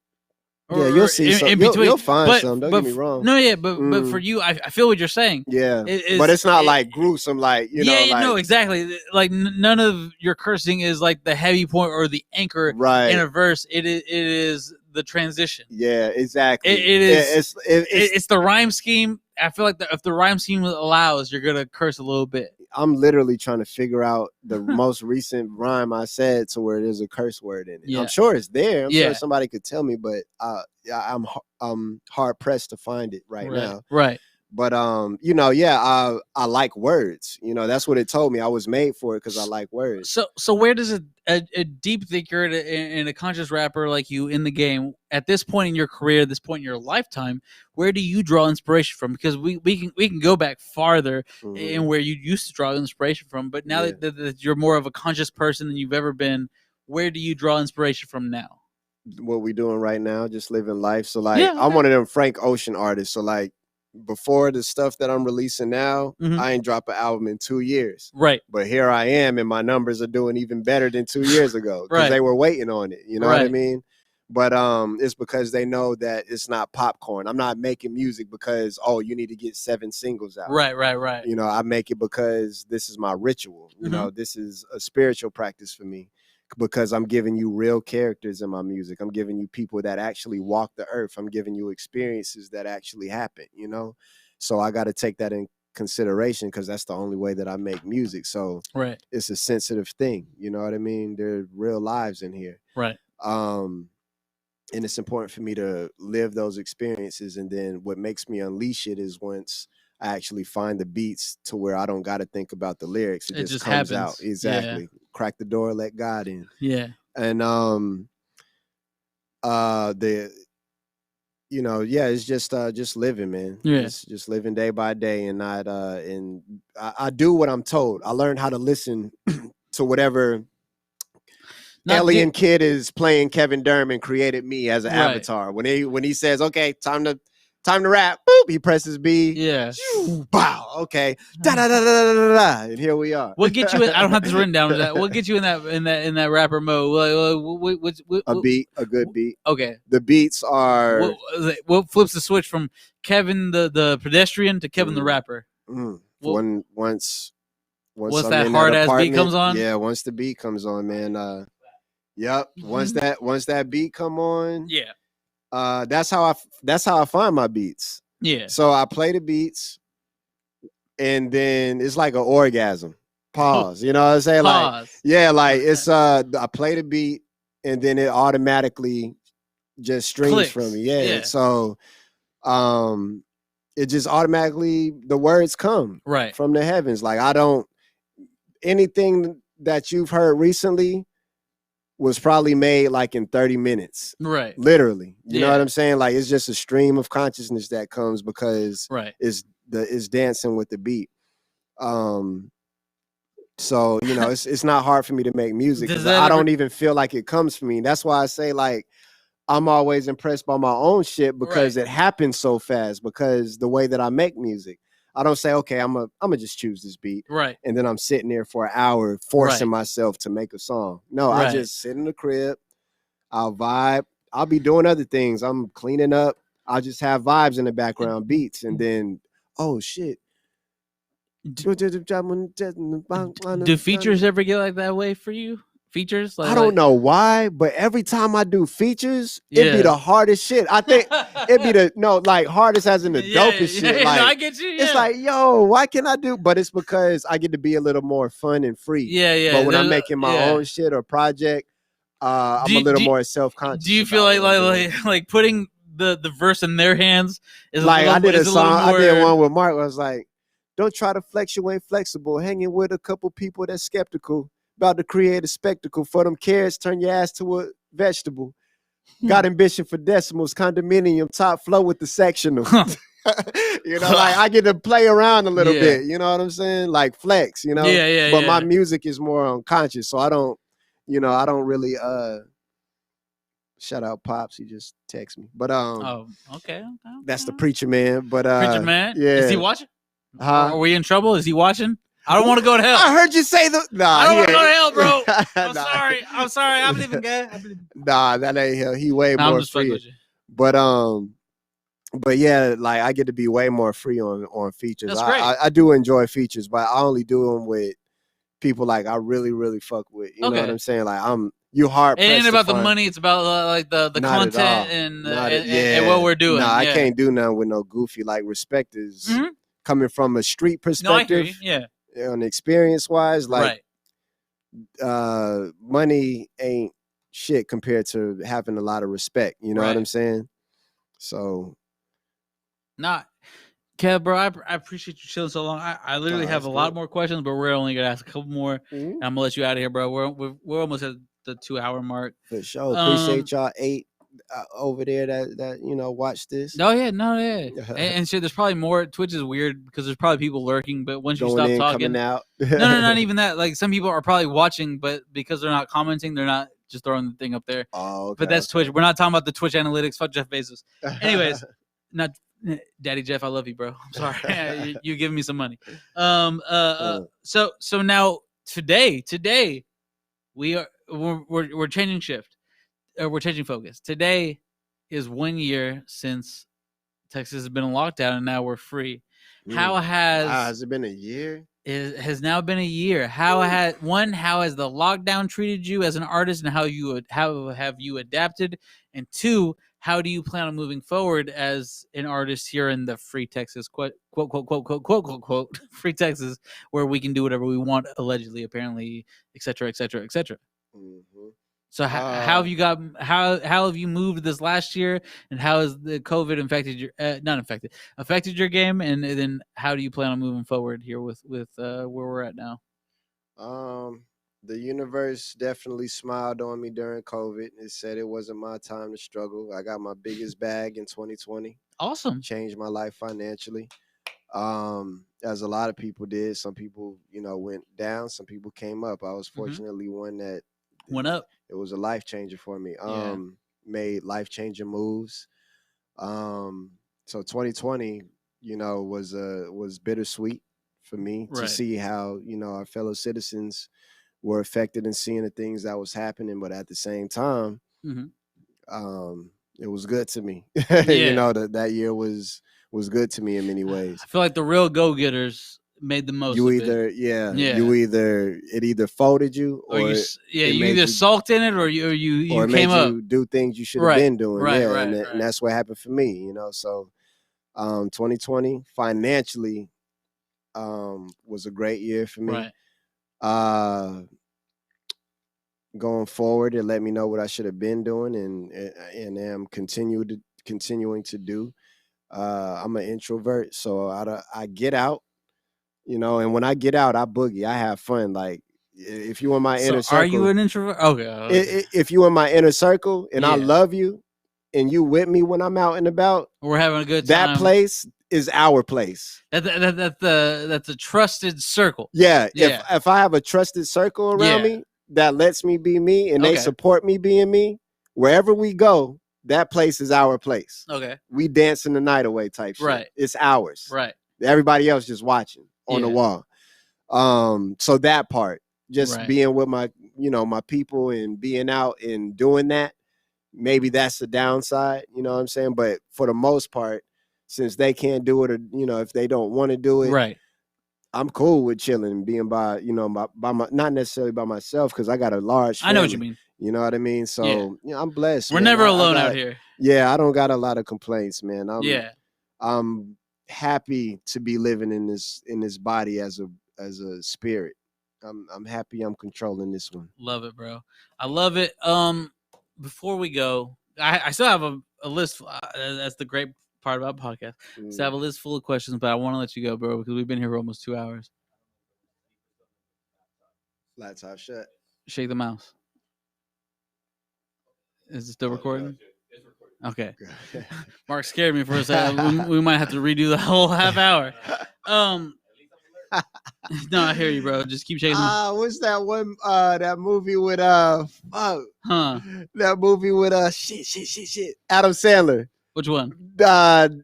Yeah, you'll see some. You'll find some. Don't get me wrong. No, yeah, but for you, I feel what you're saying. Yeah, but it's not like gruesome, like no, exactly. Like none of your cursing is like the heavy point or the anchor in a verse. It is the transition. Yeah, exactly. It is. It's the rhyme scheme. I feel like if the rhyme scheme allows, you're gonna curse a little bit. I'm literally trying to figure out the most recent rhyme I said to where there's a curse word in it. Yeah. I'm sure it's there. I'm sure somebody could tell me, but I'm hard pressed to find it right now. Right. But I like words. That's what it told me. I was made for it because I like words. So where does a deep thinker and a conscious rapper like you in the game at this point in your career, this point in your lifetime, where do you draw inspiration from? Because we can go back farther in where you used to draw inspiration from, but now that you're more of a conscious person than you've ever been, where do you draw inspiration from now? What we doing right now, just living life. So like I'm one of them Frank Ocean artists. So like before the stuff that I'm releasing now, I ain't dropped an album in 2 years. Right. But here I am, and my numbers are doing even better than 2 years ago because they were waiting on it. You know what I mean? But it's because they know that it's not popcorn. I'm not making music because, oh, you need to get 7 singles out. Right. You know, I make it because this is my ritual. You know, this is a spiritual practice for me because I'm giving you real characters in my music. I'm giving you people that actually walk the earth. I'm giving you experiences that actually happen, you know? So I got to take that in consideration because that's the only way that I make music. So it's a sensitive thing. You know what I mean? There are real lives in here. Right. And it's important for me to live those experiences. And then what makes me unleash it is once I actually find the beats to where I don't got to think about the lyrics. It just comes out. Exactly. Yeah. Crack the door, let God in. Yeah. And it's just living, man. Yeah. Just living day by day and not and I do what I'm told. I learned how to listen to whatever alien kid is playing Kevin Durham and created me as an avatar. When he says, okay, time to rap, boop, he presses B. Yeah. Wow. Okay. Da da da da da da. And here we are. What get you in? I don't have this written down. What get you in that rapper mode? A good beat. Okay. The beats are what flips the switch from Kevin the pedestrian to Kevin the rapper. Once that hard ass beat comes on. Yeah. Once the beat comes on, man. Yep. Once that beat come on. Yeah. That's how I find my beats. Yeah. So I play the beats, and then it's like an orgasm. Pause. You know what I'm saying? Pause. Like it's I play the beat, and then it automatically just streams Clicks. from me. Yeah. So, it just automatically the words come from the heavens. Like anything that you've heard recently was probably made like in 30 minutes. Right. Literally. You know what I'm saying? Like it's just a stream of consciousness that comes because it's dancing with the beat. So, you know, it's not hard for me to make music because I don't even feel like it comes from me. That's why I say like I'm always impressed by my own shit because it happens so fast because the way that I make music. I don't say, okay, I'm gonna just choose this beat. Right. And then I'm sitting there for an hour forcing myself to make a song. No, I just sit in the crib. I'll vibe. I'll be doing other things. I'm cleaning up. I'll just have vibes in the background, beats. And then, oh shit. Do features ever get like that way for you? Features? I don't know why, but every time I do features, it'd be the hardest shit. I think it'd be hardest as in the dopest shit. Like, I get you. Yeah. It's like, yo, why can I do? But it's because I get to be a little more fun and free. Yeah. But when I'm making my own shit or project, I'm a little more self-conscious. Do you feel like putting the verse in their hands is like I did a song. I did one with Mark. Where I was like, don't try to flex, you ain't flexible. Hanging with a couple people that's skeptical. About to create a spectacle for them carrots, turn your ass to a vegetable. Got ambition for decimals, condominium, top flow with the sectional. You know, like I get to play around a little bit, you know what I'm saying? Like flex, you know? But my music is more unconscious, so I don't really shout out Pops, he just texted me. But okay. That's the preacher man. But preacher man? Yeah. Is he watching? Are we in trouble? Is he watching? I don't want to go to hell. I heard you say the. Nah, I don't want to go to hell, bro. I'm sorry. I believe in God. Nah, that ain't hell. He way more free. But yeah, like I get to be way more free on features. That's great. I do enjoy features, but I only do them with people like I really, really fuck with. You know what I'm saying? Like you hard. It ain't about the money. It's about like the content and what we're doing. No, I can't do nothing with no goofy. Like respect is coming from a street perspective. No, I hear you. Yeah. And experience wise, like money ain't shit compared to having a lot of respect. You know what I'm saying? So, Kev, bro, I appreciate you chilling so long. I literally have a lot more questions, but we're only gonna ask a couple more. I'm gonna let you out of here, bro. We're almost at the 2-hour mark. For sure. Appreciate y'all 8 over there that watch this. And shit, there's probably more. Twitch is weird because there's probably people lurking, but once you stop talking, coming out. no, not even that. Like some people are probably watching, but because they're not commenting, they're not just throwing the thing up there. Oh, okay, but that's Twitch. We're not talking about the Twitch analytics. Fuck Jeff Bezos. Anyways, not Daddy Jeff, I love you, bro. I'm sorry. you giving me some money. So now today we're changing shift. We're changing focus. Today is 1 year since Texas has been in lockdown and now we're free. How has it been a year? It has now been a year. How has the lockdown treated you as an artist, and how have you adapted? And two, how do you plan on moving forward as an artist here in the free Texas, quote free Texas, where we can do whatever we want, allegedly, apparently, et cetera, et cetera, et cetera. Mm-hmm. So how have you moved this last year, and how has the COVID affected your game, and then how do you plan on moving forward here with where we're at now? The universe definitely smiled on me during COVID. It said it wasn't my time to struggle. I got my biggest bag in 2020. Awesome. Changed my life financially. As a lot of people did. Some people, went down. Some people came up. I was fortunately one that went up. It was a life changer for me. Made life changing moves. So 2020, was bittersweet for me to see how, our fellow citizens were affected and seeing the things that was happening. But at the same time, it was good to me. That year was good to me in many ways. I feel like the real go-getters made the most of it. It either folded you or you either sulked in it or you or came made up. You do things you should have been doing. And that's what happened for me, So 2020 financially was a great year for me. Going forward, it let me know what I should have been doing and am continuing to do. I'm an introvert, so I get out. And when I get out, I boogie. I have fun. Like, if you in my inner circle. Are you an introvert? Okay. If you in my inner circle and I love you and you with me when I'm out and about. We're having a good time. That place is our place. That's a trusted circle. Yeah. If I have a trusted circle around me that lets me be me and they support me being me, wherever we go, that place is our place. Okay. We dancing the night away type shit. Right. It's ours. Right. Everybody else just watching on the wall. So that part, just being with my, my people and being out and doing that, maybe that's the downside, you know what I'm saying? But for the most part, since they can't do it or, if they don't want to do it, I'm cool with chilling and being by, by my, not necessarily by myself, because I got a large family. I know what you mean. You know what I mean? So I'm blessed. We're never alone out here. Yeah, I don't got a lot of complaints, man. I'm happy to be living in this body as a spirit. I'm happy I'm controlling this one. Love it, bro. I love it. Before we go, I still have a list. That's the great part about podcasts. So I have a list full of questions, but I want to let you go, bro, because we've been here for almost 2 hours. Laptop shut. Shake the mouse. Is it still recording? It's recording. Okay. Mark scared me for a second. we might have to redo the whole half hour. No, I hear you, bro. Just keep shaking. What's that one? That movie with That movie with shit. Adam Sandler. Which one?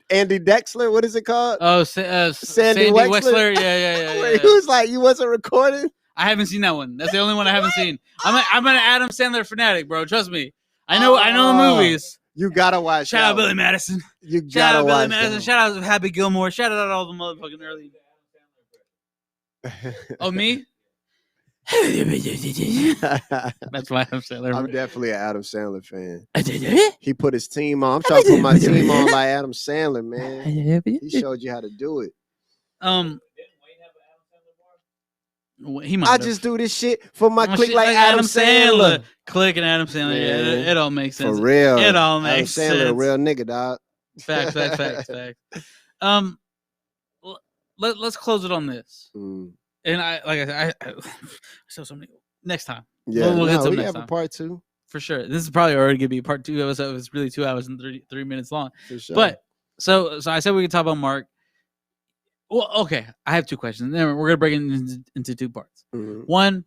Andy Dexler. What is it called? Oh, Sandy Wexler. Yeah. He was like, you wasn't recording. I haven't seen that one. That's the only one I haven't seen. I'm an Adam Sandler fanatic, bro. Trust me. I know the movies. You gotta watch. Shout out Billy Madison. You gotta watch. Shout out Happy Gilmore. Shout out all the motherfucking early. Oh, me? That's why Adam Sandler. I'm definitely an Adam Sandler fan. He put his team on. I'm trying to put my team on like Adam Sandler, man. He showed you how to do it. I just do this shit for my click like Adam Sandler. Click and Adam Sandler. Yeah, it all makes sense. For real. It all makes sense. Adam Sandler, a real nigga, dog. Facts. Let's close it on this. And I saw something next time. Yeah, we'll get to we next have time. A part 2 for sure. This is probably already gonna be a part 2 episode. It's really 2 hours and 3 minutes long. For sure. But so I said we could talk about Mark. Well, okay. I have 2 questions. Then we're gonna break it into 2 parts. One,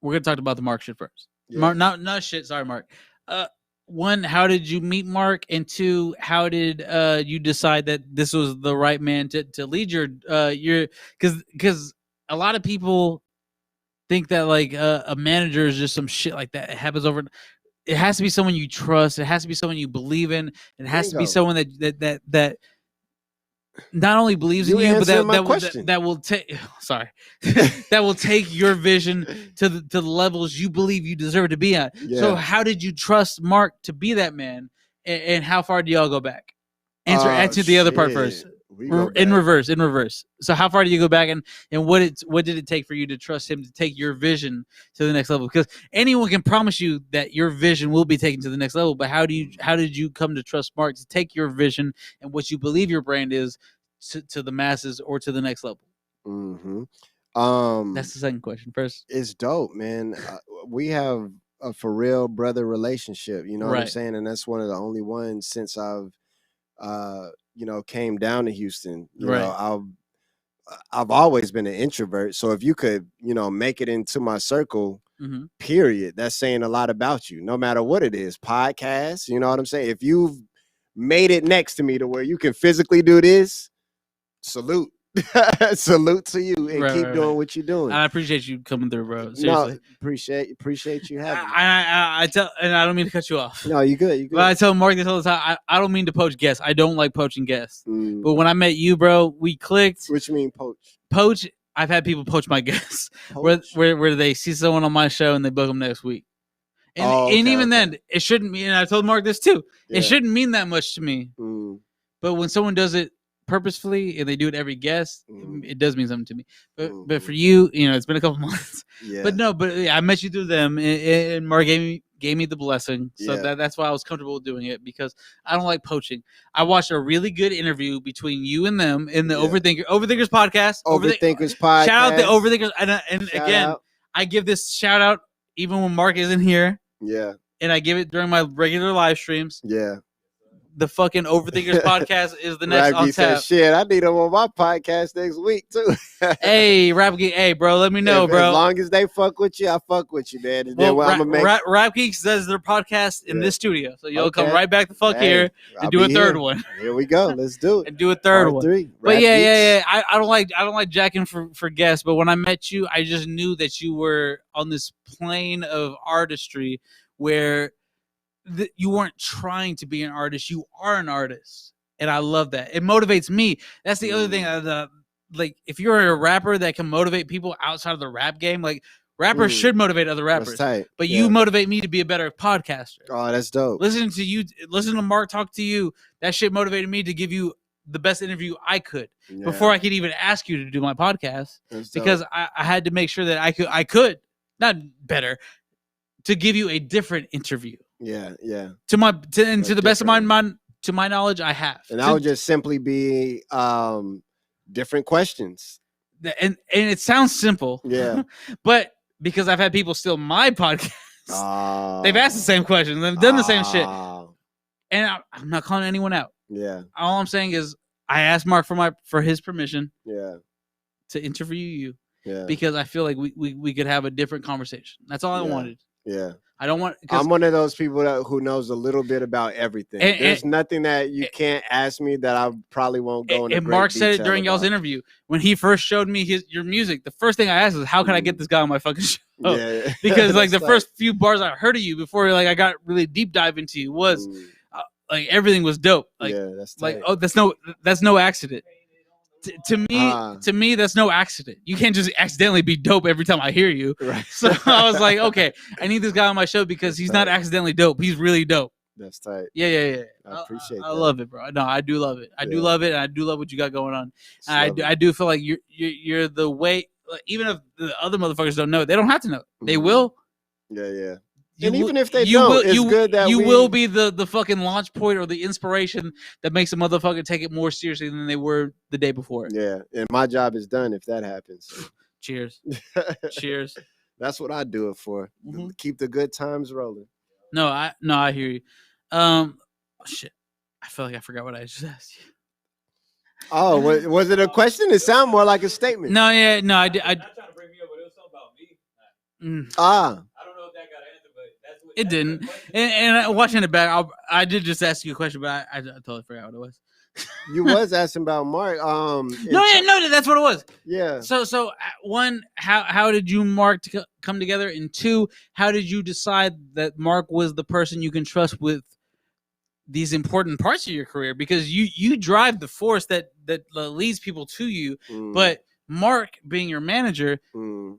we're gonna talk about the Mark shit first. Yeah. Mark, not shit. Sorry, Mark. one, how did you meet Mark? And two, how did you decide that this was the right man to lead your because a lot of people think that like a manager is just some shit like that. It happens over. It has to be someone you trust. It has to be someone you believe in. It has to be someone that not only believes in you, but that will take. Sorry, that will take your vision to the levels you believe you deserve to be at. Yeah. So, how did you trust Mark to be that man, and how far do y'all go back? Answer the other part first. In reverse. So, how far do you go back, and what did it take for you to trust him to take your vision to the next level? Because anyone can promise you that your vision will be taken to the next level, but how did you come to trust Mark to take your vision and what you believe your brand is to the masses or to the next level? That's the second question. First, it's dope, man. We have a for real brother relationship. You know what I'm saying, and that's one of the only ones since I've came down to Houston. You know, I've always been an introvert. So if you could, make it into my circle, period, that's saying a lot about you, no matter what it is. Podcasts, you know what I'm saying? If you've made it next to me to where you can physically do this, salute. Salute to you, and keep doing what you're doing. I appreciate you coming through, bro. Seriously. No, appreciate you having me. I tell, and I don't mean to cut you off. No, you good. But I tell Mark this all the time. I don't mean to poach guests. I don't like poaching guests. But when I met you, bro, we clicked. What you mean poach? Poach. I've had people poach my guests where they see someone on my show and they book them next week. And even then, it shouldn't mean. And I told Mark this too. Yeah. It shouldn't mean that much to me. But when someone does it purposefully and they do it every guest, it does mean something to me. But for you, it's been a couple months. Yeah. But I met you through them, and Mark gave me the blessing. So that's why I was comfortable doing it, because I don't like poaching. I watched a really good interview between you and them in the Overthinkers podcast. Overthinkers podcast. Shout out to Overthinkers. And again, I give this shout out even when Mark isn't here. Yeah. And I give it during my regular live streams. Yeah. The fucking Overthinkers podcast is the next on tap. Shit, I need them on my podcast next week too. Hey, Rap Geek, hey, bro, let me know, bro. As long as they fuck with you, I fuck with you, man. And Rap Geeks does their podcast in this studio, so you'll come right back the fuck here and do a third one. Here we go. Let's do it. And do a third one. 3. But yeah. I don't like jacking for guests, but when I met you, I just knew that you were on this plane of artistry where you weren't trying to be an artist. You are an artist. And I love that. It motivates me. That's the other thing. Like, if you're a rapper that can motivate people outside of the rap game, like, rappers should motivate other rappers. That's tight. But you motivate me to be a better podcaster. Oh, that's dope. Listening to Mark talk to you, that shit motivated me to give you the best interview I could before I could even ask you to do my podcast. That's because I had to make sure that I could, not better, to give you a different interview. Yeah. To the best of my knowledge, I have. And that would just simply be different questions. And it sounds simple. Yeah. But because I've had people steal my podcast, they've asked the same questions, they've done the same shit. And I'm not calling anyone out. Yeah. All I'm saying is I asked Mark for his permission. Yeah. To interview you. Yeah. Because I feel like we could have a different conversation. That's all I wanted. Yeah. I don't want. I'm one of those people who knows a little bit about everything. There's nothing that you can't ask me that I probably won't go into. And Mark said it during y'all's interview when he first showed me your music. The first thing I asked was, "How can I get this guy on my fucking show?" Yeah. Because like the first few bars I heard of you before, like I got really deep dive into you was like everything was dope. Like that's tight. That's no accident. To me, that's no accident. You can't just accidentally be dope every time I hear you. Right. So I was like, okay, I need this guy on my show because he's not accidentally dope. He's really dope. That's tight. Yeah. I appreciate that. I love it, bro. No, I do love it. I do love it, and I do love what you got going on. And I do feel like you're the way. Like, even if the other motherfuckers don't know, they don't have to know. They will. Yeah. And even if they don't, it's good that you will be the fucking launch point or the inspiration that makes a motherfucker take it more seriously than they were the day before. Yeah, and my job is done if that happens. Cheers. Cheers. That's what I do it for. Keep the good times rolling. No, I hear you. Shit. I feel like I forgot what I just asked you. Oh, was it a question? It sounded more like a statement. No, yeah, no, I did. I'm not trying to bring me up, but it was something about me. I don't know if that got an answer, but It didn't. And watching it back, I did just ask you a question, but I totally forgot what it was. You was asking about Mark. No, that's what it was. Yeah. So one, how did you and Mark come together? And two, how did you decide that Mark was the person you can trust with these important parts of your career? Because you drive the force that leads people to you, but Mark, being your manager,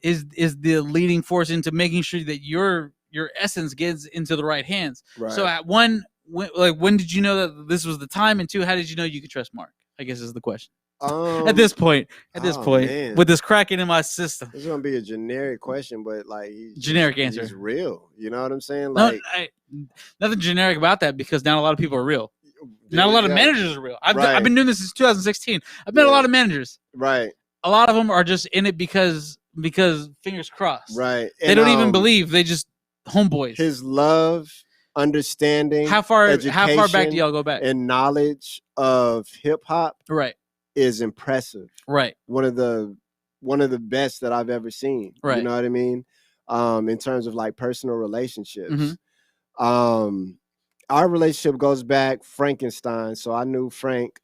is the leading force into making sure that your essence gets into the right hands. Right. So at one, when did you know that this was the time? And two, how did you know you could trust Mark? I guess is the question. At this point, man. with this cracking in my system, it's gonna be a generic question, but like generic answer. He's real. You know what I'm saying? Like nothing generic about that, because not a lot of people are real. Not a lot of managers are real. I've been doing this since 2016. I've met a lot of managers. Right. A lot of them are just in it because fingers crossed. Right. They don't even believe. They just homeboys. His love, understanding, how far back do y'all go back? And knowledge of hip hop, right, is impressive. Right. One of the best that I've ever seen. Right. You know what I mean? In terms of like personal relationships. Mm-hmm. Our relationship goes back Frankenstein. So I knew Frank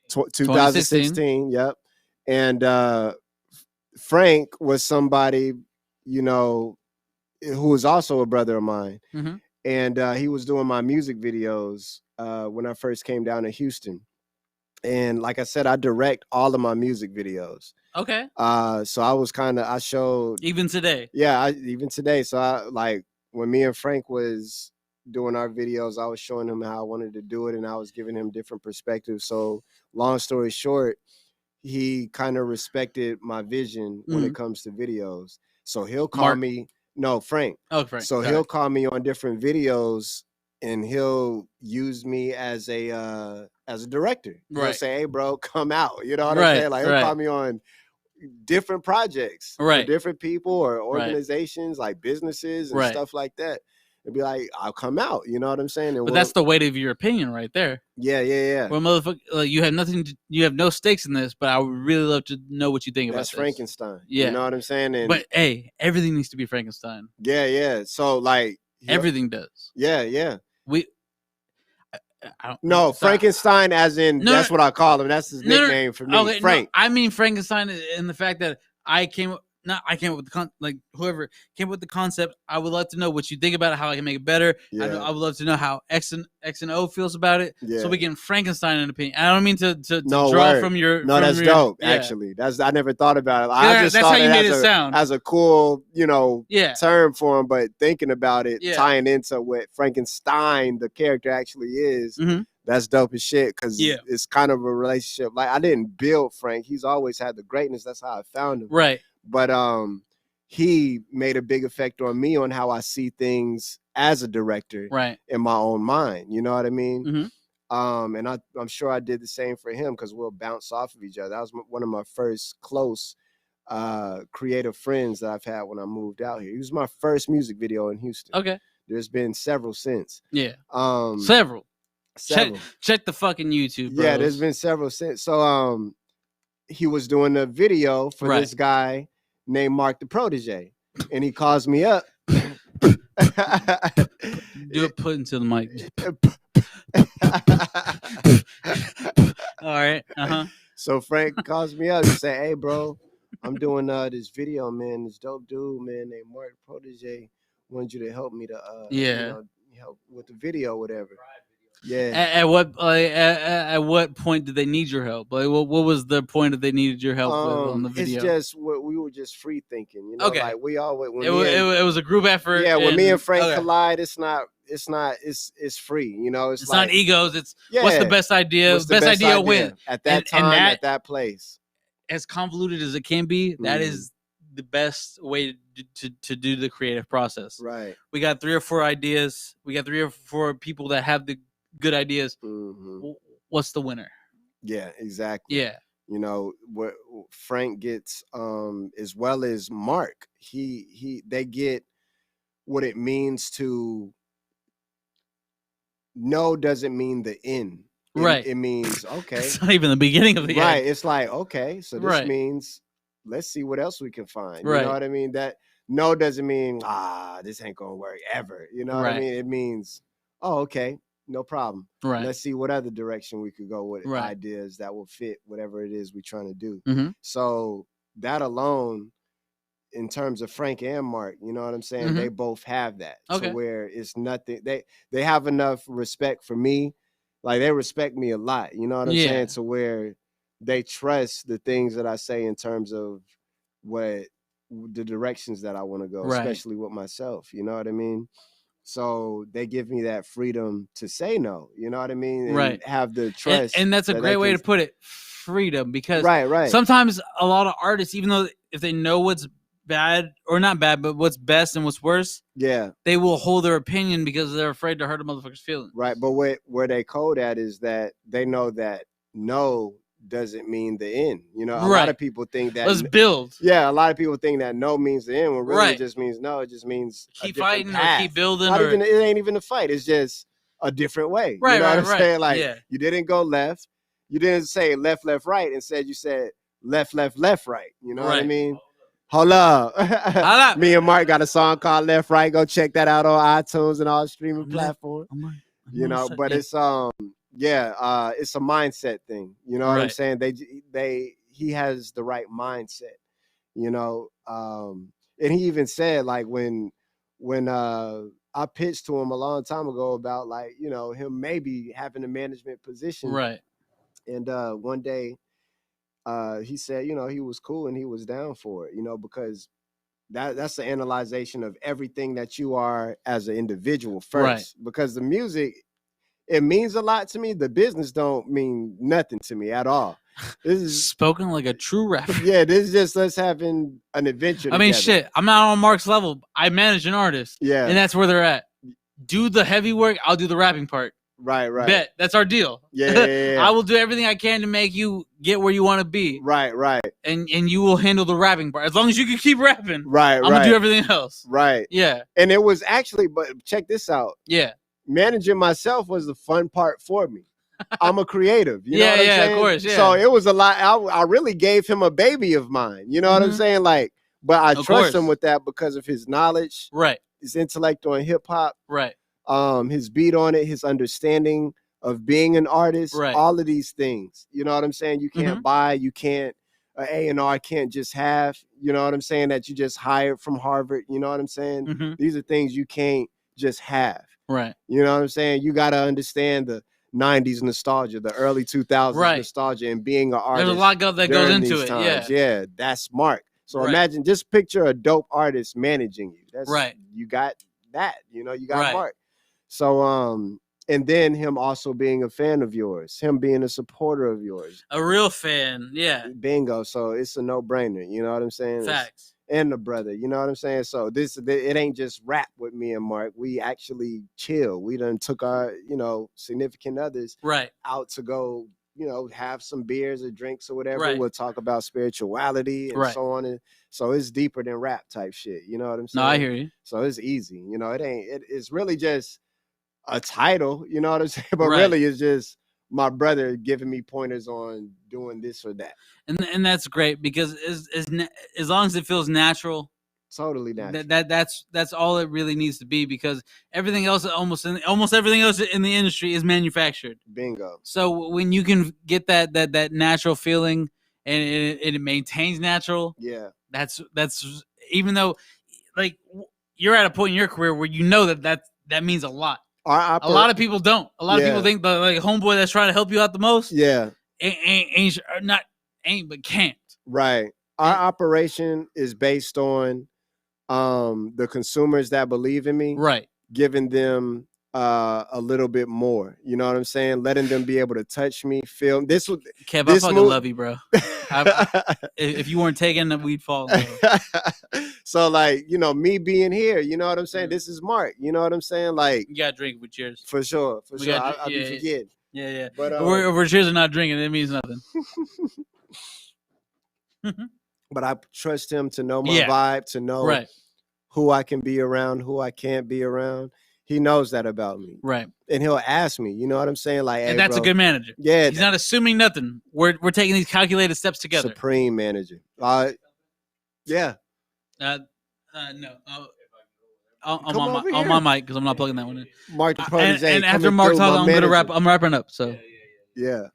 2016. Yep. And Frank was somebody, you know, who was also a brother of mine. Mm-hmm. And he was doing my music videos when I first came down to Houston. And like I said, I direct all of my music videos. Okay. So I showed even today. Yeah, even today. So I like when me and Frank was doing our videos, I was showing him how I wanted to do it, and I was giving him different perspectives. So long story short, he kind of respected my vision when it comes to videos. So he'll call me. No, Frank. Oh, Frank. So he'll call me on different videos, and he'll use me as a director. He'll say, "Hey, bro, come out." You know what I'm saying? Like he'll call me on different projects for different people or organizations, like businesses and stuff like that. And be like, "I'll come out." You know what I'm saying? And but that's the weight of your opinion right there. Yeah. Well, motherfucker, you have nothing. You have no stakes in this, but I would really love to know what you think about this. That's Frankenstein. Yeah. You know what I'm saying? But hey, everything needs to be Frankenstein. Yeah. So like everything does. Yeah. I don't No, Frankenstein, as in that's what I call him. That's his nickname for me. Okay, Frank. I mean Frankenstein in the fact that I came up with whoever came up with the concept. I would love to know what you think about it, how I can make it better. Yeah. I would love to know how X and O feels about it. Yeah. So we can Frankenstein an opinion. I don't mean to no, draw word. from your. No, that's dope. Yeah. Actually, I never thought about it. I just that's thought how you made it sound as a cool, term for him. But thinking about it, tying into what Frankenstein, the character, actually is. Mm-hmm. That's dope as shit because it's kind of a relationship. Like I didn't build Frank. He's always had the greatness. That's how I found him. Right. But he made a big effect on me on how I see things as a director in my own mind. You know what I mean? Mm-hmm. And I'm sure I did the same for him because we'll bounce off of each other. That was one of my first close creative friends that I've had when I moved out here. He was my first music video in Houston. Okay. There's been several since. Yeah. Several. Check the fucking YouTube, bros. Yeah, there's been several since. So he was doing a video for this guy named Mark the Protege, and he calls me up. Do it, put into the mic. All right. So Frank calls me up and say, "Hey, bro, I'm doing this video, man. This dope dude, man, named Mark the Protege. Wanted you to help me to help with the video, whatever." Yeah. At what point did they need your help? Like, what was the point that they needed your help with on the video? It's just we were just free thinking, you know. Okay. Like we always it was a group effort. Yeah, when me and Frank collide, it's free, you know. It's like, not egos. It's what's the best idea? What's the best idea win at that time, at that place. As convoluted as it can be, that is the best way to do the creative process. Right. We got 3 or 4 ideas. We got 3 or 4 people that have the good ideas. Mm-hmm. What's the winner? Yeah, exactly. Yeah. You know what Frank gets, as well as Mark. They get what it means to know doesn't mean the end. It means okay. It's not even the beginning of the end. Right. It's like okay, so this means let's see what else we can find. You know what I mean? no doesn't mean this ain't gonna work ever. You know what I mean? It means, oh, okay, no problem. Right. Let's see what other direction we could go with ideas that will fit whatever it is we're trying to do. So that alone, in terms of Frank and Mark, you know what I'm saying? They both have that to where it's nothing. They have enough respect for me. Like, they respect me a lot. You know what I'm saying? To where they trust the things that I say in terms of what the directions that I want to go, especially with myself. You know what I mean? So they give me that freedom to say no. You know what I mean? And have the trust. And that's a great way to put it. Freedom, because right. sometimes a lot of artists, even though if they know what's bad or not bad, but what's best and what's worse, they will hold their opinion because they're afraid to hurt a motherfucker's feelings. Right, but where they code at is that they know that no doesn't mean the end. You know, a lot of people think that let's build. Yeah, a lot of people think that no means the end when really it just means no. It just means keep fighting path. Or keep building. Even, it ain't even a fight. It's just a different way. Right, you know what I'm saying? Like, you didn't go left. You didn't say left, right. Instead, you said left, right. You know what I mean? Hold up. Me and Mark got a song called Left Right. Go check that out on iTunes and all streaming platforms. You know, but it's it's a mindset thing. You know what I'm saying? He has the right mindset, you know. And he even said, like, when I pitched to him a long time ago about, like, you know, him maybe having a management position. Right. And one day he said, you know, he was cool and he was down for it, you know, because that's the analyzation of everything that you are as an individual first. Because the music, it means a lot to me. The business don't mean nothing to me at all. This is spoken like a true rapper. Yeah, this is just us having an adventure together. I mean, shit, I'm not on Mark's level. I manage an artist. Yeah. And that's where they're at. Do the heavy work. I'll do the rapping part. Right. Bet. That's our deal. Yeah. I will do everything I can to make you get where you want to be. Right. And you will handle the rapping part. As long as you can keep rapping. Right. I'm going to do everything else. Right. Yeah. And it was actually, but check this out. Yeah. Managing myself was the fun part for me. I'm a creative. You know what I'm saying? Of course. Yeah. So it was a lot. I really gave him a baby of mine. You know what I'm saying? Like, but I trust him with that because of his knowledge. Right. His intellect on hip hop. Right. His beat on it, his understanding of being an artist, all of these things. You know what I'm saying? You can't buy, you can't, A&R can't just have, you know what I'm saying, that you just hired from Harvard. You know what I'm saying? These are things you can't just have. Right. You know what I'm saying? You got to understand the 90s nostalgia, the early 2000s nostalgia, and being an artist. There's a lot that goes into it. Times. Yeah, that's smart. So imagine, just picture a dope artist managing you. That's You got that, you know, you got Mark. So, and then him also being a fan of yours, him being a supporter of yours. A real fan, yeah. Bingo. So it's a no-brainer, you know what I'm saying? Facts. And the brother, you know what I'm saying? So it ain't just rap with me and Mark. We actually chill. We done took our, you know, significant others out to go, you know, have some beers or drinks or whatever. We'll talk about spirituality and so on. And so it's deeper than rap type shit. You know what I'm saying? No, I hear you. So it's easy. You know, it's really just a title, you know what I'm saying? But really it's just my brother giving me pointers on doing this or that. And that's great because as long as it feels natural, totally natural. That's all it really needs to be, because everything else, almost everything else in the industry is manufactured. Bingo. So when you can get that natural feeling and it maintains natural, that's even though, like, you're at a point in your career where you know that means a lot. A lot of people don't. A lot of people think the like homeboy that's trying to help you out the most. Yeah. Ain't but can't. Right. Our operation is based on the consumers that believe in me. Right. Giving them a little bit more. You know what I'm saying? Letting them be able to touch me, feel this. Kev, I fucking love you, bro. If you weren't taking it, we'd fall in love. So, like, you know, me being here, you know what I'm saying? This is Mark. You know what I'm saying? Like, you gotta drink with cheers. For sure. I'll be forgetting. Yeah. But if we're cheers and not drinking, it means nothing. But I trust him to know my vibe, to know who I can be around, who I can't be around. He knows that about me. Right. And he'll ask me, you know what I'm saying? Like, and that's a good manager. Yeah. He's not assuming nothing. We're taking these calculated steps together. Supreme manager. Yeah. No. Come over on here. my mic because I'm not plugging that one in. Mark the protege. And after Mark talks, I'm wrapping up. So yeah.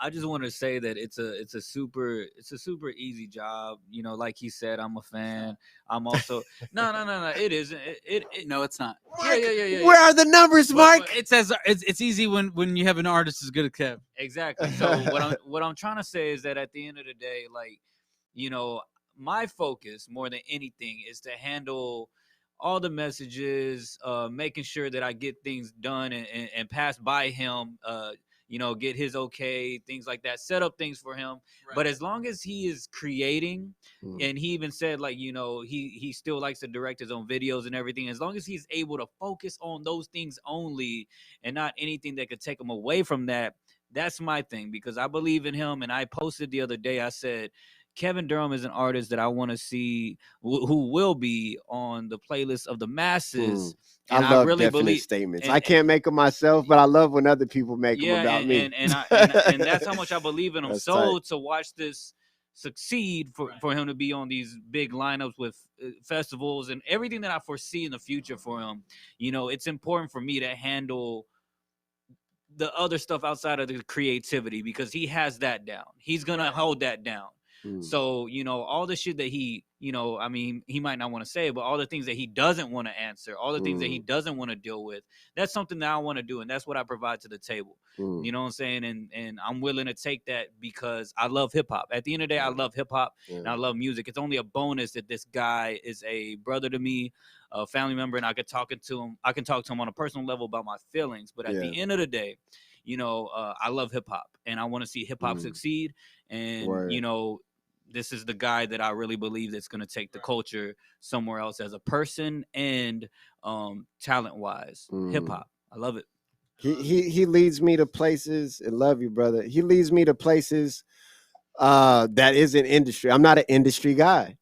I just want to say that it's a super easy job. You know, like he said, I'm a fan. I'm also no. It isn't. It no, it's not. Yeah. Where are the numbers, Mark? But it says it's easy when you have an artist as good as Kev. Exactly. So what I'm trying to say is that at the end of the day, like, you know, my focus more than anything is to handle all the messages, making sure that I get things done and pass by him, you know, get his okay, things like that, set up things for him. Right. But as long as he is creating, and he even said, like, you know, he still likes to direct his own videos and everything, as long as he's able to focus on those things only and not anything that could take him away from that, that's my thing, because I believe in him. And I posted the other day, I said, Kevin Durham is an artist that I want to see who will be on the playlist of the masses. And I love really definite statements. I can't make them myself, but I love when other people make them about me. And that's how much I believe in him. That's so tight. To watch this succeed for him to be on these big lineups with festivals and everything that I foresee in the future for him, you know, it's important for me to handle the other stuff outside of the creativity, because he has that down. He's going to hold that down. So, you know, all the shit that he, you know, I mean, he might not want to say, but all the things that he doesn't want to answer, all the things that he doesn't want to deal with, that's something that I want to do. And that's what I provide to the table. You know what I'm saying? And I'm willing to take that because I love hip hop. At the end of the day, I love hip hop and I love music. It's only a bonus that this guy is a brother to me, a family member, and I can talk to him on a personal level about my feelings. But at the end of the day, you know, I love hip hop and I want to see hip hop succeed. And, you know, this is the guy that I really believe that's going to take the culture somewhere else as a person and talent-wise. Hip hop, I love it. He leads me to places. I love you, brother. He leads me to places that isn't industry. I'm not an industry guy.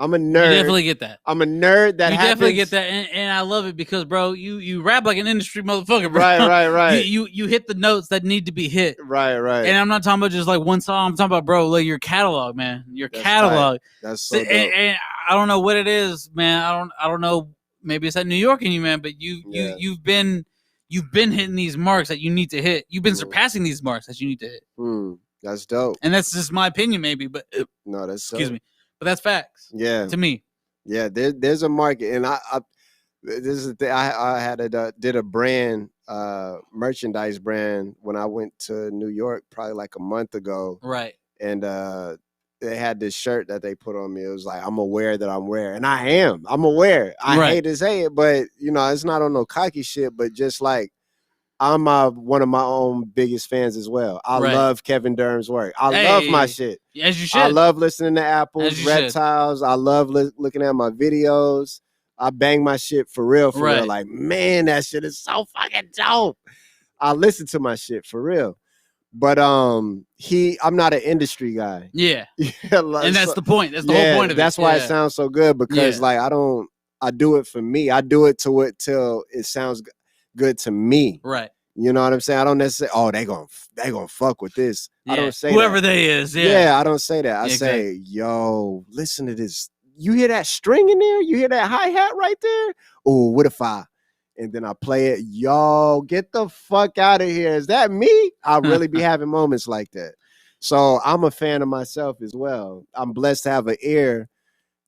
I'm a nerd. You definitely get that. I'm a nerd that definitely get that, and I love it because, bro, you rap like an industry motherfucker, bro. Right. You hit the notes that need to be hit. Right. And I'm not talking about just like one song. I'm talking about, bro, like your catalog, man. Your catalog. Tight. That's so dope. And I don't know what it is, man. I don't know. Maybe it's that New York in you, man. But you've been hitting these marks that you need to hit. You've been surpassing these marks that you need to hit. That's dope. And that's just my opinion, maybe. But no, that's excuse me. But that's facts. Yeah. To me. Yeah, there's a market, and I this is the thing. I did a brand, merchandise brand when I went to New York probably like a month ago. Right. And they had this shirt that they put on me. It was like, I'm aware that I'm aware, and I am. I'm aware. I hate to say it, but you know, it's not on no cocky shit, but just like, I'm one of my own biggest fans as well. I love Kevin Durham's work. I love my shit. As you should. I love listening to Apples, Reptiles. I love looking at my videos. I bang my shit for real. Like, man, that shit is so fucking dope. I listen to my shit for real. But I'm not an industry guy. Yeah. And that's the point. That's the whole point of it. That's why it sounds so good, because like I do it for me. I do it till it sounds good to me. Right. You know what I'm saying? I don't necessarily, they gonna fuck with this. Yeah. I don't say whoever that. they is. Yeah, I don't say that. I say, yo, listen to this. You hear that string in there? You hear that hi-hat right there? Oh, what if I? And then I play it. Yo, get the fuck out of here. Is that me? I really be having moments like that. So I'm a fan of myself as well. I'm blessed to have an ear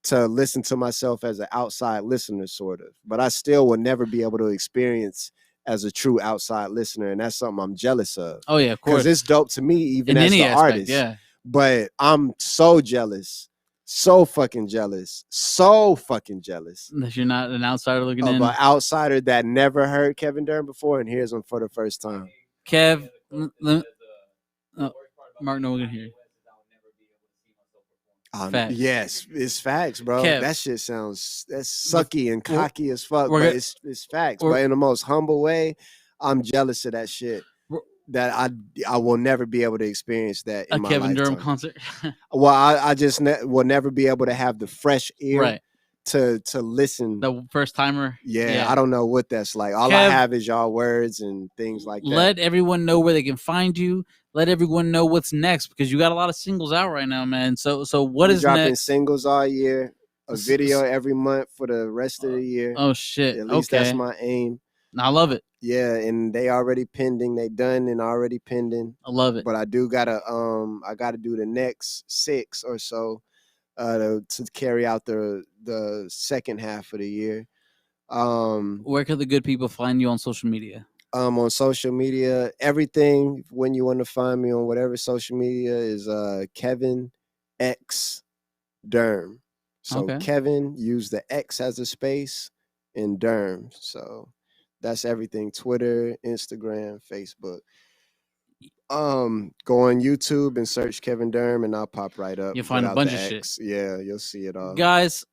to listen to myself as an outside listener, sort of. But I still will never be able to experience as a true outside listener. And that's something I'm jealous of. Oh, yeah, of course. Because it's dope to me, even as the artist. Yeah. But I'm so jealous. So fucking jealous. That you're not an outsider looking in. An outsider that never heard Kevin Durham before and hears him for the first time. Kev, Mark, no one can hear you. Yes, it's facts, bro. Kev, that shit sounds sucky and cocky as fuck, but it's facts. But in the most humble way, I'm jealous of that shit. That I will never be able to experience that in my Kevin lifetime. Durham concert. Well, I just will never be able to have the fresh ear to listen. The first timer. Yeah, I don't know what that's like. All I have is y'all words and things like that. Let everyone know where they can find you. Let everyone know what's next, because you got a lot of singles out right now, man. So what is dropping next? Singles all year. a video every month for the rest of the year. Oh shit! At least that's my aim. I love it. Yeah, and they already pending. They done and already pending. I love it. But I do gotta I gotta do the next 6 or so to carry out the second half of the year. Where can the good people find you on social media? On social media, everything when you want to find me on whatever social media is Kevin X Durham. So Kevin, use the X as a space in Durham. So that's everything. Twitter, Instagram, Facebook. Go on YouTube and search Kevin Durham and I'll pop right up. You'll find a bunch of shit. Yeah, you'll see it all. Guys,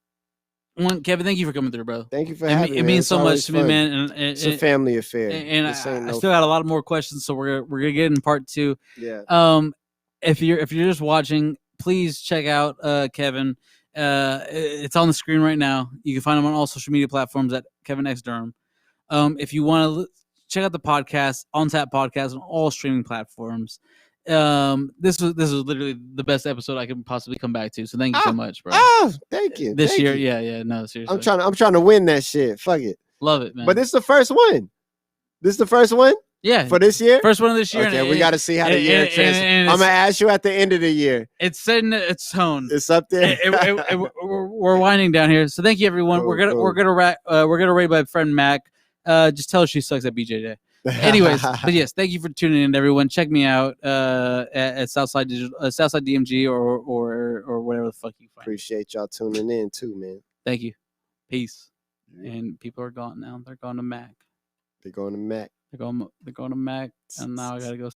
Kevin, thank you for coming through, bro. Thank you for having me. It means so much to me, man. And it's a family affair. And I still got a lot more questions, so we're gonna get in part 2. Yeah. If you're just watching, please check out Kevin. It's on the screen right now. You can find him on all social media platforms at Kevin X Durham. If you want to check out the podcast, On Tap Podcast on all streaming platforms. This was literally the best episode I could possibly come back to. So thank you so much, bro. Oh, thank you. This year, yeah, no, seriously. I'm trying to win that shit. Fuck it. Love it, man. But this is the first one. This is the first one? Yeah. For this year? First one of this year. Okay, we got to see how the year transitions. I'm going to ask you at the end of the year. It's setting its tone. It's up there. We're winding down here. So thank you, everyone. We're gonna rate my friend Mac. Just tell her she sucks at BJJ. Anyways, but yes, thank you for tuning in, everyone. Check me out at Southside DMG or whatever the fuck you find. Appreciate y'all tuning in too, man. Thank you. Peace. And people are gone now. They're going to Mac. They're going to Mac. They're going to Mac, and now I gotta go.